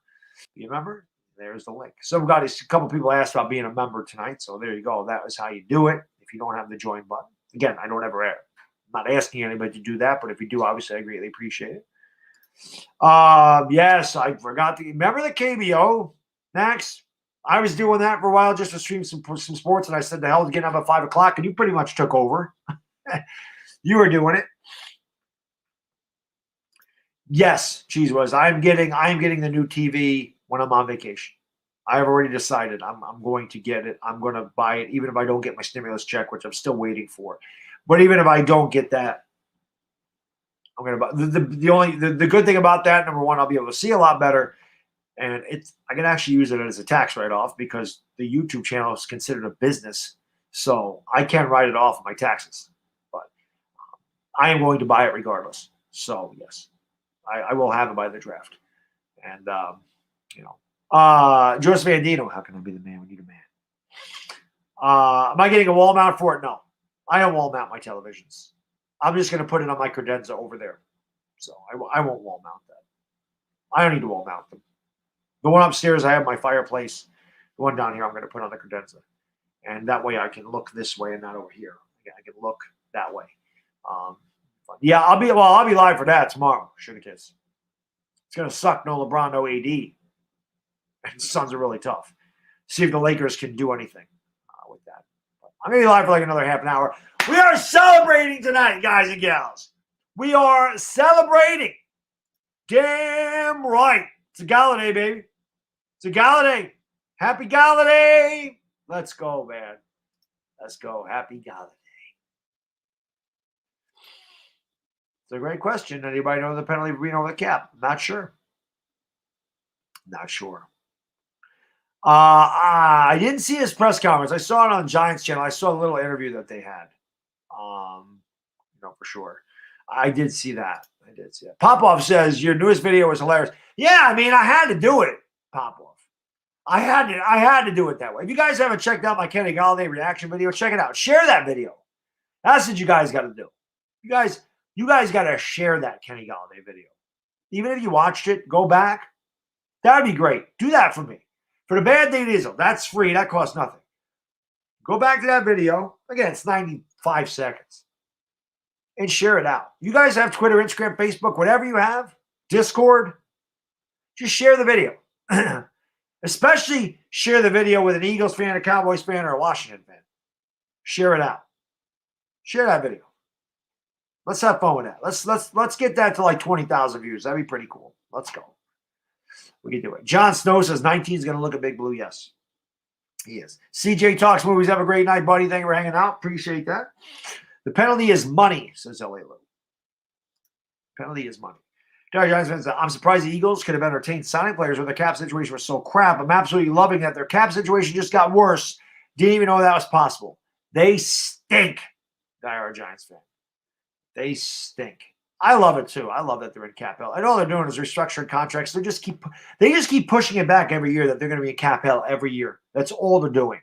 You remember? There's the link. A couple people asked about being a member tonight, so there you go. That is how you do it. If you don't have the join button, again, I'm not asking anybody to do that, but if you do, obviously, I greatly appreciate it. Yes, I forgot to remember the KBO. Max, I was doing that for a while just to stream some sports, and I said the hell with getting up at 5 o'clock, and you pretty much took over. You were doing it. Yes, Cheese was. I'm getting the new TV when I'm on vacation. I have already decided I'm going to get it. I'm going to buy it, even if I don't get my stimulus check, which I'm still waiting for. But even if I don't get that, I'm going to buy. The good thing about that, number one, I'll be able to see a lot better. And I can actually use it as a tax write-off because the YouTube channel is considered a business. So I can write it off of my taxes. But I am going to buy it regardless. So, yes, I will have it by the draft. And, Joseph Andino, how can I be the man? We need a man. Am I getting a wall mount for it? No. I don't wall mount my televisions. I'm just going to put it on my credenza over there. So I won't wall mount that. I don't need to wall mount them. The one upstairs, I have my fireplace. The one down here, I'm going to put on the credenza. And that way I can look this way and not over here. I can look that way. Yeah, I'll be live for that tomorrow. Sugar Kiss. It's going to suck. No LeBron, no AD. And the Suns are really tough. See if the Lakers can do anything with that. But I'm going to be live for like another half an hour. We are celebrating tonight, guys and gals. We are celebrating. Damn right. It's a Golladay, baby. It's a Golladay. Happy Golladay. Let's go, man. Let's go. Happy Golladay. It's a great question. Anybody know the penalty for being over the cap? Not sure. Not sure. I didn't see his press conference. I saw it on Giants channel. I saw a little interview that they had. For sure. I did see that. Popov says your newest video was hilarious. Yeah, I mean, I had to do it, Popov. I had to do it that way. If you guys haven't checked out my Kenny Golladay reaction video, check it out. Share that video. That's what you guys got to do. You guys got to share that Kenny Golladay video. Even if you watched it, go back. That would be great. Do that for me. For the Bad Day Diesel, that's free. That costs nothing. Go back to that video. Again, it's 95 seconds. And share it out. You guys have Twitter, Instagram, Facebook, whatever you have, Discord. Just share the video. Especially share the video with an Eagles fan, a Cowboys fan, or a Washington fan. Share it out. Share that video. Let's have fun with that. Let's get that to like 20,000 views. That'd be pretty cool. Let's go. We can do it. John Snow says 19 is going to look a big blue. Yes, he is. CJ Talks Movies. Have a great night, buddy. Thank you for hanging out. Appreciate that. The penalty is money, says LA Lou. Penalty is money. Derek Johnson says, I'm surprised the Eagles could have entertained signing players when their cap situation was so crap. I'm absolutely loving that their cap situation just got worse. Didn't even know that was possible. They stink. Diehard Giants fan. They stink. I love it too. I love that they're in cap hell. And all they're doing is restructuring contracts. They just keep pushing it back every year that they're going to be in cap hell every year. That's all they're doing.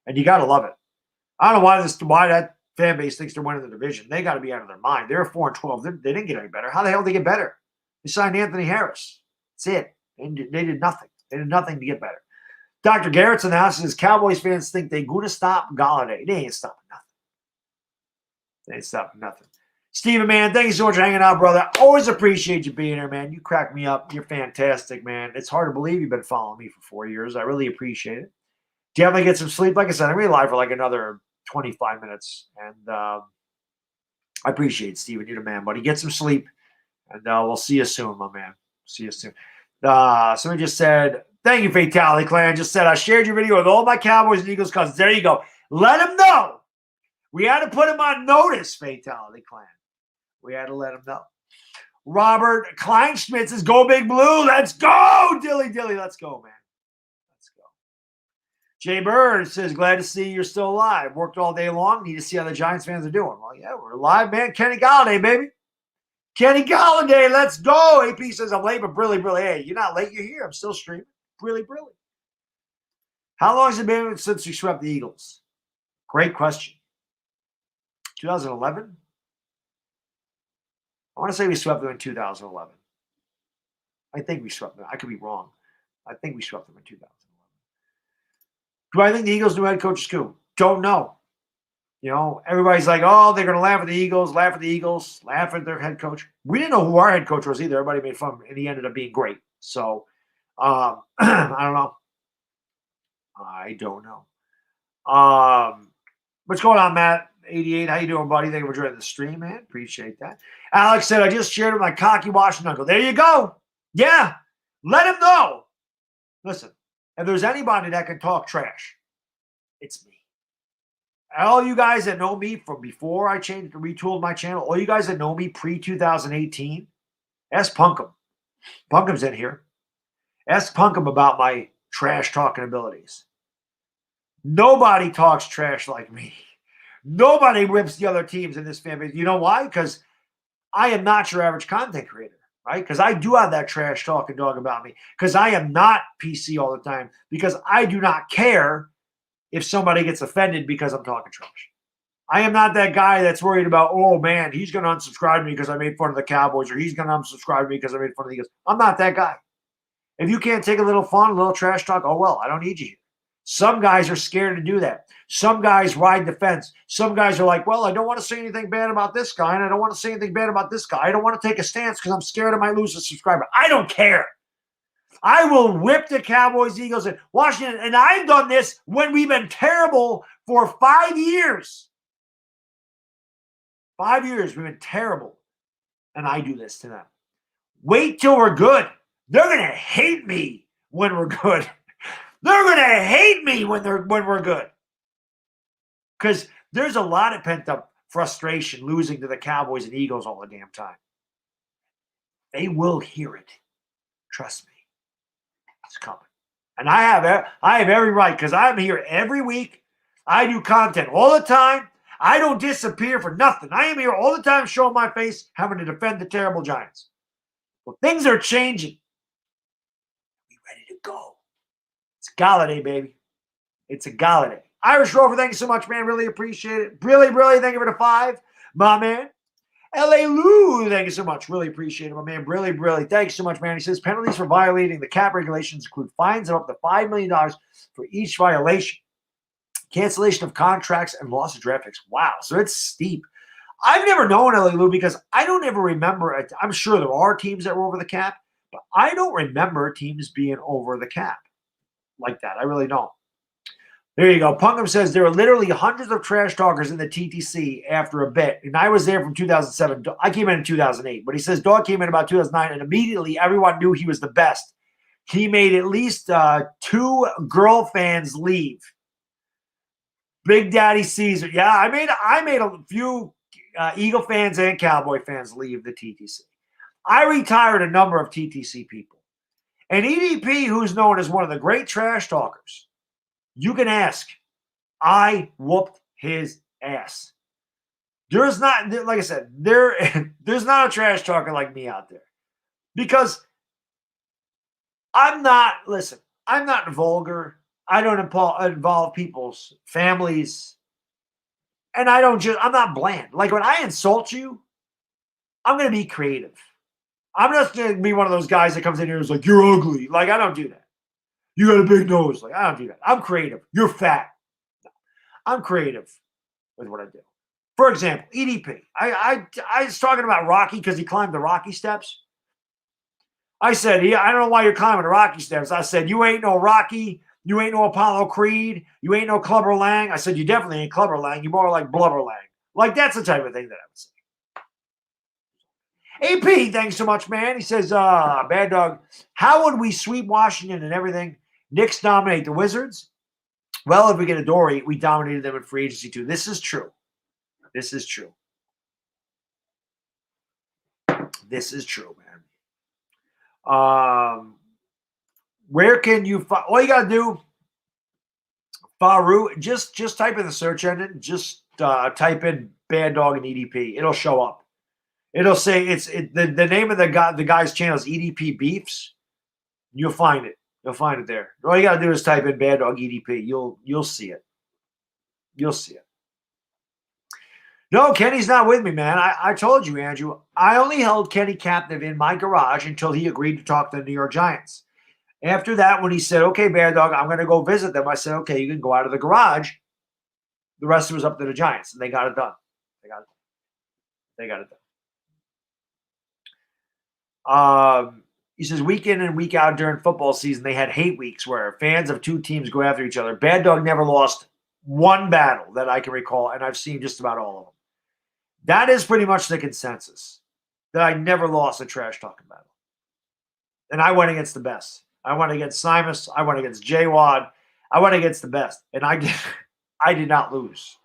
And you got to love it. I don't know why that fan base thinks they're winning the division. They got to be out of their mind. They're 4-12. They didn't get any better. How the hell did they get better? They signed Anthony Harris. That's it. They did nothing. They did nothing to get better. Dr. Garrett's in the house says Cowboys fans think they're going to stop Golladay. They ain't stopping nothing. They ain't stopping nothing. Steven, man, thank you so much for hanging out, brother. Always appreciate you being here, man. You crack me up. You're fantastic, man. It's hard to believe you've been following me for 4 years. I really appreciate it. Definitely get some sleep. Like I said, I'm going to be live for like another 25 minutes. And I appreciate it, Steven. You're the man, buddy. Get some sleep. And we'll see you soon, my man. See you soon. Somebody just said, thank you, Fatality Clan. Just said, I shared your video with all my Cowboys and Eagles cousins. There you go. Let them know. We had to put them on notice, Fatality Clan. We had to let them know. Robert Kleinschmidt says, go Big Blue. Let's go, Dilly. Let's go, man. Let's go. Jay Bird says, glad to see you're still alive. Worked all day long. Need to see how the Giants fans are doing. Well, yeah, we're alive, man. Kenny Golladay, baby. Kenny Golladay, let's go. AP says, I'm late, but brilly. Hey, you're not late. You're here. I'm still streaming. Brilly. How long has it been since we swept the Eagles? Great question. 2011? I want to say we swept them in 2011. I think we swept them. I could be wrong. I think we swept them in 2011. Do I think the Eagles' new head coach is cool? Don't know. You know, everybody's like, oh, they're going to laugh at the Eagles, laugh at their head coach. We didn't know who our head coach was either. Everybody made fun of him, and he ended up being great. So, I don't know. I don't know. What's going on, Matt? 88, how you doing, buddy? Thank you for joining the stream, man. Appreciate that. Alex said, I just shared with my cocky Washington uncle. There you go. Yeah. Let him know. Listen, if there's anybody that can talk trash, it's me. All you guys that know me from before I retooled my channel, all you guys that know me pre-2018, ask Punkum. Punkum's in here. Ask Punkum about my trash talking abilities. Nobody talks trash like me. Nobody rips the other teams in this fan base. You know why? Because I am not your average content creator, right? Because I do have that trash talking dog about me. Because I am not PC all the time. Because I do not care if somebody gets offended because I'm talking trash. I am not that guy that's worried about, oh, man, he's going to unsubscribe me because I made fun of the Cowboys, or he's going to unsubscribe me because I made fun of the Eagles. I'm not that guy. If you can't take a little fun, a little trash talk, oh, well, I don't need you here. Some guys are scared to do that. Some guys ride the fence. Some guys are like, well, I don't want to say anything bad about this guy, and I don't want to say anything bad about this guy. I don't want to take a stance because I'm scared I might lose a subscriber. I don't care. I will whip the Cowboys, Eagles, and Washington, and I've done this when we've been terrible for 5 years. 5 years we've been terrible, and I do this to them. Wait till we're good. They're going to hate me when we're good. They're going to hate me when we're good. Because there's a lot of pent-up frustration losing to the Cowboys and Eagles all the damn time. They will hear it. Trust me. It's coming. And I have every right, because I'm here every week. I do content all the time. I don't disappear for nothing. I am here all the time showing my face, having to defend the terrible Giants. Well, things are changing. Be ready to go. It's Golladay, baby. It's a Golladay. Irish Rover, thank you so much, man. Really appreciate it. Really, thank you for the 5, my man. L.A. Lou, thank you so much. Really appreciate it, my man. Really, thank you so much, man. He says penalties for violating the cap regulations include fines of up to $5 million for each violation, cancellation of contracts, and loss of draft picks. Wow, so it's steep. I've never known L.A. Lou because I don't ever remember. I'm sure there are teams that were over the cap, but I don't remember teams being over the cap like that. I really don't. There you go. Punkham says there are literally hundreds of trash talkers in the TTC after a bit. And I was there from 2007. I came in 2008. But he says Dog came in about 2009, and immediately everyone knew he was the best. He made at least 2 girl fans leave. Big Daddy Caesar. Yeah, I made a few Eagle fans and Cowboy fans leave the TTC. I retired a number of TTC people. And EDP, who's known as one of the great trash talkers, you can ask. I whooped his ass. There's not, like I said, there's not a trash talker like me out there. Because I'm not vulgar. I don't involve people's families. And I'm not bland. Like when I insult you, I'm going to be creative. I'm not going to be one of those guys that comes in here and is like, you're ugly. Like, I don't do that. You got a big nose. Like, I don't do that. I'm creative. You're fat. No. I'm creative with what I do. For example, EDP. I was talking about Rocky because he climbed the Rocky steps. I said, yeah, I don't know why you're climbing the Rocky steps. I said, you ain't no Rocky. You ain't no Apollo Creed. You ain't no Clubber Lang. I said, you definitely ain't Clubber Lang. You're more like Blubber Lang. Like, that's the type of thing that I would say. AP, thanks so much, man. He says, Bad Dog, how would we sweep Washington and everything? Knicks dominate the Wizards? Well, if we get Adoree, we dominated them in free agency too. This is true. This is true. This is true, man. Where can you find? All you got to do, Faru, just type in the search engine. Just type in Bad Dog and EDP. It'll show up. It'll say the name of the guy's channel is EDP Beefs. You'll find it. You'll find it there. All you got to do is type in Bad Dog EDP. You'll see it. You'll see it. No, Kenny's not with me, man. I told you, Andrew. I only held Kenny captive in my garage until he agreed to talk to the New York Giants. After that, when he said, okay, Bad Dog, I'm going to go visit them, I said, okay, you can go out of the garage. The rest was up to the Giants, and they got it done. They got it done. He says, week in and week out during football season, they had hate weeks where fans of two teams go after each other. Bad Dog never lost one battle that I can recall, and I've seen just about all of them. That is pretty much the consensus, that I never lost a trash talking battle. And I went against the best. I went against Simus. I went against J-Wad. I went against the best. And I did not lose.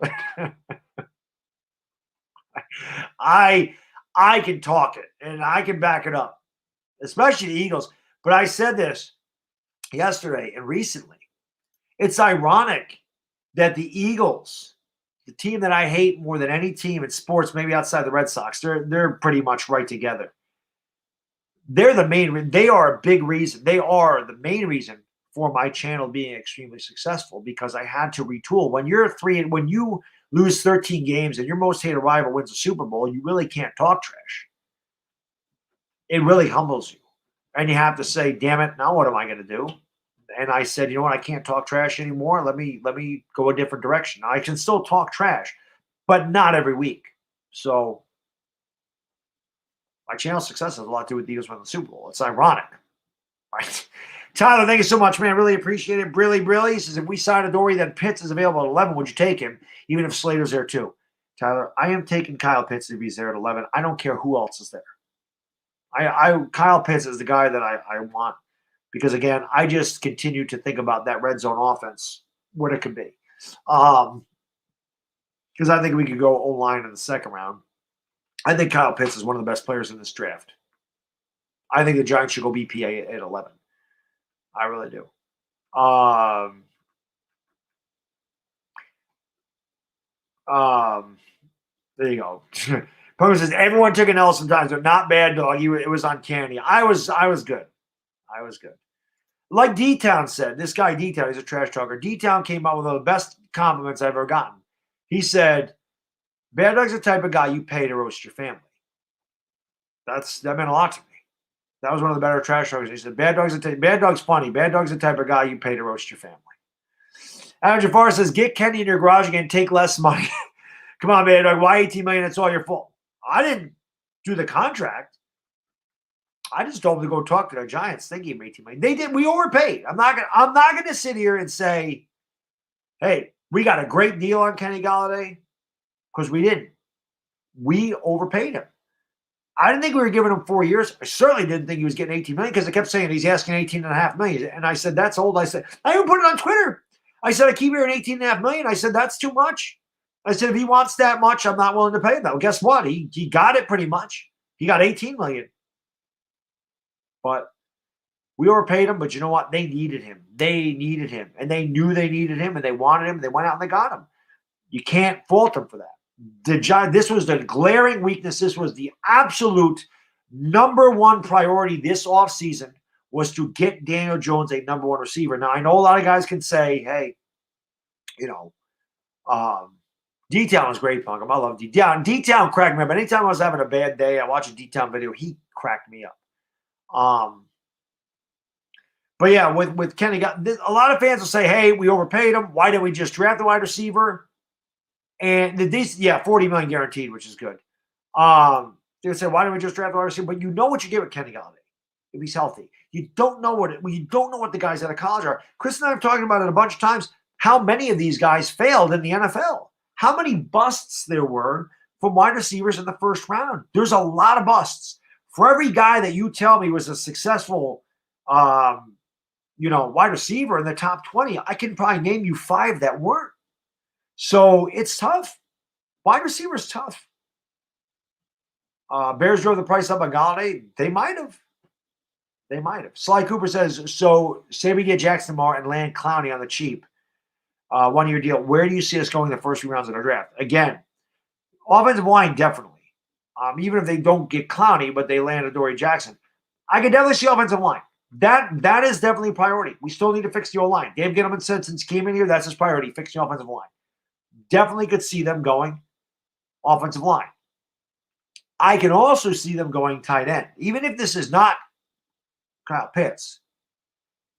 I can talk it, and I can back it up, especially the Eagles. But I said this yesterday and recently. It's ironic that the Eagles, the team that I hate more than any team in sports, maybe outside the Red Sox, they're pretty much right together. They are a big reason. They are the main reason for my channel being extremely successful, because I had to retool. When you lose 13 games and your most hated rival wins a Super Bowl, you really can't talk trash. It really humbles you. And you have to say, damn it, now what am I going to do? And I said, you know what, I can't talk trash anymore. Let me go a different direction. Now, I can still talk trash, but not every week. So my channel's success has a lot to do with the Eagles winning the Super Bowl. It's ironic. Right? Tyler, thank you so much, man. Really appreciate it. Brilly says, if we sign Adoree, then Pitts is available at 11. Would you take him, even if Slater's there too? Tyler, I am taking Kyle Pitts if he's there at 11. I don't care who else is there. Kyle Pitts is the guy that I want. Because, again, I just continue to think about that red zone offense, what it could be. Because I think we could go O-line in the second round. I think Kyle Pitts is one of the best players in this draft. I think the Giants should go BPA at 11. I really do. There you go. Poker says, everyone took an L sometimes, but not Bad Dog. It was uncanny. I was good. I was good. Like D-Town said, this guy D-Town, he's a trash talker. D-Town came out with one of the best compliments I've ever gotten. He said, Bad Dog's the type of guy you pay to roast your family. That meant a lot to me. That was one of the better trash talkers. He said, Bad Dog's funny. Bad Dog's the type of guy you pay to roast your family. Adam Jafar says, get Kenny in your garage again, take less money. Come on, Bad Dog. Why $18 million? It's all your fault. I didn't do the contract. I just told them to go talk to the Giants. They gave him $18 million. They did. We overpaid. I'm not gonna sit here and say, hey, we got a great deal on Kenny Golladay, because we didn't. We overpaid him. I didn't think we were giving him 4 years. I certainly didn't think he was getting $18 million, because they kept saying he's asking $18.5 million. And I said, that's old. I said, I even put it on Twitter. I said, I keep hearing $18.5 million. I said, that's too much. I said, if he wants that much, I'm not willing to pay him that. Well, guess what? He got it pretty much. He got $18 million. But we overpaid him, but you know what? They needed him. They needed him. And they knew they needed him, and they wanted him. They went out and they got him. You can't fault them for that. This was the glaring weakness. This was the absolute number one priority this offseason, was to get Daniel Jones a number one receiver. Now, I know a lot of guys can say, hey, D-Town is great, Punk. I love D-Town. D-Town cracked me up. Anytime I was having a bad day, I watch a D-Town video, he cracked me up. But yeah, with Kenny, a lot of fans will say, hey, we overpaid him. Why didn't we just draft the wide receiver? And $40 million guaranteed, which is good. They say, why didn't we just draft the wide receiver? But you know what you get with Kenny Golladay if he's healthy. You don't know what the guys out of college are. Chris and I have talking about it a bunch of times. How many of these guys failed in the NFL? How many busts there were from wide receivers in the first round? There's a lot of busts. For every guy that you tell me was a successful, wide receiver in the top 20, I can probably name you 5 that weren't. So it's tough. Wide receiver is tough. Bears drove the price up on Golladay. They might have. Sly Cooper says, so say we get Jackson tomorrow and land Clowney on the cheap. 1-year deal. Where do you see us going the first few rounds of our draft? Again, offensive line, definitely. Even if they don't get Clowney, but they land Adoree Jackson, I could definitely see offensive line. That is definitely a priority. We still need to fix the O-line. Dave Gettleman said since he came in here, that's his priority, fix the offensive line. Definitely could see them going offensive line. I can also see them going tight end, even if this is not Kyle Pitts.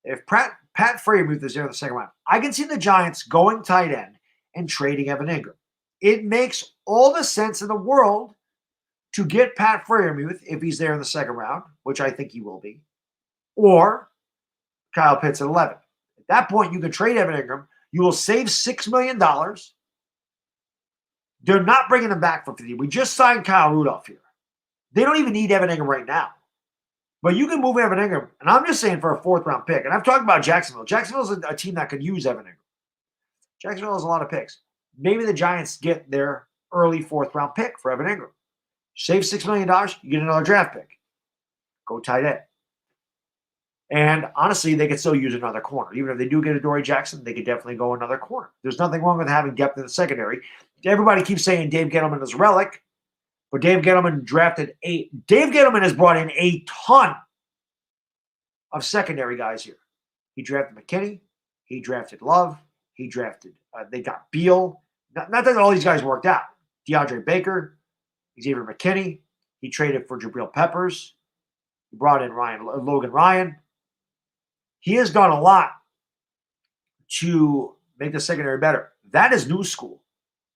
If Pat Freiermuth is there in the second round, I can see the Giants going tight end and trading Evan Ingram. It makes all the sense in the world to get Pat Freiermuth if he's there in the second round, which I think he will be, or Kyle Pitts at 11. At that point, you can trade Evan Ingram. You will save $6 million. They're not bringing him back for 50. We just signed Kyle Rudolph here. They don't even need Evan Ingram right now. But you can move Evan Ingram, and I'm just saying for a fourth-round pick. And I've talked about Jacksonville. Jacksonville's a team that could use Evan Ingram. Jacksonville has a lot of picks. Maybe the Giants get their early fourth-round pick for Evan Ingram. Save $6 million, you get another draft pick. Go tight end. And honestly, they could still use another corner. Even if they do get Adoree Jackson, they could definitely go another corner. There's nothing wrong with having depth in the secondary. Everybody keeps saying Dave Gettleman is a relic, but Dave Gettleman Dave Gettleman has brought in a ton of secondary guys here. He drafted McKinney. He drafted Love. He drafted, they got Beal. Not that all these guys worked out. DeAndre Baker, Xavier McKinney. He traded for Jabril Peppers. He brought in Logan Ryan. He has done a lot to make the secondary better. That is new school,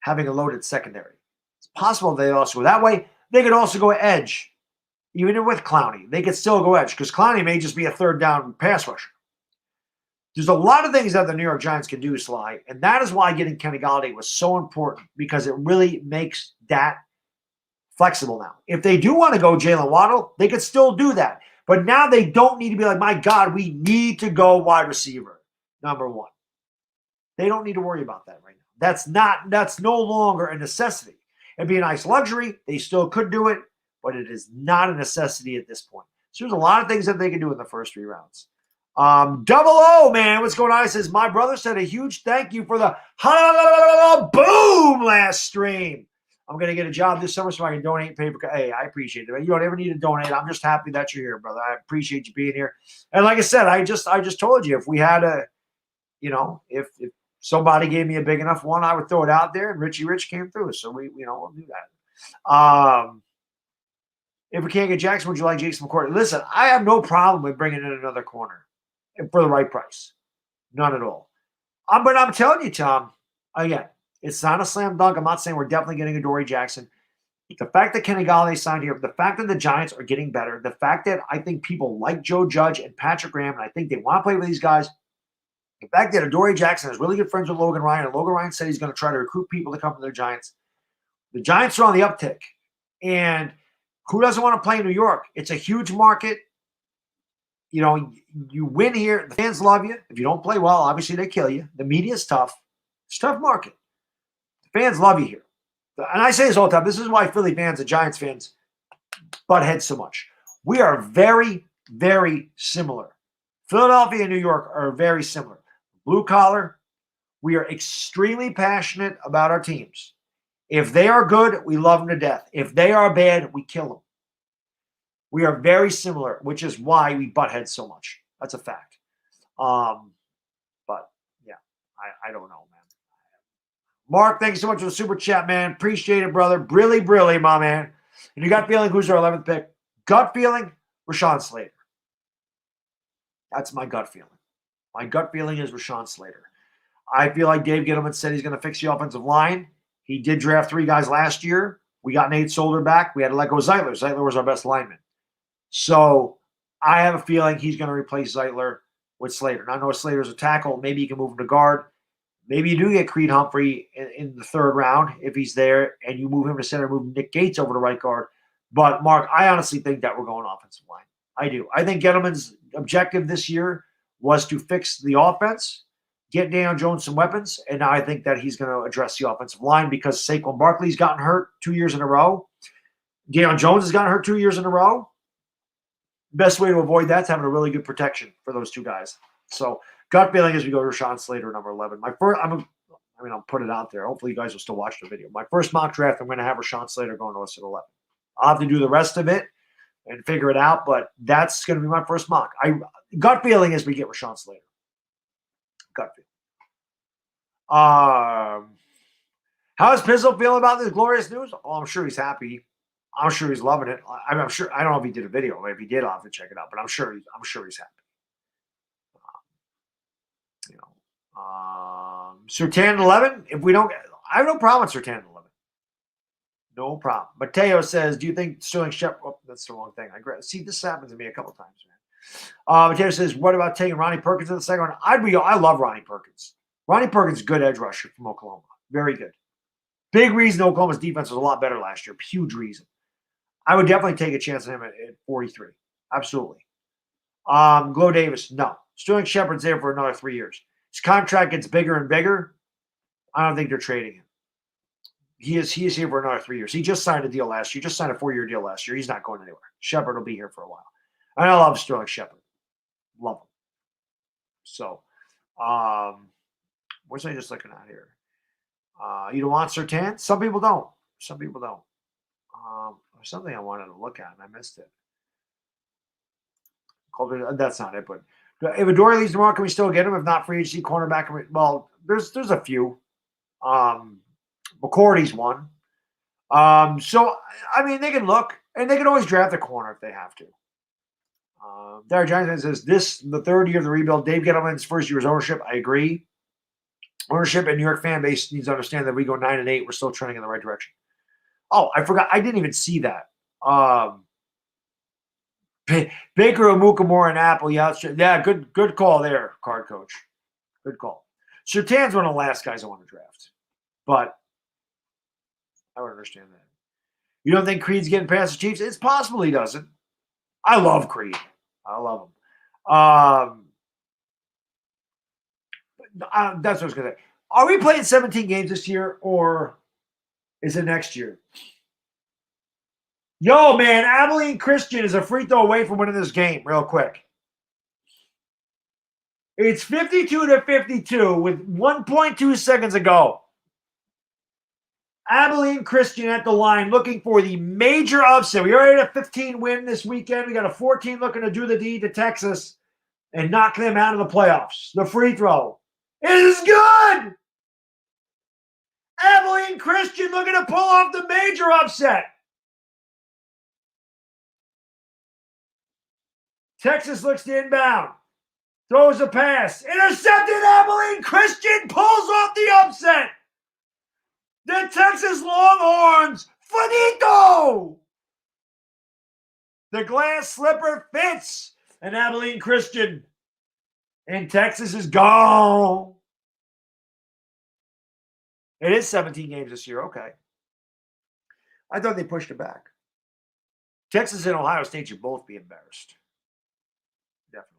having a loaded secondary. It's possible they also go that way. They could also go edge, even with Clowney. They could still go edge because Clowney may just be a third down pass rusher. There's a lot of things that the New York Giants can do, Sly, and that is why getting Kenny Golladay was so important because it really makes that flexible now. If they do want to go Jalen Waddle, they could still do that. But now they don't need to be like, my God, we need to go wide receiver, number one. They don't need to worry about that right now. That's no longer a necessity. It'd be a nice luxury. They still could do it, but it is not a necessity at this point. So there's a lot of things that they can do in the first 3 rounds. Double O, man, what's going on? It says, my brother said a huge thank you for the boom last stream. I'm going to get a job this summer so I can donate and pay for. Hey, I appreciate it. You don't ever need to donate. I'm just happy that you're here, brother. I appreciate you being here. And like I said, I just told you, if we had if somebody gave me a big enough one, I would throw it out there, and Richie Rich came through. So we'll do that. If we can't get Jackson, would you like Jason McCourty? Listen, I have no problem with bringing in another corner for the right price. None at all. But I'm telling you, Tom, again, it's not a slam dunk. I'm not saying we're definitely getting Adoree Jackson. The fact that Kenny Golladay signed here, the fact that the Giants are getting better, the fact that I think people like Joe Judge and Patrick Graham, and I think they want to play with these guys, the fact that Adoree Jackson is really good friends with Logan Ryan, and Logan Ryan said he's going to try to recruit people to come to the Giants. The Giants are on the uptick. And who doesn't want to play in New York? It's a huge market. You win here. The fans love you. If you don't play well, obviously they kill you. The media is tough. It's a tough market. The fans love you here. And I say this all the time. This is why Philly fans and Giants fans butt heads so much. We are very, very similar. Philadelphia and New York are very similar. Blue collar, we are extremely passionate about our teams. If they are good, we love them to death. If they are bad, we kill them. We are very similar, which is why we butt heads so much. That's a fact. But, yeah, I don't know, man. Mark, thank you so much for the super chat, man. Appreciate it, brother. Brilly, my man. And you got feeling who's our 11th pick? Gut feeling, Rashawn Slater. That's my gut feeling. My gut feeling is Rashawn Slater. I feel like Dave Gettleman said he's going to fix the offensive line. He did draft 3 guys last year. We got Nate Solder back. We had to let go Zeitler. Zeitler was our best lineman. So I have a feeling he's going to replace Zeitler with Slater. And I know Slater's a tackle. Maybe you can move him to guard. Maybe you do get Creed Humphrey in the 3rd round if he's there, and you move him to center, move Nick Gates over to right guard. But, Mark, I honestly think that we're going offensive line. I do. I think Gettleman's objective this year was to fix the offense, get Daniel Jones some weapons, and now I think that he's going to address the offensive line because Saquon Barkley's gotten hurt 2 years in a row. Daniel Jones has gotten hurt 2 years in a row. Best way to avoid that is having a really good protection for those 2 guys. So, gut feeling is we go to Rashawn Slater, number 11. I'll put it out there. Hopefully you guys will still watch the video. My first mock draft, I'm going to have Rashawn Slater going to us at 11. I'll have to do the rest of it and figure it out, but that's going to be my first mock. gut feeling is we get Rashawn Slater. Gut feeling. How is Pizzle feeling about this glorious news? Oh, I'm sure he's happy. I'm sure he's loving it. I'm sure. I don't know if he did a video. If he did, I'll have to check it out. But I'm sure he's happy. Surtan 11. If we don't, I have no problem with Surtan 11. No problem. Mateo says, "Do you think Sterling Shepard?" Oh, that's the wrong thing. See, this happens to me a couple times, man. Mateo says, "What about taking Ronnie Perkins in the second round?" I love Ronnie Perkins. Ronnie Perkins, good edge rusher from Oklahoma. Very good. Big reason Oklahoma's defense was a lot better last year. Huge reason. I would definitely take a chance on him at 43. Absolutely. Glow Davis, no. Sterling Shepard's there for another 3 years. His contract gets bigger and bigger. I don't think they're trading him. He is here for another 3 years. He just signed a deal last year. Just signed a 4-year deal last year. He's not going anywhere. Shepard will be here for a while. And I love Sterling Shepard. Love him. So, what's I just looking at here? You don't want Surtan? Some people don't. Some people don't. There's something I wanted to look at and I missed it. That's not it, but if Adoree leaves tomorrow, can we still get him? If not, free agency cornerback. Well, there's a few. McCourty's one. So I mean, they can look, and they can always draft a corner if they have to. Derek Johnson says the third year of the rebuild. Dave Gettleman's first year's ownership. I agree. Ownership and New York fan base needs to understand that we go 9-8. We're still trending in the right direction. Oh, I forgot. I didn't even see that. Baker, Amukamura, and Apple. Yeah, good call there, card coach. Good call. Surtan's one of the last guys I want to draft, but I would understand that. You don't think Creed's getting past the Chiefs? It's possible he doesn't. I love Creed. I love him. That's what I was going to say. Are we playing 17 games this year, or is it next year? Yo, man, Abilene Christian is a free throw away from winning this game real quick. It's 52-52 with 1.2 seconds to go. Abilene Christian at the line looking for the major upset. We already had a 15 win this weekend. We got a 14 looking to do the deed to Texas and knock them out of the playoffs. The free throw is good. Abilene Christian looking to pull off the major upset. Texas looks to inbound. Throws a pass. Intercepted. Abilene Christian pulls off the upset. The Texas Longhorns. Finito. The glass slipper fits. And Abilene Christian in Texas is gone. It is 17 games this year. Okay. I thought they pushed it back. Texas and Ohio State should both be embarrassed. Definitely.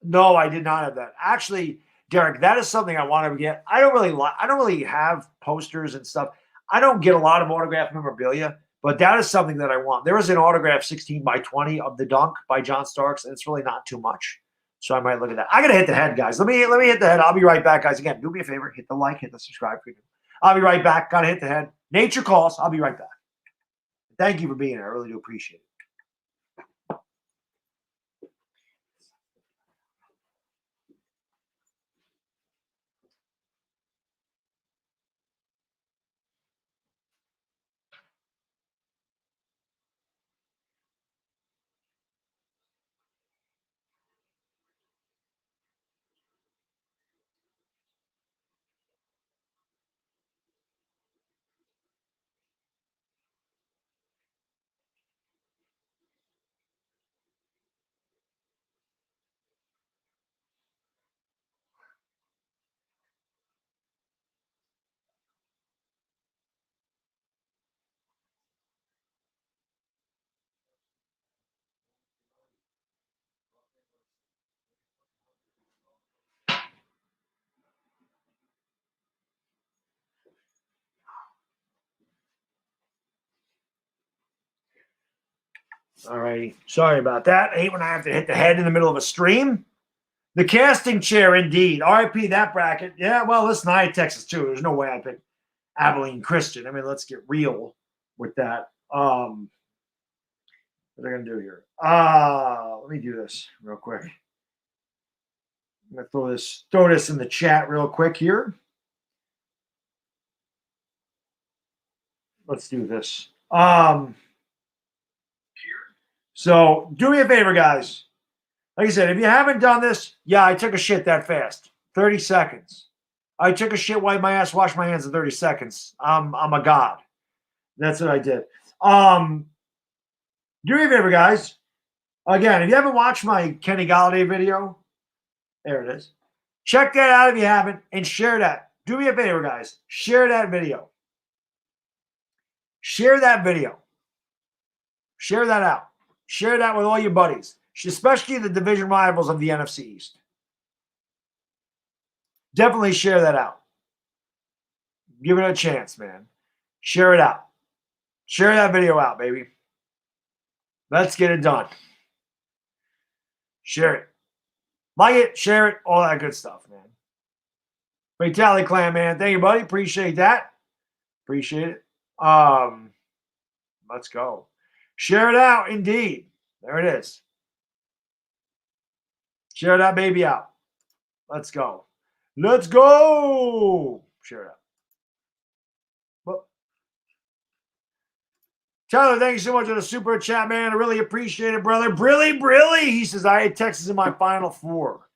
No, I did not have that. Actually, Derek, that is something I want to get. I don't really have posters and stuff. I don't get a lot of autograph memorabilia, but that is something that I want. There is an autograph 16x20 of the dunk by John Starks, and it's really not too much. So I might look at that. I gotta hit the head, guys. Let me hit the head. I'll be right back, guys. Again, do me a favor, hit the like, hit the subscribe. I'll be right back. Gotta hit the head. Nature calls. I'll be right back. Thank you for being here. I really do appreciate it. All right. Sorry about that. I hate when I have to hit the head in the middle of a stream. The casting chair, indeed. RIP that bracket. Yeah, well, listen, I had Texas too. There's no way I picked Abilene Christian. I mean, let's get real with that. What are they gonna do here? Let me do this real quick. I'm gonna throw this in the chat real quick here. Let's do this. So do me a favor, guys. Like I said, if you haven't done this, yeah, I took a shit that fast. 30 seconds. I took a shit, wiped my ass, washed my hands in 30 seconds. I'm a god. That's what I did. Do me a favor, guys. Again, if you haven't watched my Kenny Golladay video, there it is. Check that out if you haven't and share that. Do me a favor, guys. Share that video. Share that video. Share that out. Share that with all your buddies, especially the division rivals of the NFC East. Definitely share that out. Give it a chance, man. Share it out. Share that video out, baby. Let's get it done. Share it. Like it, share it, all that good stuff, man. Fatality Clan, man. Thank you, buddy. Appreciate that. Appreciate it. Let's go. Share it out, indeed. There it is. Share that baby out. Let's go. Let's go. Share it out. Well, Tyler, thank you so much for the super chat, man. I really appreciate it, brother. Brilly. He says, I had Texas in my Final Four.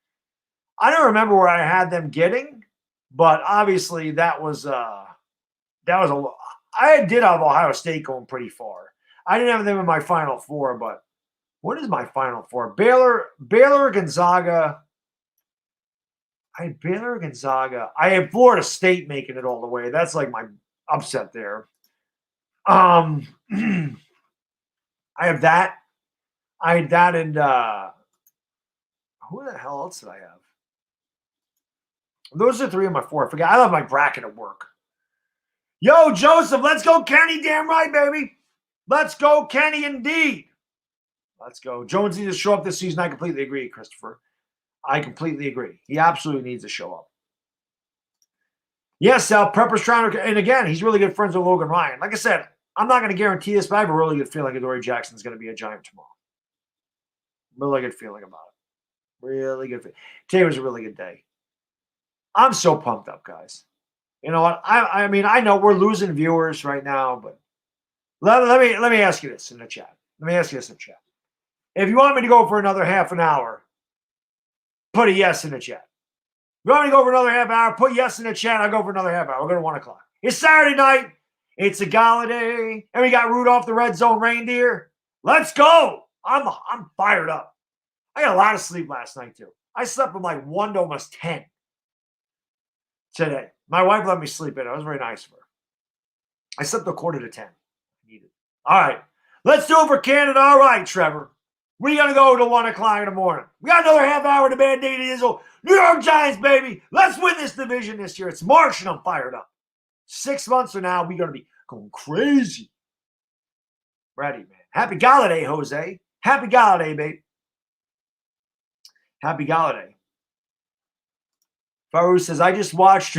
I don't remember where I had them getting, but obviously that was I did have Ohio State going pretty far. I didn't have them in my Final Four, but what is my Final Four? Baylor, Gonzaga. I had Baylor, Gonzaga. I had Florida State making it all the way. That's like my upset there. I have that. I had that, and who the hell else did I have? Those are three of my four. I forget. I love my bracket at work. Yo, Joseph, let's go, Kenny. Damn right, baby. Let's go, Kenny, indeed. Let's go. Jones needs to show up this season. I completely agree, Christopher. I completely agree. He absolutely needs to show up. Yes, Sal, Prepper's trying to, and again, he's really good friends with Logan Ryan. Like I said, I'm not going to guarantee this, but I have a really good feeling Adoree Jackson's going to be a Giant tomorrow. Really good feeling about it. Really good. Today was a really good day. I'm so pumped up, guys. You know what? I mean, I know we're losing viewers right now, but let me ask you this in the chat. Let me ask you this in the chat. If you want me to go for another half an hour, put a yes in the chat. If you want me to go for another half hour, put yes in the chat. I'll go for another half hour. We'll go to 1 o'clock. It's Saturday night. It's a Golladay. And we got Rudolph the Red Zone Reindeer. Let's go. I'm fired up. I got a lot of sleep last night, too. I slept from like 1 to almost 10 today. My wife let me sleep in. It was very nice of her. I slept a quarter to 10. I needed. All right. Let's do it for Canada. All right, Trevor. We're going to go to 1 o'clock in the morning. We got another half hour to Band-Aid Izzle. New York Giants, baby. Let's win this division this year. It's March, and I'm fired up. 6 months from now, we're going to be going crazy. Ready, man. Happy Golladay, Jose. Happy Golladay, babe. Happy Golladay. Farouk says, I just watched.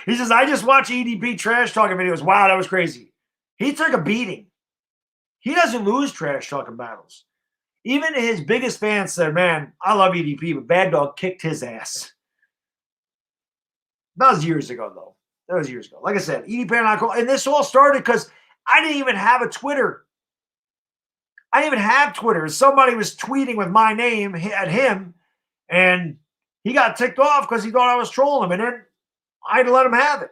He says, I just watched EDP trash talking videos. Wow, that was crazy. He took a beating. He doesn't lose trash talking battles. Even his biggest fans said, man, I love EDP, but Bad Dog kicked his ass. That was years ago, though. That was years ago. Like I said, EDP and I call, and this all started because I didn't even have a Twitter. I didn't even have Twitter. Somebody was tweeting with my name at him, and he got ticked off because he thought I was trolling him, and then I had to let him have it.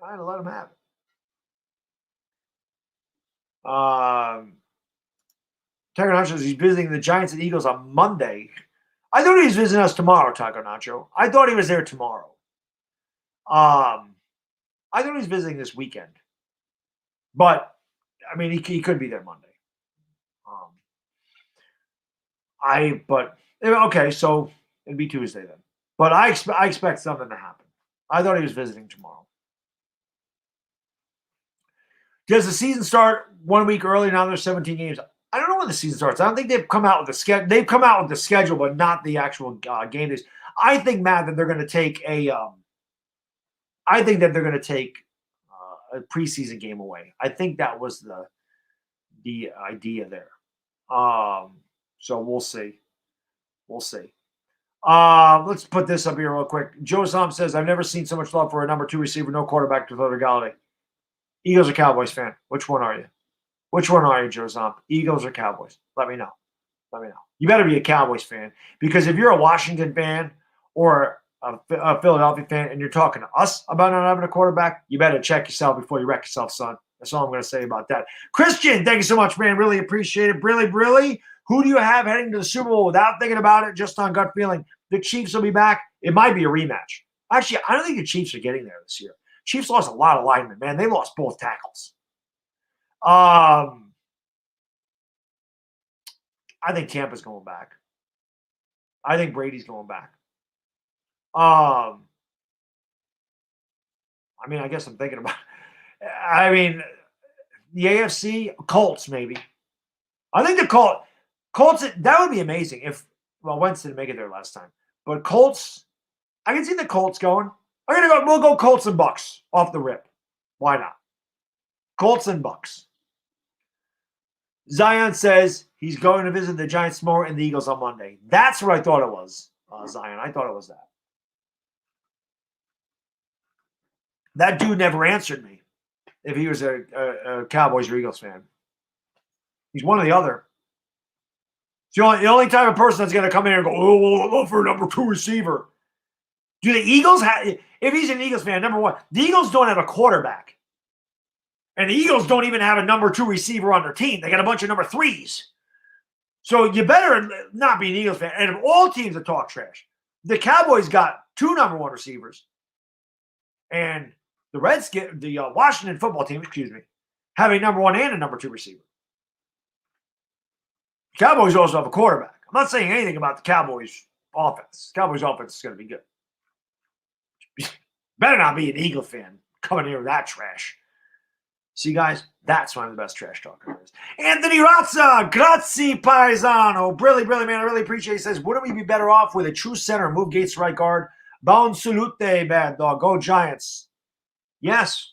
I had to let him have it. Taco Nacho says he's visiting the Giants and Eagles on Monday. I thought he was visiting us tomorrow, Taco Nacho. I thought he was there tomorrow. I thought he was visiting this weekend. But, I mean, he could be there Monday. Okay, so it'd be Tuesday then. But I expect something to happen. I thought he was visiting tomorrow. Does the season start 1 week early? Now there's 17 games. I don't know when the season starts. I don't think they've come out with the schedule. They've come out with the schedule, but not the actual game days. I think, Matt, that they're going to take a a preseason game away. I think that was the idea there. So we'll see. We'll see. Let's put this up here real quick. Joe Zom says, I've never seen so much love for a number 2 receiver, no quarterback to Adoree Jackson. Eagles or Cowboys fan? Which one are you? Which one are you, Joe Zom? Eagles or Cowboys? Let me know. Let me know. You better be a Cowboys fan, because if you're a Washington fan or a Philadelphia fan and you're talking to us about not having a quarterback, you better check yourself before you wreck yourself, son. That's all I'm going to say about that. Christian, thank you so much, man. Really appreciate it. Brilly. Who do you have heading to the Super Bowl without thinking about it, just on gut feeling? The Chiefs will be back. It might be a rematch. Actually, I don't think the Chiefs are getting there this year. Chiefs lost a lot of linemen, man. They lost both tackles. I think Tampa's going back. I think Brady's going back. I mean, I guess I'm thinking about it. I mean, the AFC, Colts, maybe. I think the Colts, that would be amazing if, well, Wentz didn't make it there last time. But Colts, I can see the Colts going. We'll go Colts and Bucks off the rip. Why not? Colts and Bucks. Zion says he's going to visit the Giants more and the Eagles on Monday. That's what I thought it was, Zion. I thought it was that. That dude never answered me if he was a Cowboys or Eagles fan. He's one or the other. It's the only type of person that's going to come in and go, oh, I'll love for a number 2 receiver. Do the Eagles have, if he's an Eagles fan, number one, the Eagles don't have a quarterback. And the Eagles don't even have a number 2 receiver on their team. They got a bunch of number 3s. So you better not be an Eagles fan. And of all teams that talk trash, the Cowboys got 2 number 1 receivers. And the Washington football team, have a number 1 and a number 2 receiver. The Cowboys also have a quarterback. I'm not saying anything about the Cowboys offense. The Cowboys offense is going to be good. Better not be an Eagle fan coming here with that trash. See, guys, that's one of the best trash talkers. Anthony Razza, grazie paesano. Brilly, man, I really appreciate it. He says, wouldn't we be better off with a true center, move Gates to right guard? Bound salute, bad dog. Go Giants. Yes,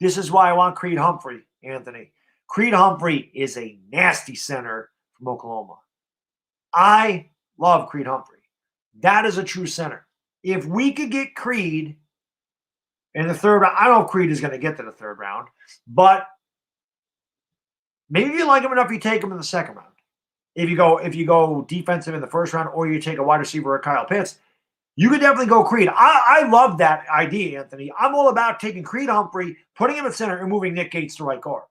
this is why I want Creed Humphrey, Anthony. Creed Humphrey is a nasty center from Oklahoma. I love Creed Humphrey. That is a true center. If we could get Creed in the 3rd round, I don't know if Creed is going to get to the 3rd round, but maybe if you like him enough, you take him in the 2nd round. If you go defensive in the 1st round, or you take a wide receiver or Kyle Pitts, you could definitely go Creed. I love that idea, Anthony. I'm all about taking Creed Humphrey, putting him at center, and moving Nick Gates to right guard.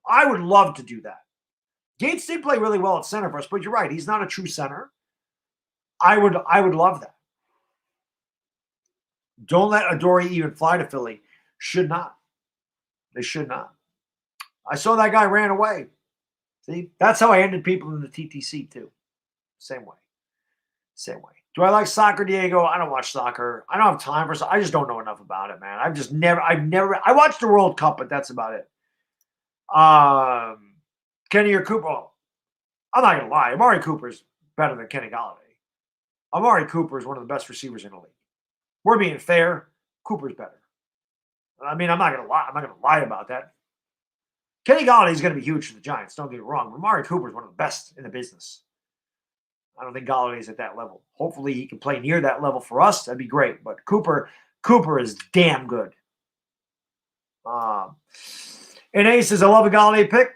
I would love to do that. Gates did play really well at center for us, but you're right. He's not a true center. I would love that. Don't let Adoree even fly to Philly. Should not. They should not. I saw that guy ran away. See, that's how I ended people in the TTC too. Same way. Do I like soccer, Diego? I don't watch soccer. I don't have time for soccer. I just don't know enough about it, man. I watched the World Cup, but that's about it. Kenny or Cooper? Oh, I'm not going to lie. Amari Cooper's better than Kenny Golladay. Amari Cooper is one of the best receivers in the league. We're being fair. Cooper's better. I mean, I'm not going to lie about that. Kenny Golladay is going to be huge for the Giants. Don't get me wrong. Amari Cooper is one of the best in the business. I don't think Golladay is at that level. Hopefully, he can play near that level for us. That'd be great. But Cooper is damn good. And Ace says, I love a Golladay pick.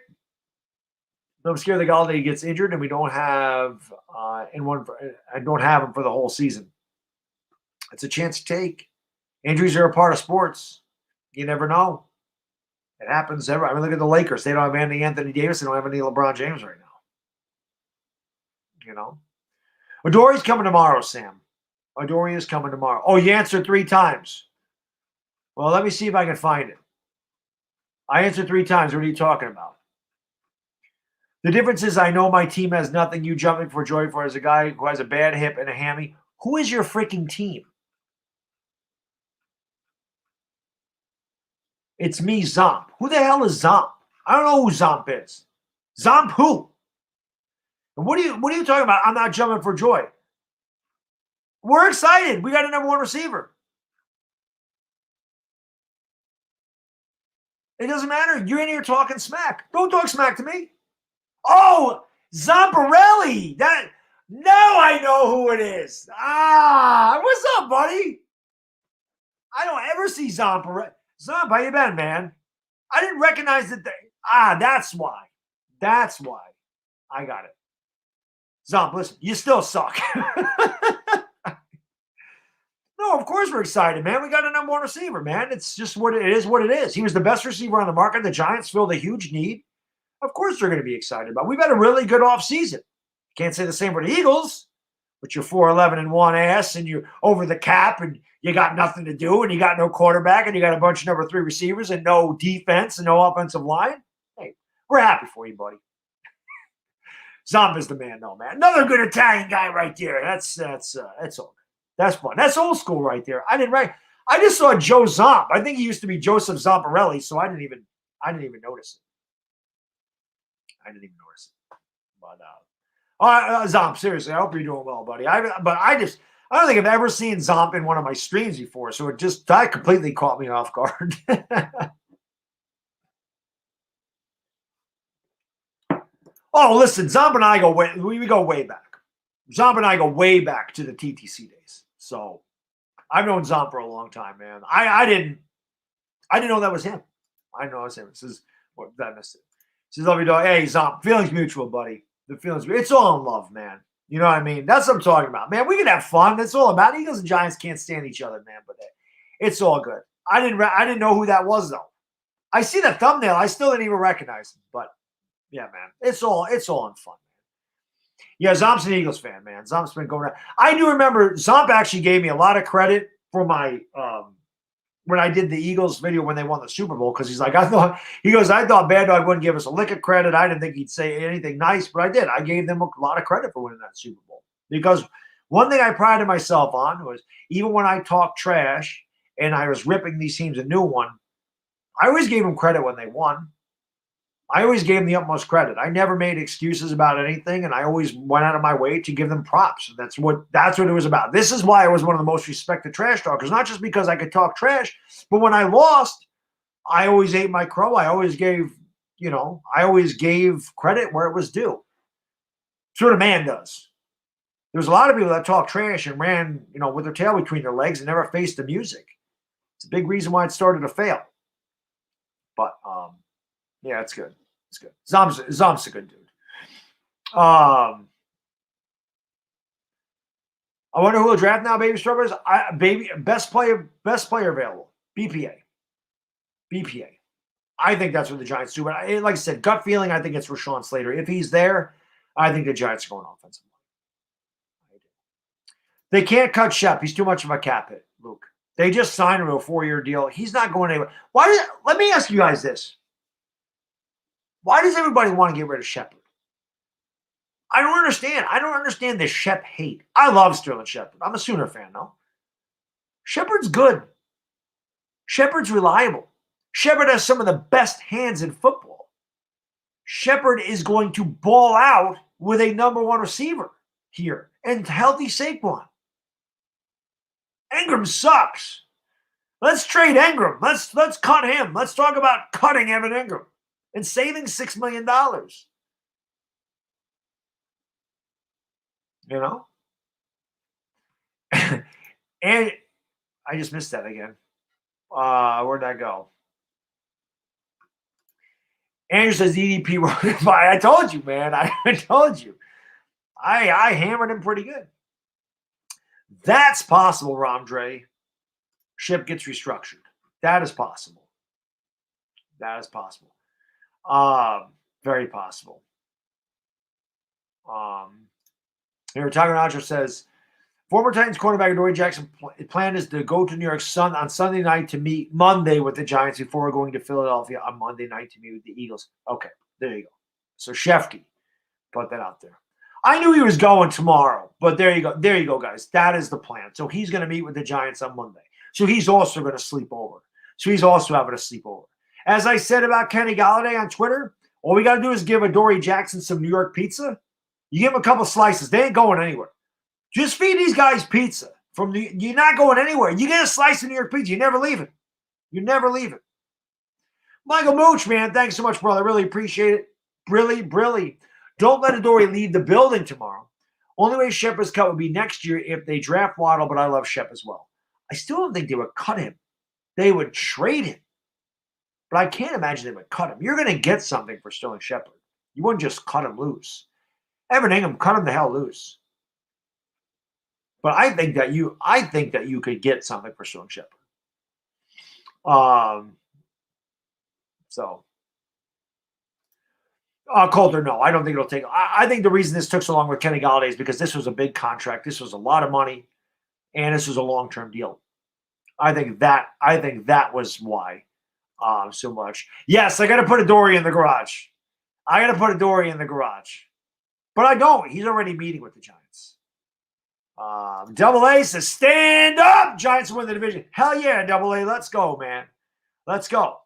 I'm scared that Golladay gets injured and we don't have I don't have him for the whole season. It's a chance to take. Injuries are a part of sports. You never know. It happens. I mean, look at the Lakers. They don't have Anthony Davis. They don't have any LeBron James right now. You know. Adoree's coming tomorrow, Sam. Adoree is coming tomorrow. Oh, you answered 3 times. Well, let me see if I can find it. I answered 3 times. What are you talking about? The difference is I know my team has nothing. You jumping for joy for as a guy who has a bad hip and a hammy. Who is your freaking team? It's me, Zomp. Who the hell is Zomp? I don't know who Zomp is. Zomp who? And what are you talking about? I'm not jumping for joy. We're excited. We got a number 1 receiver. It doesn't matter. You're in here talking smack. Don't talk smack to me. Oh, Zamparelli. Now I know who it is. What's up, buddy? I don't ever see Zamparelli. Zamp, how you been, man? I didn't recognize that. That's why. That's why. I got it. Zomp, listen, you still suck. No, of course we're excited, man. We got a number one receiver, man. It's just what it is. He was the best receiver on the market. The Giants filled a huge need. Of course they're going to be excited about it. We've had a really good offseason. Can't say the same for the Eagles, but you're 4-11-1 ass and you're over the cap and you got nothing to do and you got no quarterback and you got a bunch of number 3 receivers and no defense and no offensive line. Hey, we're happy for you, buddy. Zomp is the man, though, man. Another good Italian guy right there. That's all. That's fun. That's old school right there. I just saw Joe Zomp. I think he used to be Joseph Zamparelli, so I didn't even notice it. I didn't even notice it. But Zomp, seriously, I hope you're doing well, buddy. I don't think I've ever seen Zomp in one of my streams before, so that completely caught me off guard. Oh, listen, Zomp and I go way back. Zomp and I go way back to the TTC days. So I've known Zomp for a long time, man. I didn't know that was him. I didn't know it was him. It says, what did I miss it? It says, love you, dog. Hey, Zomp, feelings mutual, buddy. The feelings, it's all in love, man. You know what I mean? That's what I'm talking about, man. We can have fun. That's all about it. Eagles and Giants can't stand each other, man. But it's all good. I didn't know who that was though. I see the thumbnail. I still didn't even recognize him. But yeah, man, it's all in fun. Yeah, Zomp's an Eagles fan, man. Zomp's been going around. I do remember Zomp actually gave me a lot of credit for my when I did the Eagles video when they won the Super Bowl, because he's like, I thought Bad Dog wouldn't give us a lick of credit. I didn't think he'd say anything nice, but I did. I gave them a lot of credit for winning that Super Bowl. Because one thing I prided myself on was, even when I talked trash and I was ripping these teams a new one, I always gave them credit when they won. I always gave them the utmost credit. I never made excuses about anything, and I always went out of my way to give them props. That's what it was about. This is why I was one of the most respected trash talkers, not just because I could talk trash, but when I lost, I always ate my crow. I always gave credit where it was due. That's what a man does. There's a lot of people that talk trash and ran, with their tail between their legs and never faced the music. It's a big reason why it started to fail. But yeah, it's good. It's good. Zomp's a good dude. I wonder who will draft now, baby strawberries. Best player available. BPA. I think that's what the Giants do. But like I said, gut feeling, I think it's Rashawn Slater. If he's there, I think the Giants are going offensive. They can't cut Shep. He's too much of a cap hit, Luke. They just signed him to a 4-year deal. He's not going anywhere. Let me ask you guys this. Why does everybody want to get rid of Shepard? I don't understand. I don't understand the Shep hate. I love Sterling Shepard. I'm a Sooner fan, no? Shepard's good. Shepard's reliable. Shepard has some of the best hands in football. Shepard is going to ball out with a number 1 receiver here and healthy Saquon. Ingram sucks. Let's trade Ingram. Let's cut him. Let's talk about cutting Evan Ingram and saving $6 million. And I just missed that again. Where'd that go? Andrew says EDP. I told you, man. I told you. I hammered him pretty good. That's possible, Ramdre. Ship gets restructured. That is possible. That is possible. Very possible. Here, Tiger Nacho says, former Titans cornerback Adoree Jackson plan is to go to New York on Sunday night to meet Monday with the Giants before going to Philadelphia on Monday night to meet with the Eagles. Okay, there you go. So Shefty, put that out there. I knew he was going tomorrow, but there you go. There you go, guys. That is the plan. So he's going to meet with the Giants on Monday. So he's also going to sleep over. So he's also having a sleepover. As I said about Kenny Golladay on Twitter, all we got to do is give Adoree Jackson some New York pizza. You give them a couple slices. They ain't going anywhere. Just feed these guys pizza. You're not going anywhere. You get a slice of New York pizza. You never leave it. You never leave it. Michael Mooch, man, thanks so much, brother. Really appreciate it. Really. Don't let Adoree leave the building tomorrow. Only way Shepard's cut would be next year if they draft Waddle, but I love Shep as well. I still don't think they would cut him. They would trade him. But I can't imagine they would cut him. You're going to get something for Sterling Shepard. You wouldn't just cut him loose. Evan Ingham, cut him the hell loose. But I think that you could get something for Sterling Shepard. Coulter, no, I don't think it'll take. I think the reason this took so long with Kenny Golladay is because this was a big contract. This was a lot of money, and this was a long-term deal. I think that was why so much. Yes, I got to put Adoree in the garage. But I don't. He's already meeting with the Giants. Double A says, stand up! Giants win the division. Hell yeah, Double A. Let's go, man. Let's go.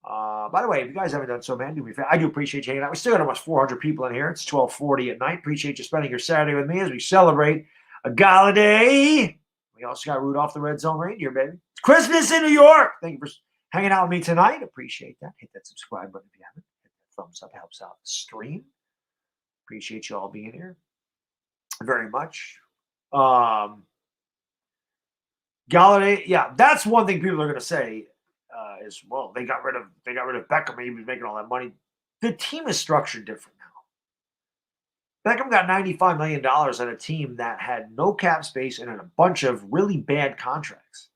By the way, if you guys haven't done so, man, do me a favor. I do appreciate you hanging out. We still got almost 400 people in here. It's 12:40 at night. Appreciate you spending your Saturday with me as we celebrate a Golladay. We also got Rudolph the Red Zone Reindeer, baby. It's Christmas in New York. Thank you for hanging out with me tonight. Appreciate that. Hit that subscribe button if you haven't. Hit that thumbs up. Helps out the stream. Appreciate you all being here very much. Golladay, yeah, that's one thing people are going to say. Is well, they got rid of Beckham. He was making all that money. The team is structured different now. Beckham got $95 million on a team that had no cap space and a bunch of really bad contracts.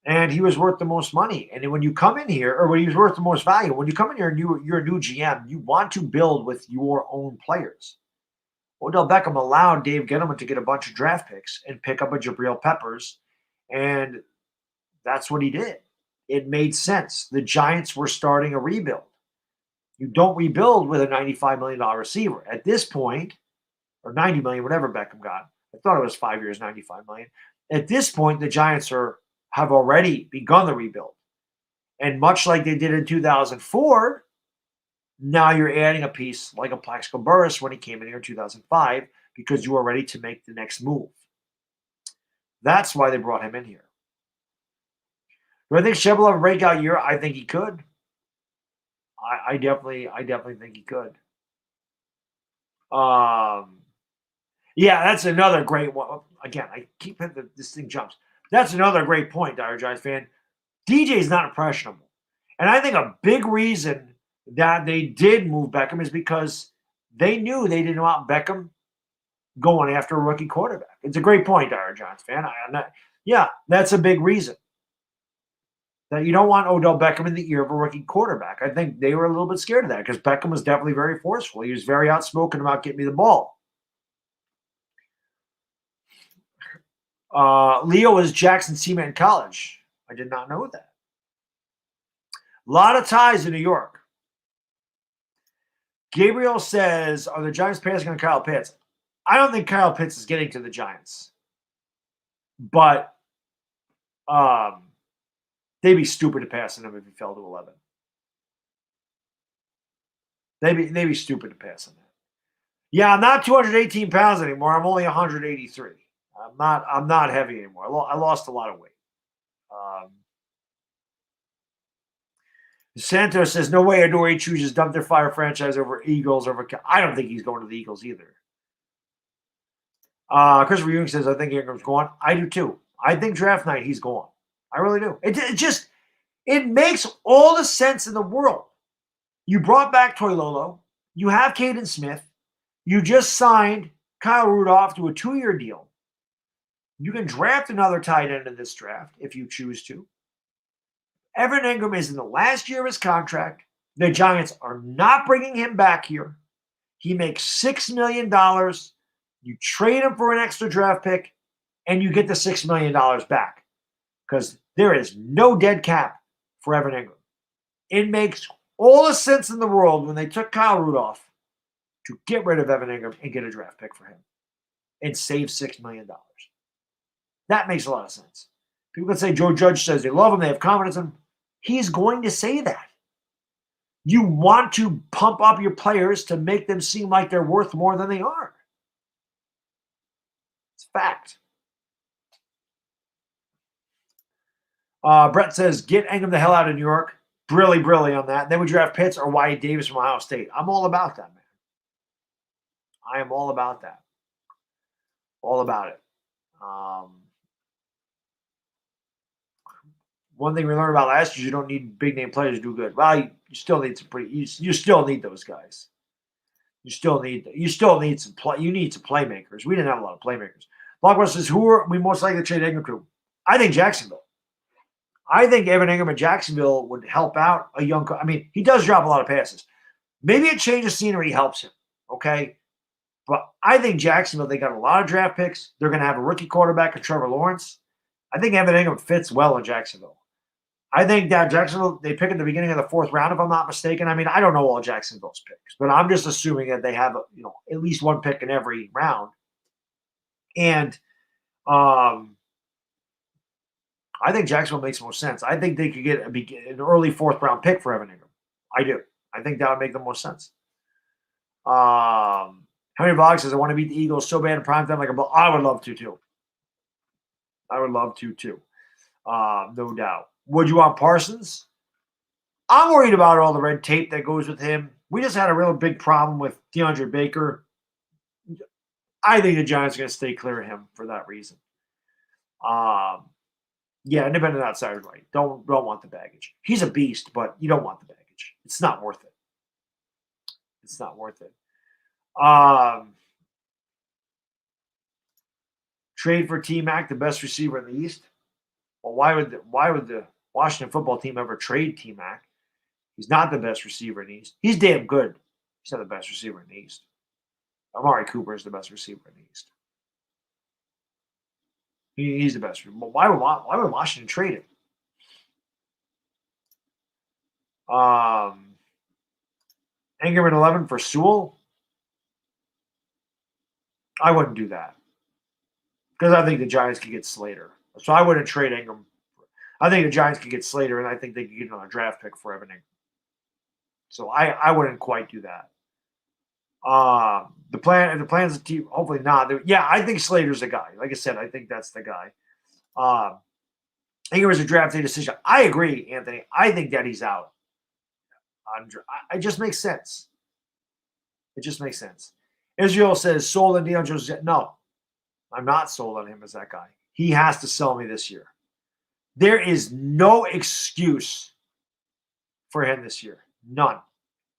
And he was worth the most money. And when you come in here, or when he was worth the most value, when you come in here and you're a new GM, you want to build with your own players. Odell Beckham allowed Dave Gettleman to get a bunch of draft picks and pick up a Jabril Peppers, and that's what he did. It made sense. The Giants were starting a rebuild. You don't rebuild with a $95 million receiver. At this point, or $90 million, whatever Beckham got. I thought it was 5 years, $95 million. At this point, the Giants have already begun the rebuild. And much like they did in 2004, now you're adding a piece like a Plaxico Burress when he came in here in 2005 because you are ready to make the next move. That's why they brought him in here. Do I think Shep will have a breakout year? I think he could. I definitely think he could. Yeah, that's another great one. Again, I keep hitting this thing jumps. That's another great point, Dire Giants fan. DJ is not impressionable. And I think a big reason that they did move Beckham is because they knew they didn't want Beckham going after a rookie quarterback. It's a great point, Dire Giants fan. Yeah, that's a big reason. That you don't want Odell Beckham in the ear of a rookie quarterback. I think they were a little bit scared of that because Beckham was definitely very forceful. He was very outspoken about getting me the ball. Leo is Jackson Seaman in college. I did not know that. A lot of ties in New York. Gabriel says, are the Giants passing on Kyle Pitts? I don't think Kyle Pitts is getting to the Giants. But they'd be stupid to pass on him if he fell to 11. They'd be stupid to pass on that. Yeah, I'm not 218 pounds anymore. I'm only 183. I'm not heavy anymore. I lost a lot of weight. Santos says, no way Adoree chooses dump their fire franchise over Eagles. I don't think he's going to the Eagles either. Christopher Ewing says, I think Ingram's going. I do too. I think draft night he's going. I really do. It makes all the sense in the world. You brought back Toilolo. You have Caden Smith. You just signed Kyle Rudolph to a 2-year deal. You can draft another tight end in this draft if you choose to. Evan Ingram is in the last year of his contract. The Giants are not bringing him back here. He makes $6 million. You trade him for an extra draft pick, and you get the $6 million back because there is no dead cap for Evan Ingram. It makes all the sense in the world when they took Kyle Rudolph to get rid of Evan Ingram and get a draft pick for him and save $6 million. That makes a lot of sense. People can say Joe Judge says they love him, they have confidence in him. He's going to say that. You want to pump up your players to make them seem like they're worth more than they are. It's fact. Brett says, get Ingram the hell out of New York. Brilly on that. Then we draft Pitts or Wyatt Davis from Ohio State. I'm all about that, man. I am all about that. All about it. One thing we learned about last year is you don't need big name players to do good. Well, you still need some you still need those guys. You still need some playmakers. We didn't have a lot of playmakers. Lockwell says, who are we most likely to trade Ingram to? I think Jacksonville. I think Evan Ingram in Jacksonville would help out a young. I mean, he does drop a lot of passes. Maybe a change of scenery helps him. Okay. But I think Jacksonville, they got a lot of draft picks. They're going to have a rookie quarterback, Trevor Lawrence. I think Evan Ingram fits well in Jacksonville. I think that Jacksonville, they pick at the beginning of the 4th round, if I'm not mistaken. I mean, I don't know all Jacksonville's picks, but I'm just assuming that they have, at least one pick in every round. And I think Jacksonville makes more sense. I think they could get an early 4th round pick for Evan Ingram. I do. I think that would make the most sense. Henry Vlog says, I want to beat the Eagles so bad in primetime. I would love to, too. No doubt. Would you want Parsons? I'm worried about all the red tape that goes with him. We just had a real big problem with DeAndre Baker. I think the Giants are going to stay clear of him for that reason. Yeah, independent outsider, right? Don't want the baggage. He's a beast, but you don't want the baggage. It's not worth it. It's not worth it. Trade for T-Mac, the best receiver in the East. Well, why would the Washington football team ever trade T-Mac? He's not the best receiver in the East. He's damn good. He's not the best receiver in the East. Amari Cooper is the best receiver in the East. He's the best. But why would Washington trade him? Ingram at 11 for Sewell? I wouldn't do that. Because I think the Giants could get Slater. So I wouldn't trade Ingram. I think the Giants could get Slater, and I think they could get another draft pick for Evan Ingram. So I wouldn't quite do that. The plan's the team, hopefully not. Yeah, I think Slater's the guy. Like I said, I think that's the guy. Ingram is a draft day decision. I agree, Anthony. I think that he's out. It just makes sense. It just makes sense. Israel says, sold on Deion Jones. No, I'm not sold on him as that guy. He has to sell me this year. There is no excuse for him this year. None.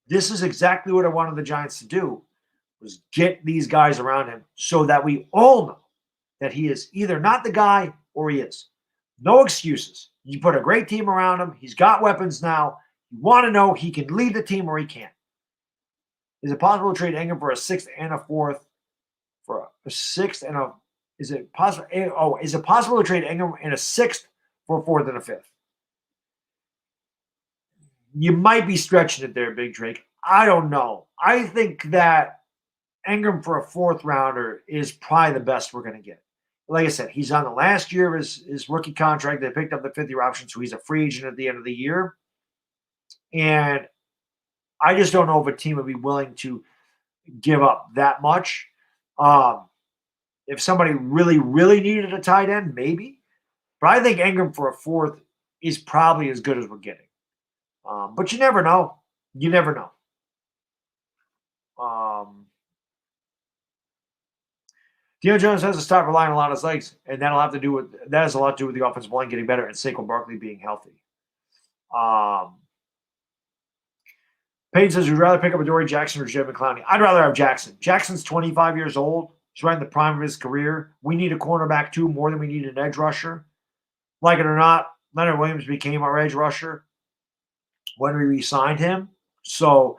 This is exactly what I wanted the Giants to do, was get these guys around him so that we all know that he is either not the guy or he is. No excuses. You put a great team around him. He's got weapons now. You want to know he can lead the team or he can't. Is it possible to trade Ingram for a 6th and a 4th? For a 6th and a – is it possible? Oh, is it possible to trade Ingram in a 6th for a 4th and a 5th? You might be stretching it there, Big Drake. I don't know. I think that Ingram for a 4th rounder is probably the best we're going to get. Like I said, he's on the last year of his rookie contract. They picked up the 5th-year option, so he's a free agent at the end of the year. And I just don't know if a team would be willing to give up that much. If somebody really, really needed a tight end, maybe. But I think Ingram for a 4th is probably as good as we're getting. But you never know. You never know. Deion Jones has to stop relying a lot on his legs, and that has a lot to do with the offensive line getting better and Saquon Barkley being healthy. Payne says, would you rather pick up Adoree Jackson or Jed McClowney? I'd rather have Jackson. Jackson's 25 years old. He's right in the prime of his career. We need a cornerback, too, more than we need an edge rusher. Like it or not, Leonard Williams became our edge rusher when we re-signed him. So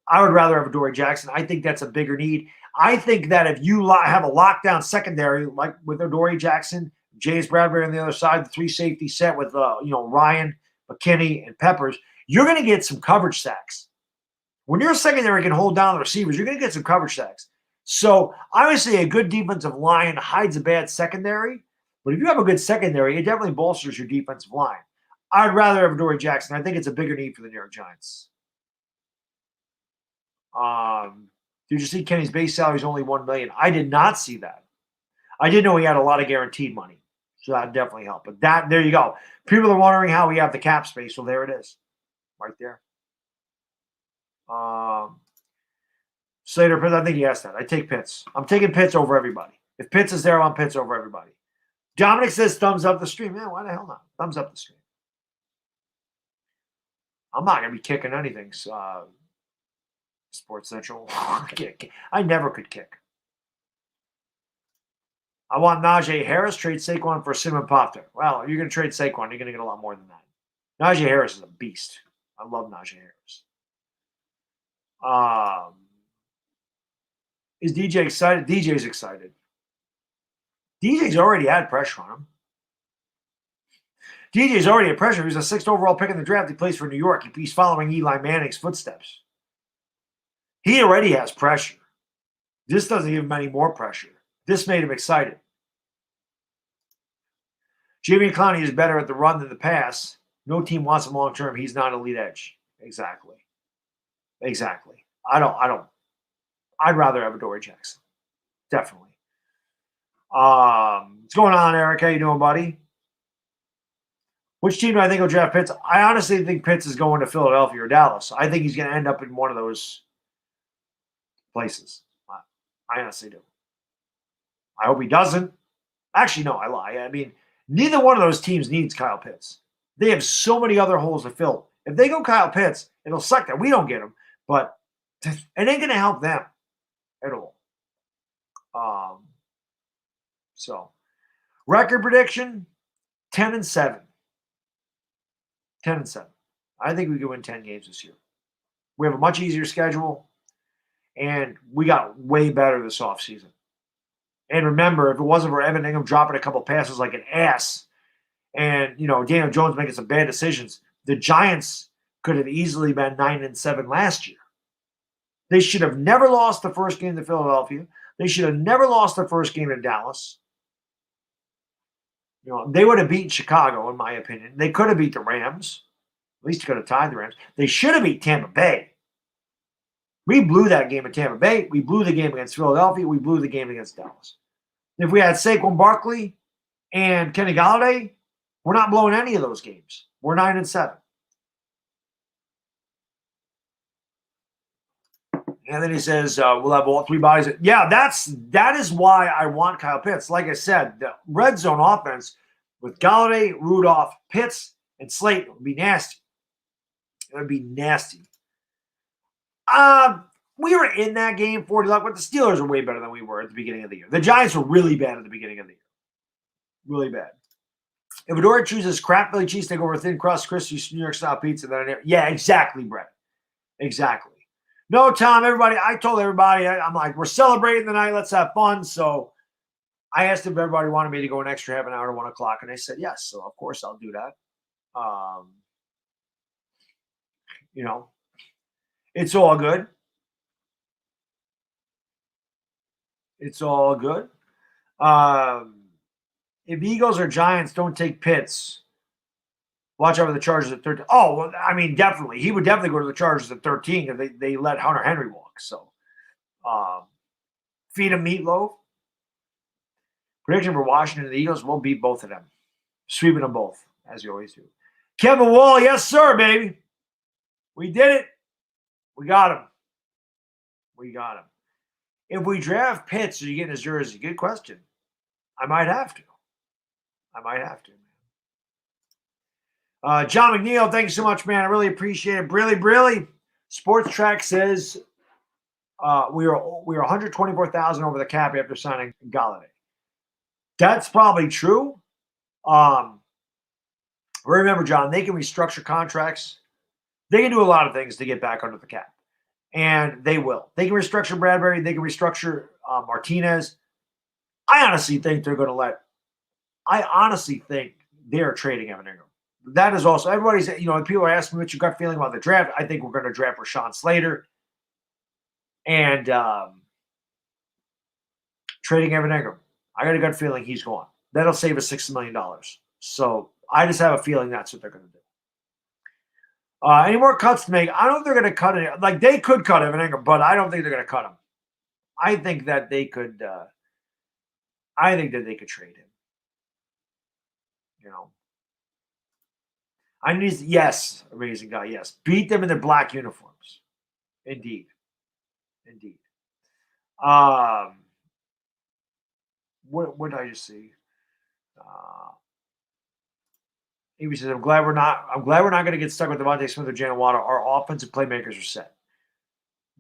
I would rather have Adoree Jackson. I think that's a bigger need. I think that if you have a lockdown secondary, like with Adoree Jackson, James Bradbury on the other side, the 3-safety set with Ryan, McKinney, and Peppers, you're going to get some coverage sacks. When your secondary can hold down the receivers, you're going to get some coverage sacks. So obviously a good defensive line hides a bad secondary, but if you have a good secondary, it definitely bolsters your defensive line. I'd rather have Adoree Jackson. I think it's a bigger need for the New York Giants. Did you see Kenny's base salary is only $1 million? I did not see that. I did know he had a lot of guaranteed money. So that definitely helped. But there you go. People are wondering how we have the cap space. Well, there it is, right there. Slater, Pitts, I think he asked that. I take Pitts. I'm taking Pitts over everybody. If Pitts is there, I'm Pitts over everybody. Dominic says thumbs up the stream. Yeah, why the hell not? Thumbs up the stream. I'm not going to be kicking anything. Sports Central. I never could kick. I want Najee Harris. Trade Saquon for Cinnamon Pop Tart. Well, if you're going to trade Saquon, you're going to get a lot more than that. Najee Harris is a beast. I love Najee Harris. Is DJ excited? DJ's excited. DJ's already had pressure on him. DJ's already had pressure. He was a 6th overall pick in the draft. He plays for New York. He's following Eli Manning's footsteps. He already has pressure. This doesn't give him any more pressure. This made him excited. Jimmy Clowney is better at the run than the pass. No team wants him long term. He's not an elite edge. Exactly. I'd rather have Adoree Jackson. Definitely. What's going on, Eric? How you doing, buddy? Which team do I think will draft Pitts? I honestly think Pitts is going to Philadelphia or Dallas. I think he's going to end up in one of those places. I honestly do. I hope he doesn't. Actually, no, I lie. I mean, neither one of those teams needs Kyle Pitts. They have so many other holes to fill. If they go Kyle Pitts, it'll suck that we don't get him, but it ain't going to help them at all. So, record prediction, 10-7. 10-7. I think we can win 10 games this year. We have a much easier schedule, and we got way better this offseason. And remember, if it wasn't for Evan Ingram dropping a couple passes like an ass, and Daniel Jones making some bad decisions, the Giants could have easily been 9-7 last year. They should have never lost the first game to Philadelphia. They should have never lost the first game to Dallas. They would have beaten Chicago, in my opinion. They could have beat the Rams. At least they could have tied the Rams. They should have beat Tampa Bay. We blew that game at Tampa Bay. We blew the game against Philadelphia. We blew the game against Dallas. If we had Saquon Barkley and Kenny Golladay, we're not blowing any of those games. We're 9-7. And then he says, we'll have all three bodies. Yeah, that is why I want Kyle Pitts. Like I said, the red zone offense with Golladay, Rudolph, Pitts, and Slate would be nasty. It would be nasty. We were in that game 40 luck, but the Steelers are way better than we were at the beginning of the year. The Giants were really bad at the beginning of the year. Really bad. If Adoree chooses crap Philly cheesesteak over thin crust, crispy New York style pizza, then yeah, exactly, Brett. Exactly. No, Tom, everybody, I told everybody, I'm like, we're celebrating the night. Let's have fun. So I asked if everybody wanted me to go an extra half an hour to 1 o'clock, and they said yes. So, of course, I'll do that. It's all good. It's all good. If Eagles or Giants don't take Pitts, watch out for the Chargers at 13. Oh, well, I mean, definitely. He would definitely go to the Chargers at 13 if they let Hunter Henry walk. So, feed him meatloaf. Prediction for Washington and the Eagles, we'll beat both of them. Sweeping them both, as you always do. Kevin Wall, yes, sir, baby. We did it. We got him. If we draft Pitts, are you getting his jersey? Good question. I might have to. John McNeil, thank you so much, man. I really appreciate it. Brilly. Sports Track says we are 124,000 over the cap after signing Golladay. That's probably true. Remember, John, they can restructure contracts. They can do a lot of things to get back under the cap, and they will. They can restructure Bradbury. They can restructure Martinez. I honestly think they're going to let. I honestly think they're trading Evan Ingram. That is also everybody's. People are asking me what's your gut feeling about the draft. I think we're going to draft Rashawn Slater and trading Evan Ingram. I got a gut feeling he's gone. That'll save us $60 million. So I just have a feeling that's what they're going to do. Any more cuts to make? I don't think they're going to cut it. Like, they could cut Evan Ingram, but I don't think they're going to cut him. I think that they could. I think that they could trade him. You know, I need yes, amazing guy. Yes, beat them in their black uniforms. Indeed, indeed. Um, what did I just see? He says, I'm glad we're not going to get stuck with Devontae Smith or Jalen Waddle. Our offensive playmakers are set.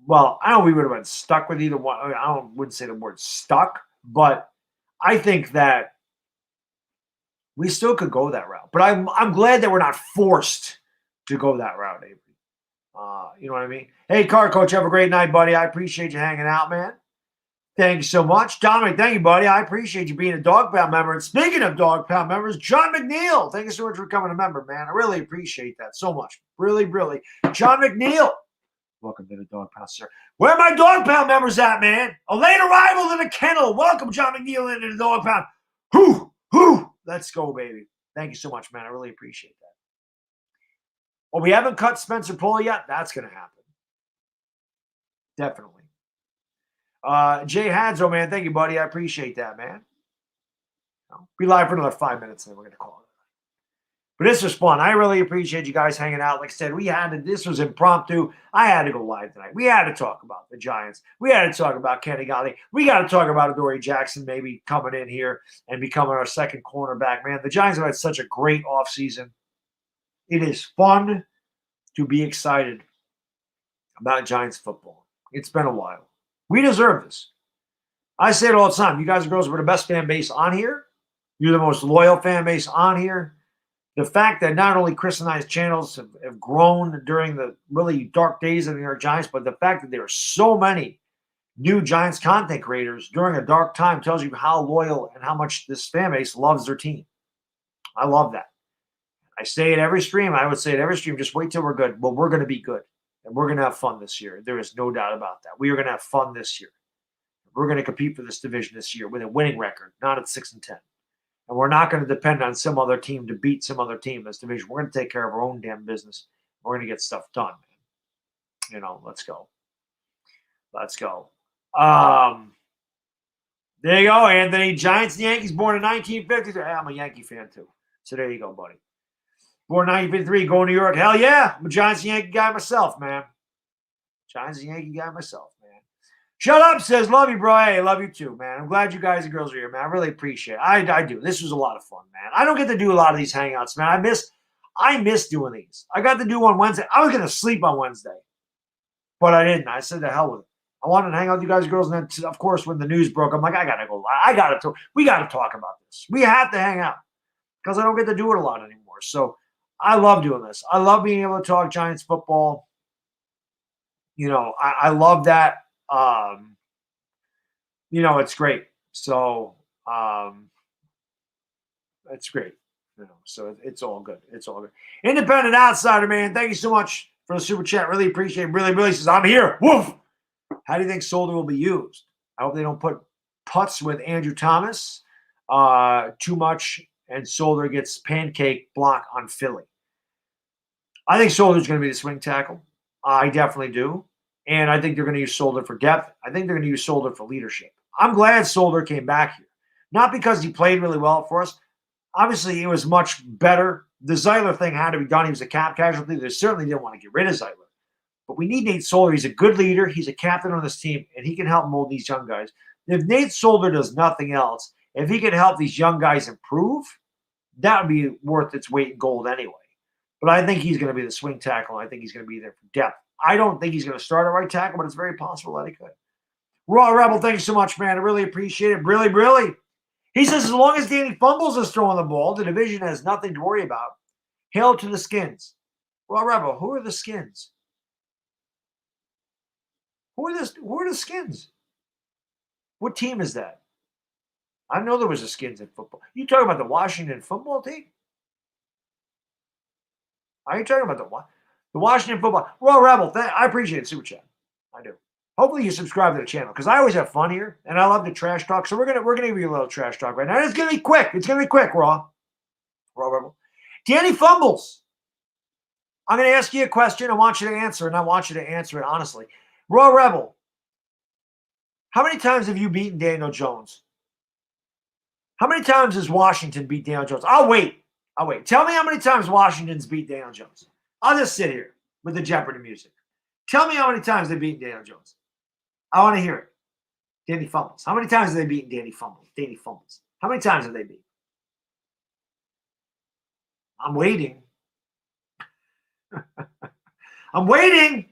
Well, I don't know we would have been stuck with either one. I mean, wouldn't say the word stuck, but I think that we still could go that route. But I'm glad that we're not forced to go that route, Avery. You know what I mean? Hey, car coach, have a great night, buddy. I appreciate you hanging out, man. Thank you so much. Dominic, thank you, buddy. I appreciate you being a Dog Pound member. And speaking of Dog Pound members, John McNeil, thank you so much for becoming a member, man. I really appreciate that so much. Really, really. John McNeil, welcome to the Dog Pound, sir. Where are my Dog Pound members at, man? A late arrival to the kennel. Welcome, John McNeil, into the Dog Pound. Whoo. Let's go, baby. Thank you so much, man. I really appreciate that. Well, we haven't cut Spencer Pulley yet. That's going to happen. Definitely. Jay Hadzo, man, thank you, buddy. I appreciate that, man. Be live for another 5 minutes, and then we're going to call it. But this was fun. I really appreciate you guys hanging out. Like I said, this was impromptu. I had to go live tonight. We had to talk about the Giants. We had to talk about Kenny Golladay. We got to talk about Adoree Jackson maybe coming in here and becoming our second cornerback, man. The Giants have had such a great offseason. It is fun to be excited about Giants football. It's been a while. We deserve this. I say it all the time. You guys and girls were the best fan base on here. You're the most loyal fan base on here. The fact that not only Chris and I's channels have grown during the really dark days of the New York Giants, but the fact that there are so many new Giants content creators during a dark time tells you how loyal and how much this fan base loves their team. I love that. I say it every stream. I would say it every stream. Just wait till we're good. Well, we're going to be good. And we're going to have fun this year. There is no doubt about that. We are going to have fun this year. We're going to compete for this division this year with a winning record, not at 6-10. And we're not going to depend on some other team to beat some other team in this division. We're going to take care of our own damn business. We're going to get stuff done, man. Let's go. Let's go. There you go, Anthony. Giants and Yankees born in 1953. I'm a Yankee fan, too. So there you go, buddy. Born in 1953, going to New York. Hell yeah. I'm a Giants and Yankee guy myself, man. Giants and Yankee guy myself, man. Shut up, says, love you, bro. Hey, love you too, man. I'm glad you guys and girls are here, man. I really appreciate it. I do. This was a lot of fun, man. I don't get to do a lot of these hangouts, man. I miss doing these. I got to do one Wednesday. I was going to sleep on Wednesday, but I didn't. I said the hell with it. I wanted to hang out with you guys and girls, and then, of course, when the news broke, I'm like, I got to go. We got to talk about this. We have to hang out because I don't get to do it a lot anymore. So I love doing this. I love being able to talk Giants football. I love that. It's great. So it's great. So it's all good. It's all good. Independent Outsider, man. Thank you so much for the super chat. Really appreciate it. Really says, I'm here. Woof. How do you think Solder will be used? I hope they don't put putts with Andrew Thomas too much and Solder gets pancake block on Philly. I think Solder's going to be the swing tackle. I definitely do. And I think they're going to use Solder for depth. I think they're going to use Solder for leadership. I'm glad Solder came back here. Not because he played really well for us. Obviously, it was much better. The Zeiler thing had to be done. He was a cap casualty. They certainly didn't want to get rid of Zeiler. But we need Nate Solder. He's a good leader. He's a captain on this team, and he can help mold these young guys. If Nate Solder does nothing else, if he can help these young guys improve, that would be worth its weight in gold anyway. But I think he's going to be the swing tackle. I think he's going to be there for depth. I don't think he's going to start at right tackle, but it's very possible that he could. Raw Rebel, thank you so much, man. I really appreciate it. Really. He says, as long as Danny Fumbles is throwing the ball, the division has nothing to worry about. Hail to the Skins. Raw Rebel, who are the Skins? Who are the Skins? What team is that? I know there was a Skins in football. You talking about the Washington football team? Are you talking about the Washington football? Raw Rebel, I appreciate it, super chat. I do. Hopefully you subscribe to the channel because I always have fun here and I love the trash talk. So we're gonna give you a little trash talk right now. And it's gonna be quick. It's gonna be quick, Raw Rebel. Danny Fumbles. I'm gonna ask you a question. I want you to answer, and I want you to answer it honestly. Raw Rebel. How many times have you beaten Daniel Jones? How many times has Washington beat Daniel Jones? I'll wait. I'll wait. Tell me how many times Washington's beat Daniel Jones. I'll just sit here with the Jeopardy music. Tell me how many times they beat Daniel Jones. I want to hear it. Danny fumbles. How many times have they beaten Danny fumbles? Danny fumbles. How many times have they beat? I'm waiting. I'm waiting.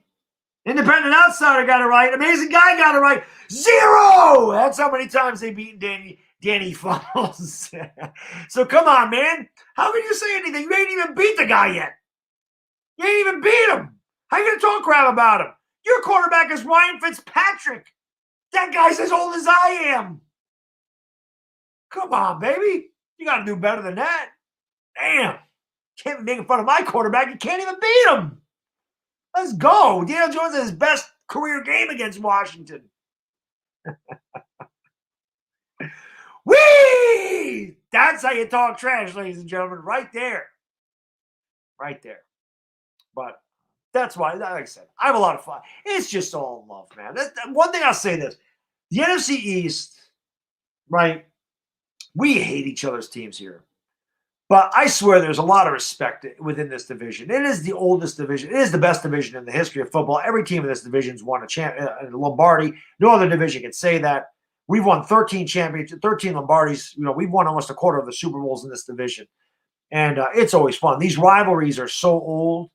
Independent outsider got it right. Amazing guy got it right. 0. That's how many times they beat Danny fumbles. So come on, man. How can you say anything? You ain't even beat the guy yet. You ain't even beat him. How you going to talk crap about him? Your quarterback is Ryan Fitzpatrick. That guy's as old as I am. Come on, baby. You got to do better than that. Damn. Can't be making fun of my quarterback. You can't even beat him. Let's go. Daniel Jones had his best career game against Washington. Whee! That's how you talk trash, ladies and gentlemen. Right there. Right there. But that's why, like I said, I have a lot of fun. It's just all love, man. One thing I'll say this. The NFC East, right? We hate each other's teams here. But I swear there's a lot of respect within this division. It is the oldest division. It is the best division in the history of football. Every team in this division has won a Lombardi. No other division can say that. We've won 13 championships, 13 Lombardis. You know, we've won almost a quarter of the Super Bowls in this division. And it's always fun. These rivalries are so old,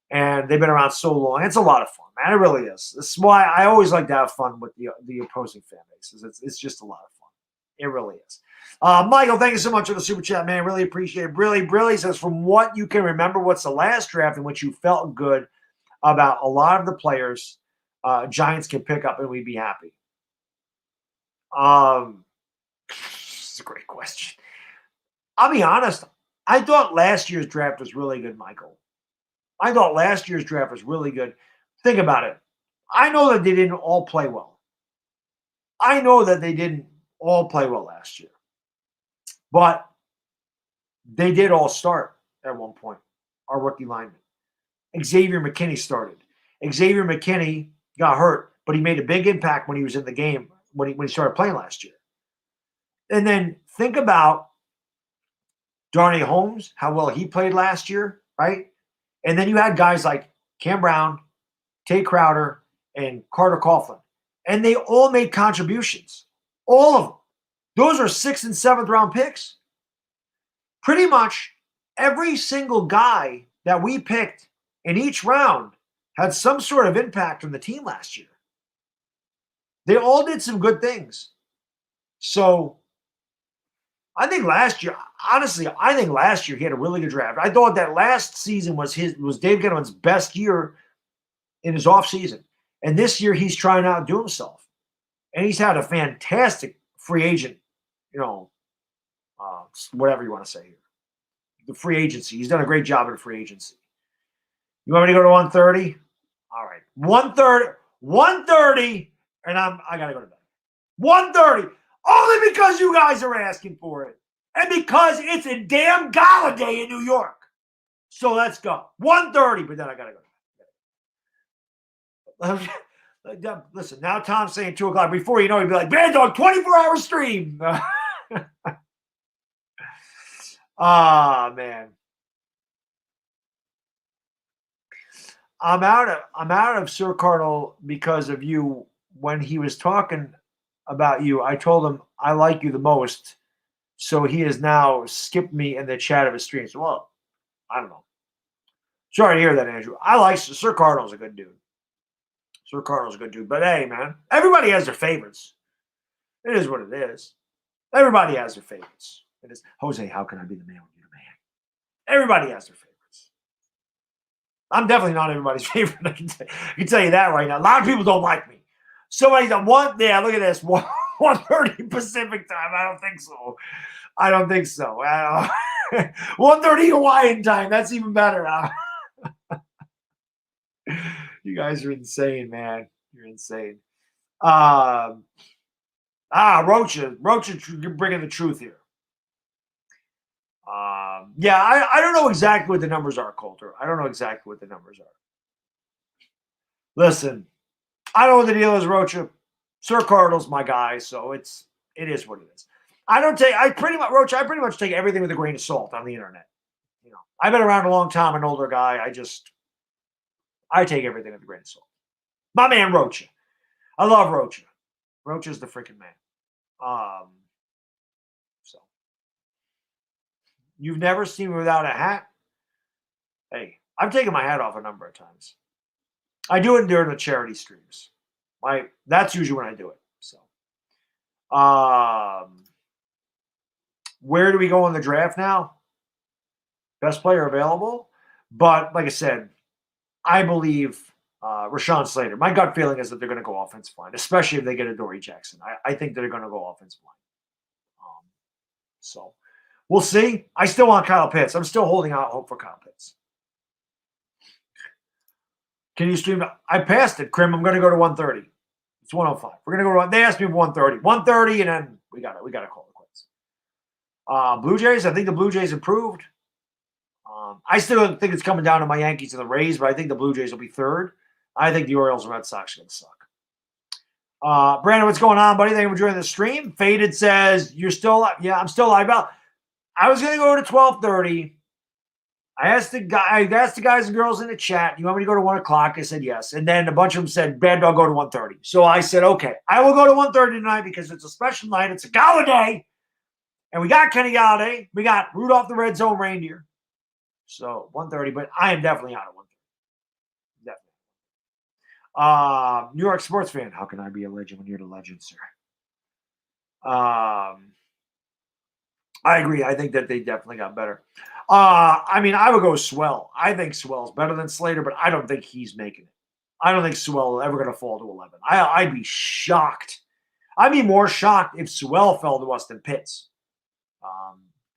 and they've been around so long. It's a lot of fun, man. It really is. This is why I always like to have fun with the opposing fan bases. It's just a lot of fun. It really is. Michael, thank you so much for the super chat, man. Really appreciate it. Brilly says, from what you can remember, what's the last draft in which you felt good about a lot of the players Giants can pick up and we'd be happy? It's a great question. I'll be honest. I thought last year's draft was really good, Michael. I thought last year's draft was really good. Think about it. I know that they didn't all play well. I know that they didn't all play well last year. But they did all start at one point, our rookie linemen. Xavier McKinney started. Xavier McKinney got hurt, but he made a big impact when he was in the game, when he started playing last year. And then think about Darnay Holmes, how well he played last year, right? And then you had guys like Cam Brown, Tate Crowder, and Carter Coughlin. And they all made contributions. All of them. Those are 6th and 7th round picks. Pretty much every single guy that we picked in each round had some sort of impact on the team last year. They all did some good things. So I think last year, honestly, he had a really good draft. I thought that last season was Dave Gettleman's best year in his offseason. And this year he's trying to outdo himself. And he's had a fantastic free agent, whatever you want to say here. The free agency. He's done a great job in free agency. You want me to go to 130? All right. 130, and I gotta go to bed. 130. Only because you guys are asking for it. And because it's a damn Golladay in New York. So let's go. 130, but then I gotta go. Listen, now Tom's saying 2 o'clock. Before you know, he'd be like, Bad Dog, 24-hour stream. Man. I'm out of Sir Cardinal because of you. When he was talking about you, I told him I like you the most. So he has now skipped me in the chat of his streams. Well, I don't know. Sorry to hear that, Andrew. I like Sir Cardinal's a good dude. Sir Cardinal's a good dude. But hey, man, everybody has their favorites. It is what it is. Everybody has their favorites. It is, Jose, how can I be the man when you're the man? Everybody has their favorites. I'm definitely not everybody's favorite. I can tell you that right now. A lot of people don't like me. Somebody's on look at this. 1:30 Pacific time. I don't think so. 1:30 Hawaiian time. That's even better. You guys are insane, man. You're insane. Rocha, you're bringing the truth here. I don't know exactly what the numbers are, Coulter. I don't know exactly what the numbers are. Listen, I know what the deal is, Rocha. Sir Cardinal's my guy, so it is what it is. I pretty much take everything with a grain of salt on the internet. I've been around a long time, an older guy. I take everything with a grain of salt. My man Rocha. I love Rocha. Rocha's the freaking man. So you've never seen me without a hat? Hey, I've taken my hat off a number of times. I do it during the charity streams. That's usually when I do it. So where do we go in the draft now? Best player available. But like I said, I believe Rashawn Slater. My gut feeling is that they're going to go offensive line, especially if they get Adoree Jackson. I think they're going to go offensive line. So we'll see. I still want Kyle Pitts. I'm still holding out hope for Kyle Pitts. Can you stream? I passed it, Krim. I'm going to go to 130. It's 105. We're going to go to they asked me 130. 130, and then we got to call it quits. Blue Jays, I think the Blue Jays improved. I still think it's coming down to my Yankees and the Rays, but I think the Blue Jays will be third. I think the Orioles and Red Sox are going to suck. Brandon, what's going on, buddy? Thank you for joining the stream. Faded says, you're still alive. Yeah, I'm still alive. I was going to go to 12:30. I asked the guys and girls in the chat, you want me to go to 1 o'clock? I said yes. And then a bunch of them said, Ben, I'll go to 1:30. So I said, okay, I will go to 1:30 tonight because it's a special night. It's a Golladay. And we got Kenny Golladay. We got Rudolph the Red Zone Reindeer. So 1:30, but I am definitely out at 1:30. Definitely. New York sports fan. How can I be a legend when you're the legend, sir? I agree. I think that they definitely got better. I would go Swell. I think Swell's better than Slater, but I don't think he's making it. I don't think Swell is ever going to fall to 11. I'd be shocked. I'd be more shocked if Swell fell to us than Pitts.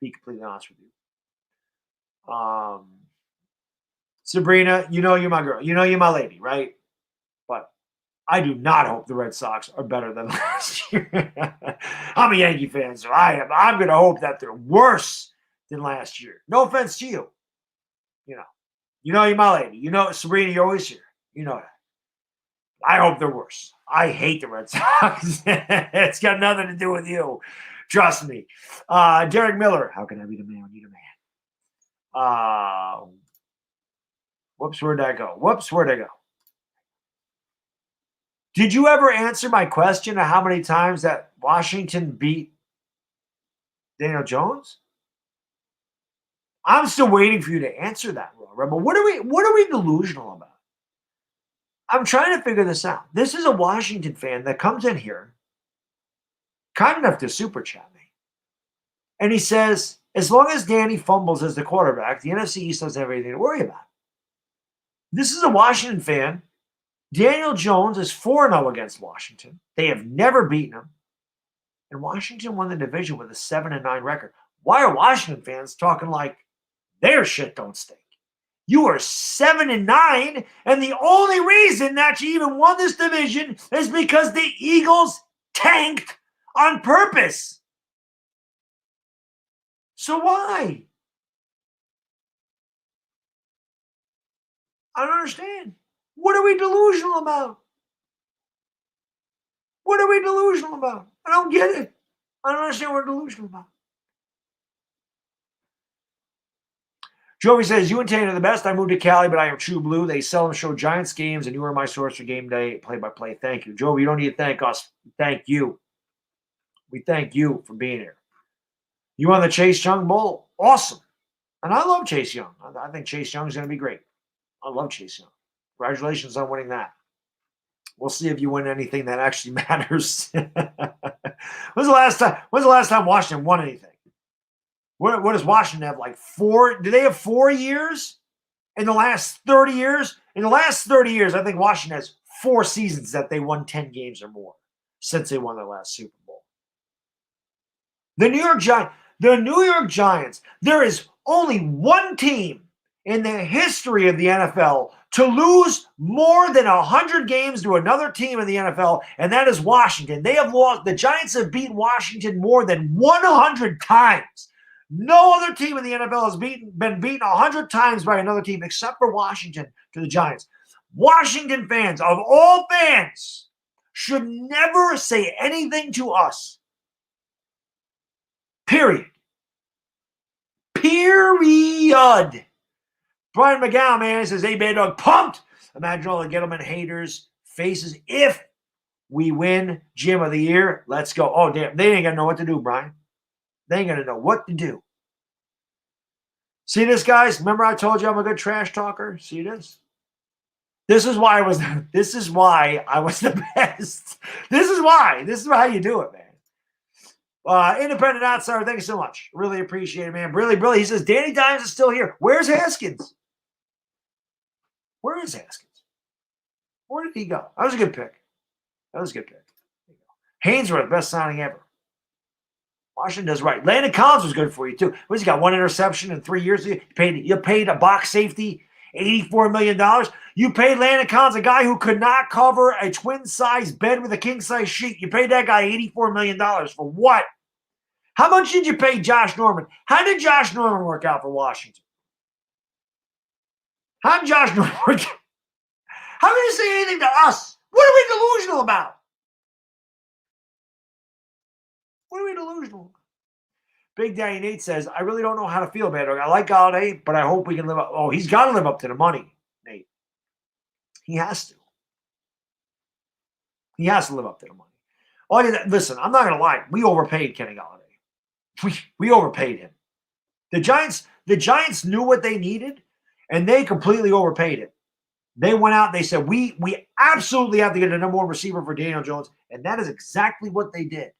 Be completely honest with you. Sabrina, you're my girl. You're my lady, right? But I do not hope the Red Sox are better than last year. I'm a Yankee fan, so I'm going to hope that they're worse than last year. No offense to you. You're my lady. Sabrina, you're always here. That. I hope they're worse. I hate the Red Sox. It's got nothing to do with you. Trust me. Derek Miller, how can I be the man when you're the man? Whoops, where'd I go? Did you ever answer my question of how many times that Washington beat Daniel Jones? I'm still waiting for you to answer that, Rebel. What are we delusional about? I'm trying to figure this out. This is a Washington fan that comes in here, kind enough to super chat me, and he says, as long as Danny fumbles as the quarterback, the NFC East doesn't have anything to worry about. This is a Washington fan. Daniel Jones is 4-0 against Washington. They have never beaten him. And Washington won the division with a 7-9 record. Why are Washington fans talking like their shit don't stink? You are 7-9, and the only reason that you even won this division is because the Eagles tanked on purpose. So why? I don't understand. What are we delusional about? What are we delusional about? I don't get it. I don't understand what we're delusional about. Joey says, you and Tane are the best. I moved to Cali, but I am true blue. They seldom show Giants games, and you are my source for game day play-by-play. Thank you. Joey, you don't need to thank us. Thank you. We thank you for being here. You won the Chase Young Bowl. Awesome. And I love Chase Young. I think Chase Young is going to be great. I love Chase Young. Congratulations on winning that. We'll see if you win anything that actually matters. When's the last time Washington won anything? What does Washington have? Like 4? Do they have 4 years in the last 30 years? In the last 30 years, I think Washington has 4 seasons that they won 10 games or more since they won their last Super Bowl. The New York Giants, there is only one team in the history of the NFL to lose more than 100 games to another team in the NFL, and that is Washington. The Giants have beaten Washington more than 100 times. No other team in the NFL has been beaten 100 times by another team except for Washington to the Giants. Washington fans, of all fans, should never say anything to us. Period. Period. Brian McGowan, man, says, hey, Bad Dog, pumped. Imagine all the Gettleman haters' faces if we win Gym of the Year. Let's go. Oh, damn. They ain't going to know what to do, Brian. They ain't going to know what to do. See this, guys? Remember I told you I'm a good trash talker? See this? This is why I was the best. This is why. This is how you do it, man. Independent Outsider, thank you so much. Really appreciate it, man. Really. He says, Danny Dimes is still here. Where's Haskins? Where is Haskins? Where did he go? That was a good pick. Hainsworth, best signing ever. Washington does right. Landon Collins was good for you, too. What's he got? 1 interception in 3 years? You paid a box safety $84 million. You paid Landon Collins, a guy who could not cover a twin-size bed with a king-size sheet. You paid that guy $84 million for what? How much did you pay Josh Norman? How did Josh Norman work out for Washington? How did Josh Norman work out? How can you say anything to us? What are we delusional about? What are we delusional about? Big Daddy Nate says, I really don't know how to feel, man. I like Golladay, but I hope we can live up. Oh, he's got to live up to the money, Nate. He has to. He has to live up to the money. Listen, I'm not going to lie. We overpaid Kenny Golladay. We overpaid him. The Giants knew what they needed, and they completely overpaid it. They went out and they said, we absolutely have to get a number one receiver for Daniel Jones, and that is exactly what they did.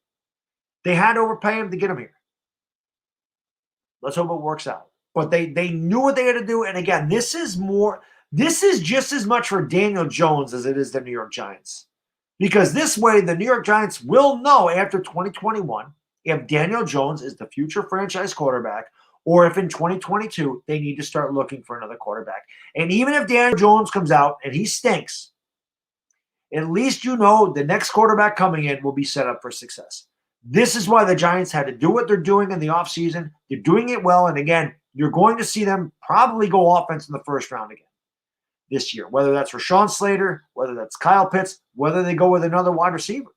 They had to overpay him to get him here. Let's hope it works out. But they knew what they had to do. And again, this is just as much for Daniel Jones as it is the New York Giants. Because this way, the New York Giants will know after 2021 if Daniel Jones is the future franchise quarterback or if in 2022 they need to start looking for another quarterback. And even if Daniel Jones comes out and he stinks, at least you know the next quarterback coming in will be set up for success. This is why the Giants had to do what they're doing in the offseason. They're doing it well. And again, you're going to see them probably go offense in the first round again this year, whether that's Rashawn Slater, whether that's Kyle Pitts, whether they go with another wide receiver,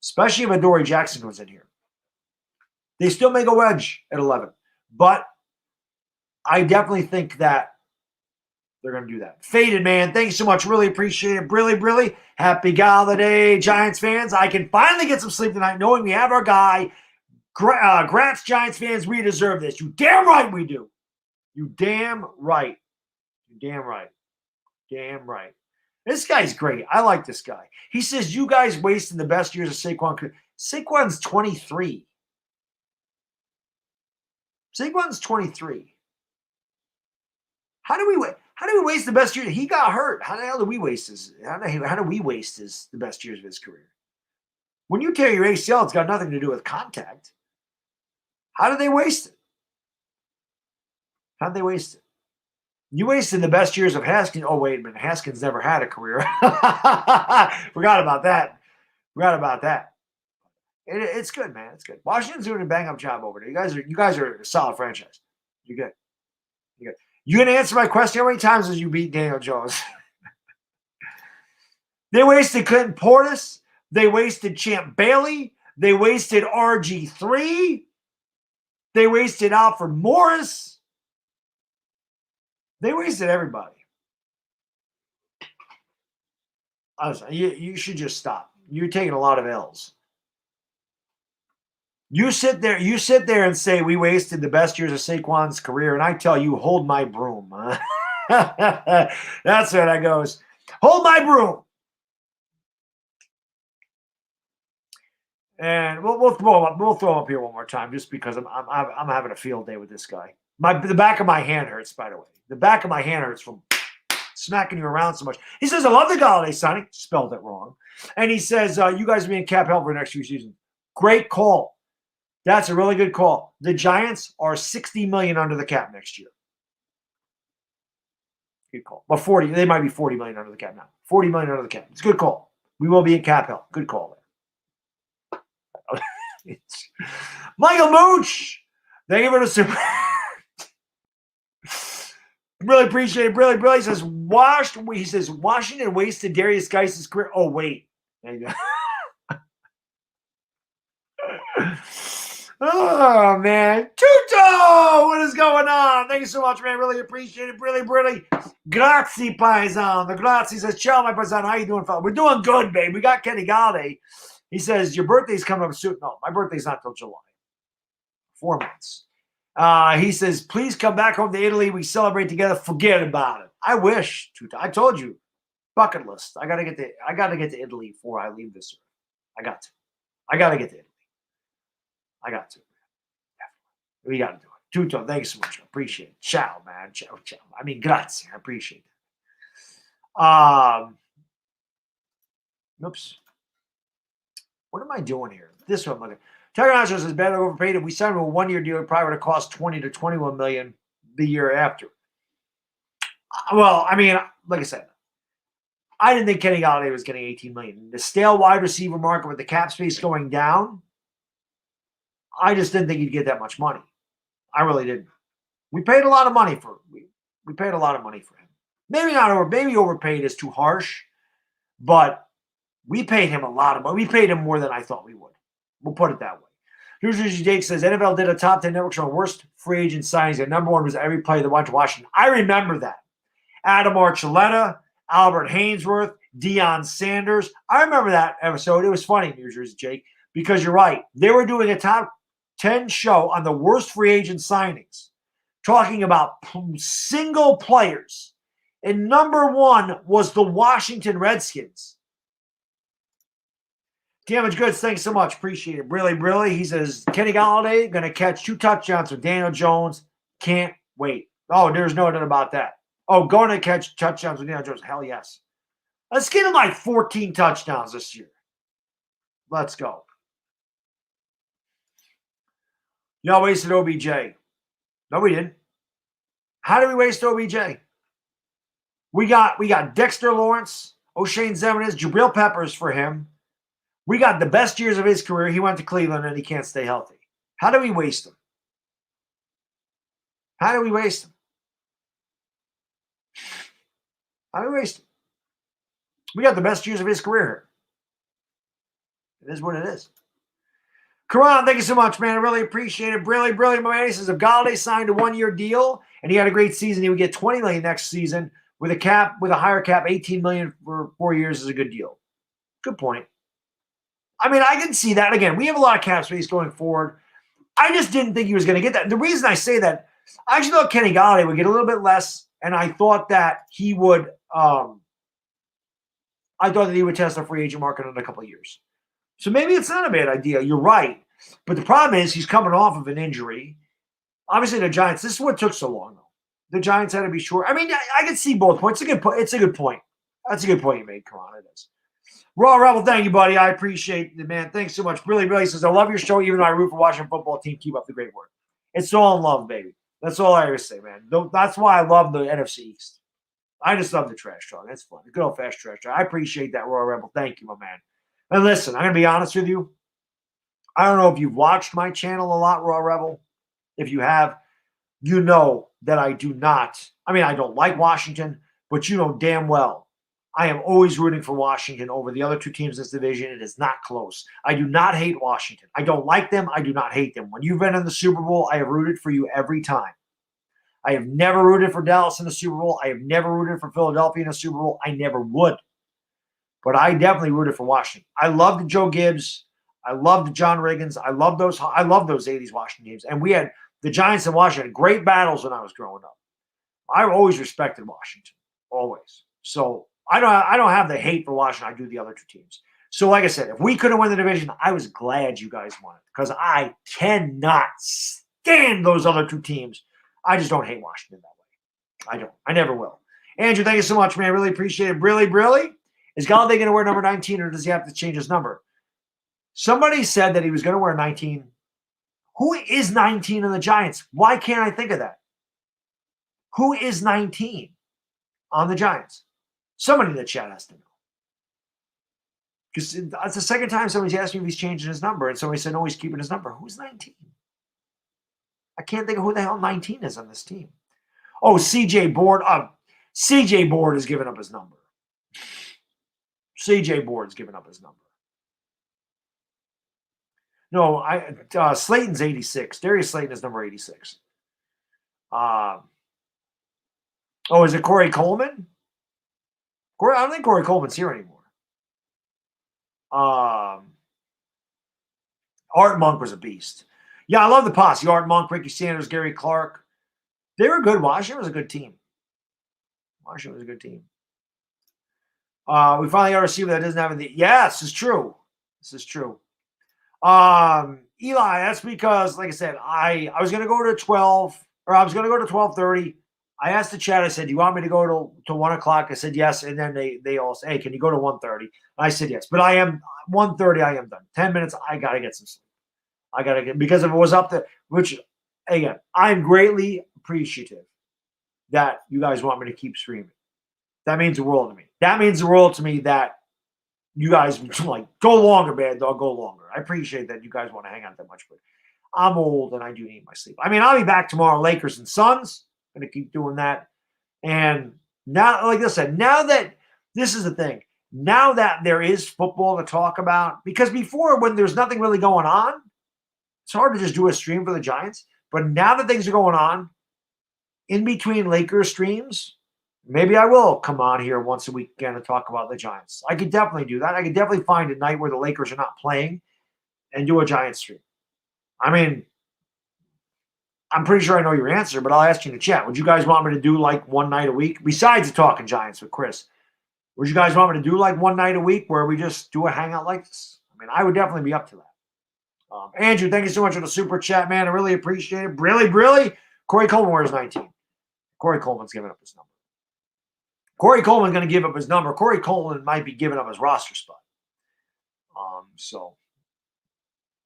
especially if Adoree Jackson goes in here. They still may go edge at 11, but I definitely think that they're going to do that. Faded, man. Thanks so much. Really appreciate it. Really. Happy Golladay, Giants fans. I can finally get some sleep tonight knowing we have our guy. Grats, Giants fans. We deserve this. You damn right we do. You damn right. Damn right. This guy's great. I like this guy. He says, you guys wasted the best years of Saquon. Saquon's 23. Saquon's 23. How do we waste the best years? He got hurt. How the hell do we waste his? How do we waste the best years of his career? When you tear your ACL, it's got nothing to do with contact. How did they waste it? How did they waste it? You wasted the best years of Haskins. Oh, wait a minute. Haskins never had a career. Forgot about that. It's good, man. It's good. Washington's doing a bang-up job over there. You guys are a solid franchise. You're good. You gonna answer my question? How many times did you beat Daniel Jones? They wasted Clinton Portis. They wasted Champ Bailey. They wasted RG3. They wasted Alfred Morris. They wasted everybody. Honestly, you should just stop. You're taking a lot of L's. You sit there and say we wasted the best years of Saquon's career, and I tell you, hold my broom. That's what I goes. Hold my broom. And we'll throw him up here one more time, just because I'm having a field day with this guy. The back of my hand hurts, by the way. The back of my hand hurts from smacking you around so much. He says, I love the Golladay signing. Spelled it wrong. And he says, you guys will be in cap help for the next few seasons. Great call. That's a really good call. The Giants are $60 million under the cap next year. Good call. Well, 40. They might be $40 million under the cap now. $40 million under the cap. It's a good call. We will be in cap help. Good call there. Michael Mooch. Thank you for the super. Really appreciate it. Really. He says, Washington wasted Darius Geis's career. Oh, wait. There you go. Oh, man. Tuto! What is going on? Thank you so much, man. Really appreciate it. Really. Grazie, paisan. The Grazie says, ciao, my paisan. How you doing, fella? We're doing good, babe. We got Kenny Golladay. He says, your birthday's coming up soon. No, my birthday's not till July. 4 months. He says, please come back home to Italy. We celebrate together. Forget about it. I wish. I told you. Bucket list. I gotta get to Italy before I leave this earth. I gotta get to Italy. I got to. We gotta do it. Tuto, thanks so much. I appreciate it. Ciao, man. Ciao. I mean, grazie. I appreciate it. Oops. What am I doing here? This one, look at. Tiger Nacho says badly overpaid. If we signed him a 1-year deal, it probably would have cost 20 to 21 million the year after. Well, I mean, like I said, I didn't think Kenny Golladay was getting 18 million. The stale wide receiver market with the cap space going down, I just didn't think he'd get that much money. I really didn't. We paid a lot of money for we paid a lot of money for him. Maybe not over. Maybe overpaid is too harsh, but we paid him a lot of money. We paid him more than I thought we would. We'll put it that way. Here's Jake says NFL did a top 10 network show on worst free agent signings. And number one was every player that went to Washington. I remember that. Adam Archuleta, Albert Hainsworth, Deion Sanders. I remember that episode. It was funny, New Jersey Jake, because you're right. They were doing a top 10 show on the worst free agent signings, talking about single players. And number one was the Washington Redskins. Damage Goods, thanks so much. Appreciate it. Really. He says, Kenny Golladay going to catch 2 touchdowns with Daniel Jones. Can't wait. Oh, there's no doubt about that. Oh, going to catch touchdowns with Daniel Jones. Hell yes. Let's get him like 14 touchdowns this year. Let's go. Y'all wasted OBJ. No, we didn't. How did we waste OBJ? We got Dexter Lawrence, O'Shane Ximines, Jabril Peppers for him. We got the best years of his career. He went to Cleveland and he can't stay healthy. How do we waste him? How do we waste him? How do we waste him? We got the best years of his career here. It is what it is. Karan, thank you so much, man. I really appreciate it. Really, my man. He says if Golladay signed a 1-year deal and he had a great season, he would get $20 million next season with a higher cap, $18 million for 4 years is a good deal. Good point. I mean, I can see that. Again, we have a lot of cap space going forward. I just didn't think he was going to get that. The reason I say that, I actually thought Kenny Golladay would get a little bit less, and I thought that he would test the free agent market in a couple of years. So maybe it's not a bad idea. You're right. But the problem is he's coming off of an injury. Obviously, the Giants, this is what took so long, though. The Giants had to be sure. I mean, I can see both points. It's a good point. That's a good point you made, Karan. It is. Raw Rebel, thank you, buddy. I appreciate it, man. Thanks so much. Really says, I love your show, even though I root for Washington football team. Keep up the great work. It's all in love, baby. That's all I ever say, man. That's why I love the NFC East. I just love the trash talk. That's fun. The good old-fashioned trash talk. I appreciate that, Raw Rebel. Thank you, my man. And listen, I'm going to be honest with you. I don't know if you've watched my channel a lot, Raw Rebel. If you have, you know that I do not. I mean, I don't like Washington, but you know damn well I am always rooting for Washington over the other 2 teams in this division. It is not close. I do not hate Washington. I don't like them. I do not hate them. When you've been in the Super Bowl, I have rooted for you every time. I have never rooted for Dallas in the Super Bowl. I have never rooted for Philadelphia in the Super Bowl. I never would. But I definitely rooted for Washington. I loved Joe Gibbs. I loved John Riggins. I love those 80s Washington teams. And we had the Giants and Washington, great battles when I was growing up. I always respected Washington. Always. So I don't have the hate for Washington. I do the other 2 teams. So like I said, if we couldn't win the division, I was glad you guys won it because I cannot stand those other 2 teams. I just don't hate Washington that way. I don't. I never will. Andrew, thank you so much, man. Really appreciate it. Really. Is Golladay going to wear number 19 or does he have to change his number? Somebody said that he was going to wear 19. Who is 19 in the Giants? Why can't I think of that? Who is 19 on the Giants? Somebody in the chat has to know. Because it's the second time somebody's asked me if he's changing his number, and somebody said, no, he's keeping his number. Who's 19? I can't think of who the hell 19 is on this team. Oh, CJ Board. CJ Board has given up his number. CJ Board's given up his number. No, Slayton's 86. Darius Slayton is number 86. Oh, is it Corey Coleman? I don't think Corey Coleman's here anymore. Art Monk was a beast. Yeah, I love the posse. Art Monk, Ricky Sanders, Gary Clark. They were good. Washington was a good team. Washington was a good team. We finally got a receiver that doesn't have anything. Yeah, this is true. This is true. Eli, that's because, like I said, I was going to go to 12, or I was going to go to 12:30. I asked the chat, I said, do you want me to go to 1 o'clock? I said, yes. And then they all said, hey, can you go to 1:30? I said, yes. But I am 1:30, I am done. 10 minutes, I got to get some sleep. Because if it was up to, which, again, I'm greatly appreciative that you guys want me to keep streaming. That means the world to me. That means the world to me that you guys like, go longer, bad dog, go longer. I appreciate that you guys want to hang out that much, but I'm old and I do need my sleep. I mean, I'll be back tomorrow, Lakers and Suns. I'm going to keep doing that. And now, like I said, now that this is the thing, now that there is football to talk about, because before, when there's nothing really going on, it's hard to just do a stream for the Giants. But now that things are going on, in between Lakers streams, maybe I will come on here once a week again and talk about the Giants. I could definitely do that. I could definitely find a night where the Lakers are not playing and do a Giants stream. I mean, I'm pretty sure I know your answer, but I'll ask you in the chat. Would you guys want me to do like one night a week? Besides the Talking Giants with Chris, would you guys want me to do like one night a week where we just do a hangout like this? I mean, I would definitely be up to that. Andrew, thank you so much for the super chat, man. I really appreciate it. Really? Corey Coleman wears 19. Corey Coleman's giving up his number. Corey Coleman's going to give up his number. Corey Coleman might be giving up his roster spot. So,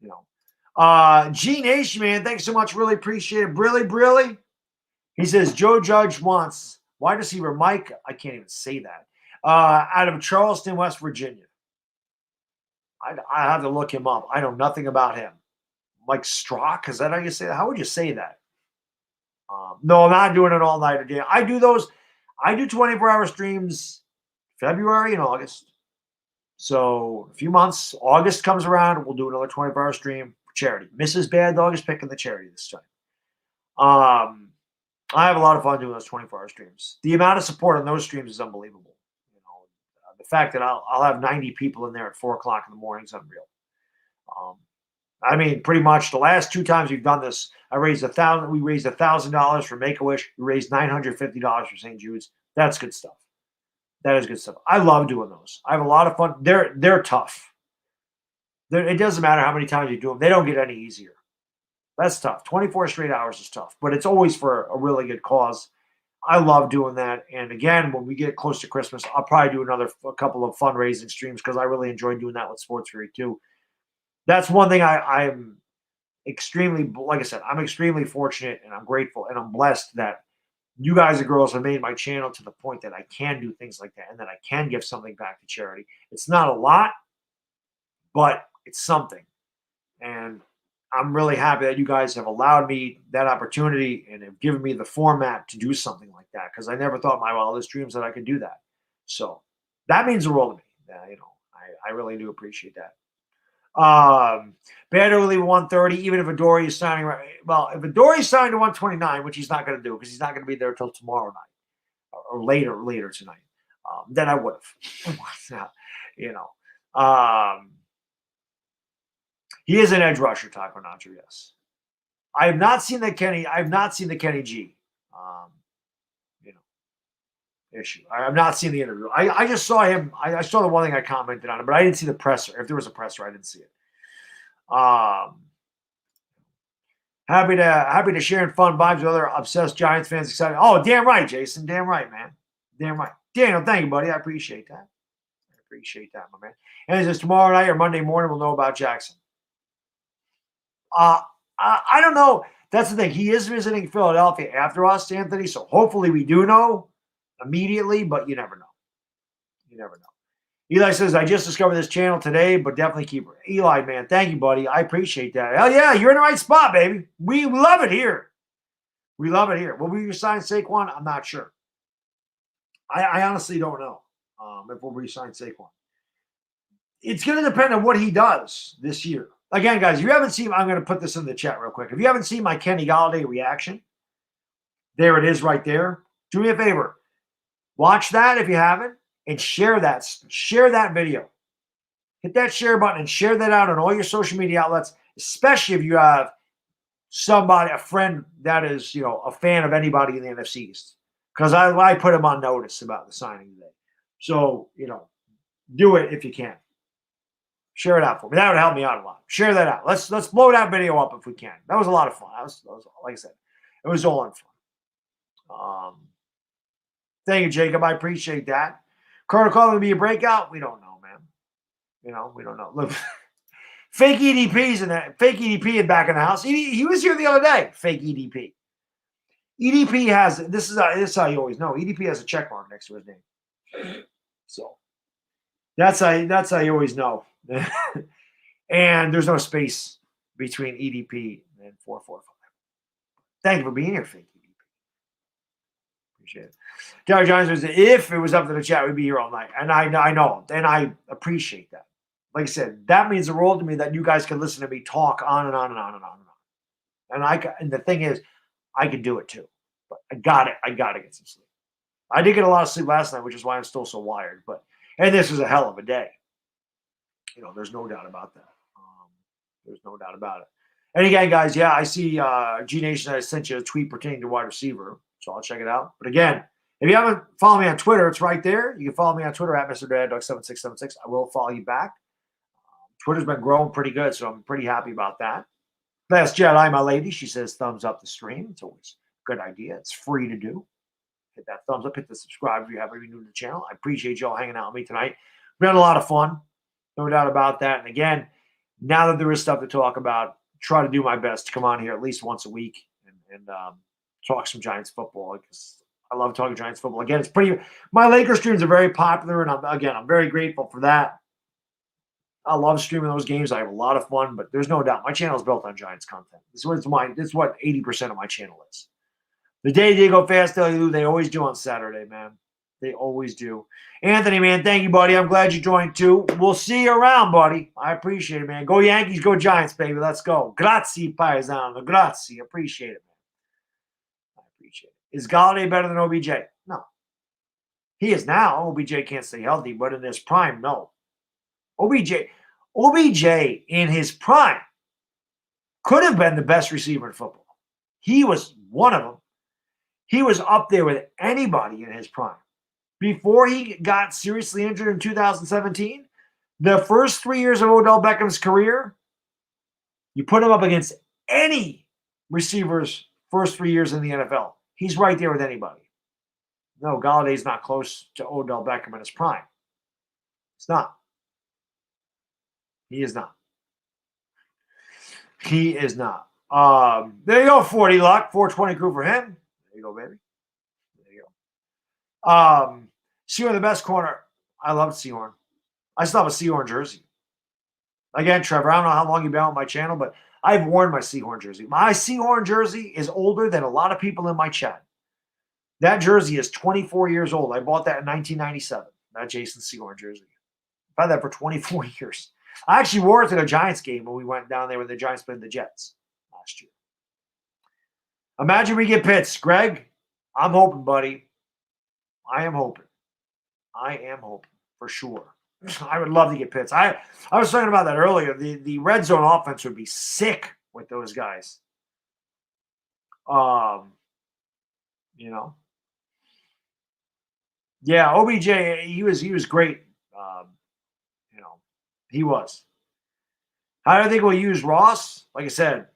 you know. G Nation, man, thanks so much. Really appreciate it. Really. He says, Joe Judge wants wide receiver Mike, I can't even say that, out of Charleston, West Virginia. I have to look him up. I know nothing about him. Mike Strock, is that how you say that? How would you say that? No, I'm not doing it all night a day. I do 24-hour streams February and August. So a few months, August comes around, we'll do another 24-hour stream for charity. Mrs. Bad Dog is picking the charity this time. I have a lot of fun doing those 24-hour streams. The amount of support on those streams is unbelievable. The fact that I'll have 90 people in there at 4 o'clock in the morning is unreal. I mean, pretty much the last 2 times we've done this, we raised $1,000 for Make-A-Wish. We raised $950 for St. Jude's. That's good stuff. That is good stuff. I love doing those. I have a lot of fun. They're tough. It doesn't matter how many times you do them. They don't get any easier. That's tough. 24 straight hours is tough, but it's always for a really good cause. I love doing that. And again, when we get close to Christmas, I'll probably do a couple of fundraising streams because I really enjoy doing that with Sports Fury too. That's one thing I'm extremely, like I said, I'm extremely fortunate and I'm grateful and I'm blessed that you guys and girls have made my channel to the point that I can do things like that and that I can give something back to charity. It's not a lot, but it's something. And I'm really happy that you guys have allowed me that opportunity and have given me the format to do something like that because I never thought in my wildest dreams that I could do that. So that means the world to me. I really do appreciate that. Better will leave 130, even if Adoree is signing right. Well, if Adoree is signing to 129, which he's not going to do because he's not going to be there until tomorrow night or later tonight, then I would have. He is an edge rusher, Taco Nacho, yes. I have not seen the Kenny G issue. I have not seen the interview. I just saw him. I saw the one thing I commented on it, but I didn't see the presser. If there was a presser, I didn't see it. Happy to share in fun vibes with other obsessed Giants fans. Excited. Oh, damn right, Jason. Damn right, man. Damn right. Daniel, thank you, buddy. I appreciate that. My man. And it says tomorrow night or Monday morning we'll know about Jackson. I don't know. That's the thing. He is visiting Philadelphia after us, Anthony. So hopefully we do know immediately, but you never know. Eli says, I just discovered this channel today, but definitely keep it. Eli, man, thank you, buddy. I appreciate that. Hell yeah, you're in the right spot, baby. We love it here. Will we resign Saquon? I'm not sure. I honestly don't know if we'll resign Saquon. It's going to depend on what he does this year. Again, guys, if you haven't seen, I'm going to put this in the chat real quick. If you haven't seen my Kenny Golladay reaction, there it is right there. Do me a favor. Watch that if you haven't, and share that. Share that video. Hit that share button and share that out on all your social media outlets, especially if you have somebody, a friend that is, a fan of anybody in the NFC East. Because I put him on notice about the signing today. So, do it if you can. Share it out for me. That would help me out a lot. Share that out. Let's blow that video up if we can. That was a lot of fun. That was like I said, it was all in fun. Thank you, Jacob. I appreciate that. Karner calling to be a breakout? We don't know, man. We don't know. Look, fake EDP's in that. Fake EDP is back in the house. He was here the other day. Fake EDP. EDP has this is how you always know. EDP has a check mark next to his name. So that's how you always know. And there's no space between EDP and 445. Thank you for being here, fake EDP. Appreciate it. Gary Jones says, if it was up to the chat, we'd be here all night. And I know, and I appreciate that. Like I said, that means the world to me that you guys can listen to me talk on and on and on and on and on. And the thing is, I could do it too. But I got to get some sleep. I did get a lot of sleep last night, which is why I'm still so wired. And this was a hell of a day. There's no doubt about that. There's no doubt about it. And again, guys, yeah, I see G Nation. I sent you a tweet pertaining to wide receiver, so I'll check it out. But again, if you haven't followed me on Twitter, it's right there. You can follow me on Twitter at Mr. Dog7676. I will follow you back. Twitter's been growing pretty good, so I'm pretty happy about that. Last Jedi, my lady, she says thumbs up the stream. It's always a good idea. It's free to do. Hit that thumbs up. Hit the subscribe if you haven't been new to the channel. I appreciate y'all hanging out with me tonight. We had a lot of fun. No doubt about that. And again, now that there is stuff to talk about, try to do my best to come on here at least once a week and talk some Giants football, because I love talking Giants football. Again, my Lakers streams are very popular, and I'm very grateful for that. I love streaming those games. I have a lot of fun, but there's no doubt my channel is built on Giants content. This is what 80% of my channel is. The day they go fast, they always do on Saturday, man. They always do. Anthony, man, thank you, buddy. I'm glad you joined too. We'll see you around, buddy. I appreciate it, man. Go Yankees, go Giants, baby. Let's go. Grazie, paisano. Grazie. Appreciate it, man. I appreciate it. Is Golladay better than OBJ? No. He is now. OBJ can't stay healthy, but in his prime, no. OBJ in his prime could have been the best receiver in football. He was one of them. He was up there with anybody in his prime. Before he got seriously injured in 2017, the first 3 years of Odell Beckham's career, you put him up against any receiver's first 3 years in the NFL. He's right there with anybody. No, Galladay's not close to Odell Beckham in his prime. It's not. He is not. He is not. There you go, 40 luck, 420 crew for him. There you go, baby. There you go. Seahorn, the best corner. I love Seahorn. I still have a Seahorn jersey. Again, Trevor, I don't know how long you've been on my channel, but I've worn my Seahorn jersey. My Seahorn jersey is older than a lot of people in my chat. That jersey is 24 years old. I bought that in 1997. That Jason Seahorn jersey. I've had that for 24 years. I actually wore it to the Giants game when we went down there when the Giants played the Jets last year. Imagine we get Pitts. Greg, I'm hoping, buddy. I am hoping for sure. I would love to get Pitts. I was talking about that earlier. The red zone offense would be sick with those guys. Yeah, OBJ, he was great. He was. How do I think we'll use Ross? Like I said,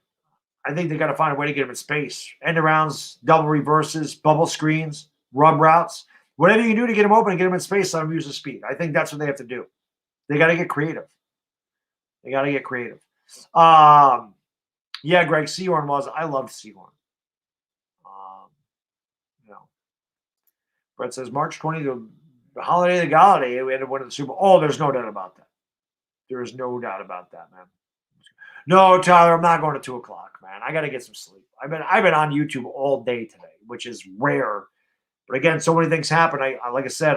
I think they got to find a way to get him in space. End arounds, double reverses, bubble screens, rub routes. Whatever you can do to get him open and get him in space, let him use his speed. I think that's what they have to do. They got to get creative. Yeah, Greg, Seahorn was. I loved Seahorn. Brett says March 20th, the holiday of the Golladay, we ended up winning the Super Bowl. Oh, there's no doubt about that. There is no doubt about that, man. No, Tyler, I'm not going to 2 o'clock, man. I got to get some sleep. I've been on YouTube all day today, which is rare. But again, so many things happen. Like I said,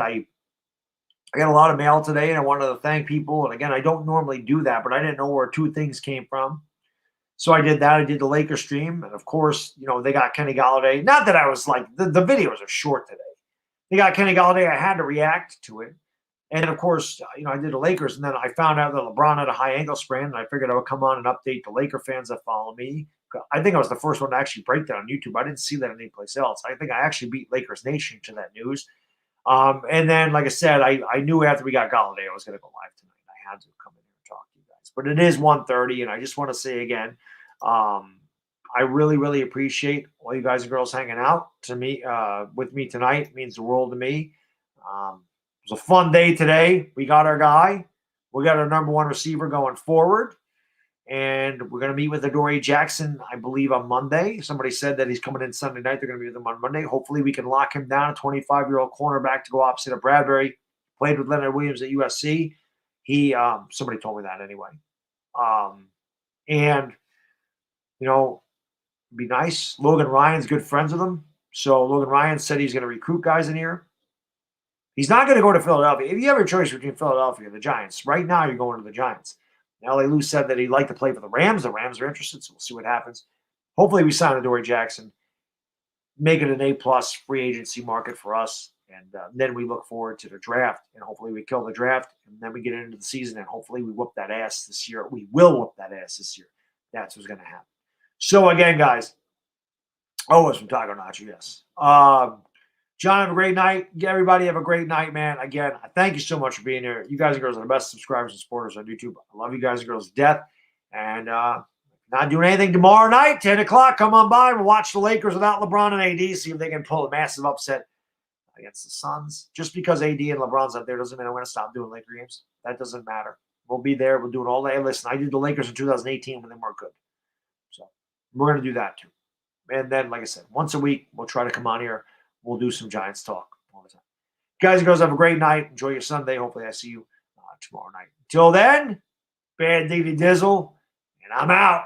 I got a lot of mail today, and I wanted to thank people. And again, I don't normally do that, but I didn't know where two things came from. So I did that. I did the Lakers stream. And of course, they got Kenny Golladay. Not that I was like, the videos are short today. They got Kenny Golladay. I had to react to it. And of course, I did the Lakers. And then I found out that LeBron had a high ankle sprain. And I figured I would come on and update the Laker fans that follow me. I think I was the first one to actually break that on YouTube. I didn't see that anyplace else. I think I actually beat Lakers Nation to that news. And then, like I said, I knew after we got Golladay, I was going to go live tonight. I had to come in here and talk to you guys. But it is 1:30, and I just want to say again, I really, really appreciate all you guys and girls hanging out with me tonight. It means the world to me. It was a fun day today. We got our guy. We got our number one receiver going forward. And we're going to meet with Adoree Jackson, I believe, on Monday. Somebody said that he's coming in Sunday night. They're going to meet with him on Monday. Hopefully, we can lock him down, a 25-year-old cornerback to go opposite of Bradbury. Played with Leonard Williams at USC. Somebody told me that anyway. And, it'd be nice. Logan Ryan's good friends with him. So Logan Ryan said he's going to recruit guys in here. He's not going to go to Philadelphia. If you have a choice between Philadelphia and the Giants, right now you're going to the Giants. L.A. Lou said that he'd like to play for the Rams. The Rams are interested, so we'll see what happens. Hopefully we sign Adoree Jackson, make it an A-plus free agency market for us, and then we look forward to the draft, and hopefully we kill the draft, and then we get into the season, and hopefully we whoop that ass this year. We will whoop that ass this year. That's what's going to happen. So, again, guys, it's from Taco Nacho, yes. John, have a great night. Everybody have a great night, man. Again, thank you so much for being here. You guys and girls are the best subscribers and supporters on YouTube. I love you guys and girls to death. And not doing anything tomorrow night, 10 o'clock. Come on by. We'll watch the Lakers without LeBron and AD, see if they can pull a massive upset against the Suns. Just because AD and LeBron's up there doesn't mean I'm going to stop doing Laker games. That doesn't matter. We'll be there. We'll do it all day. Listen, I did the Lakers in 2018 when they weren't good. So we're going to do that too. And then, like I said, once a week, we'll try to come on here. We'll do some Giants talk all the time. Guys and girls, have a great night. Enjoy your Sunday. Hopefully I see you tomorrow night. Until then, bad diggity dizzle, and I'm out.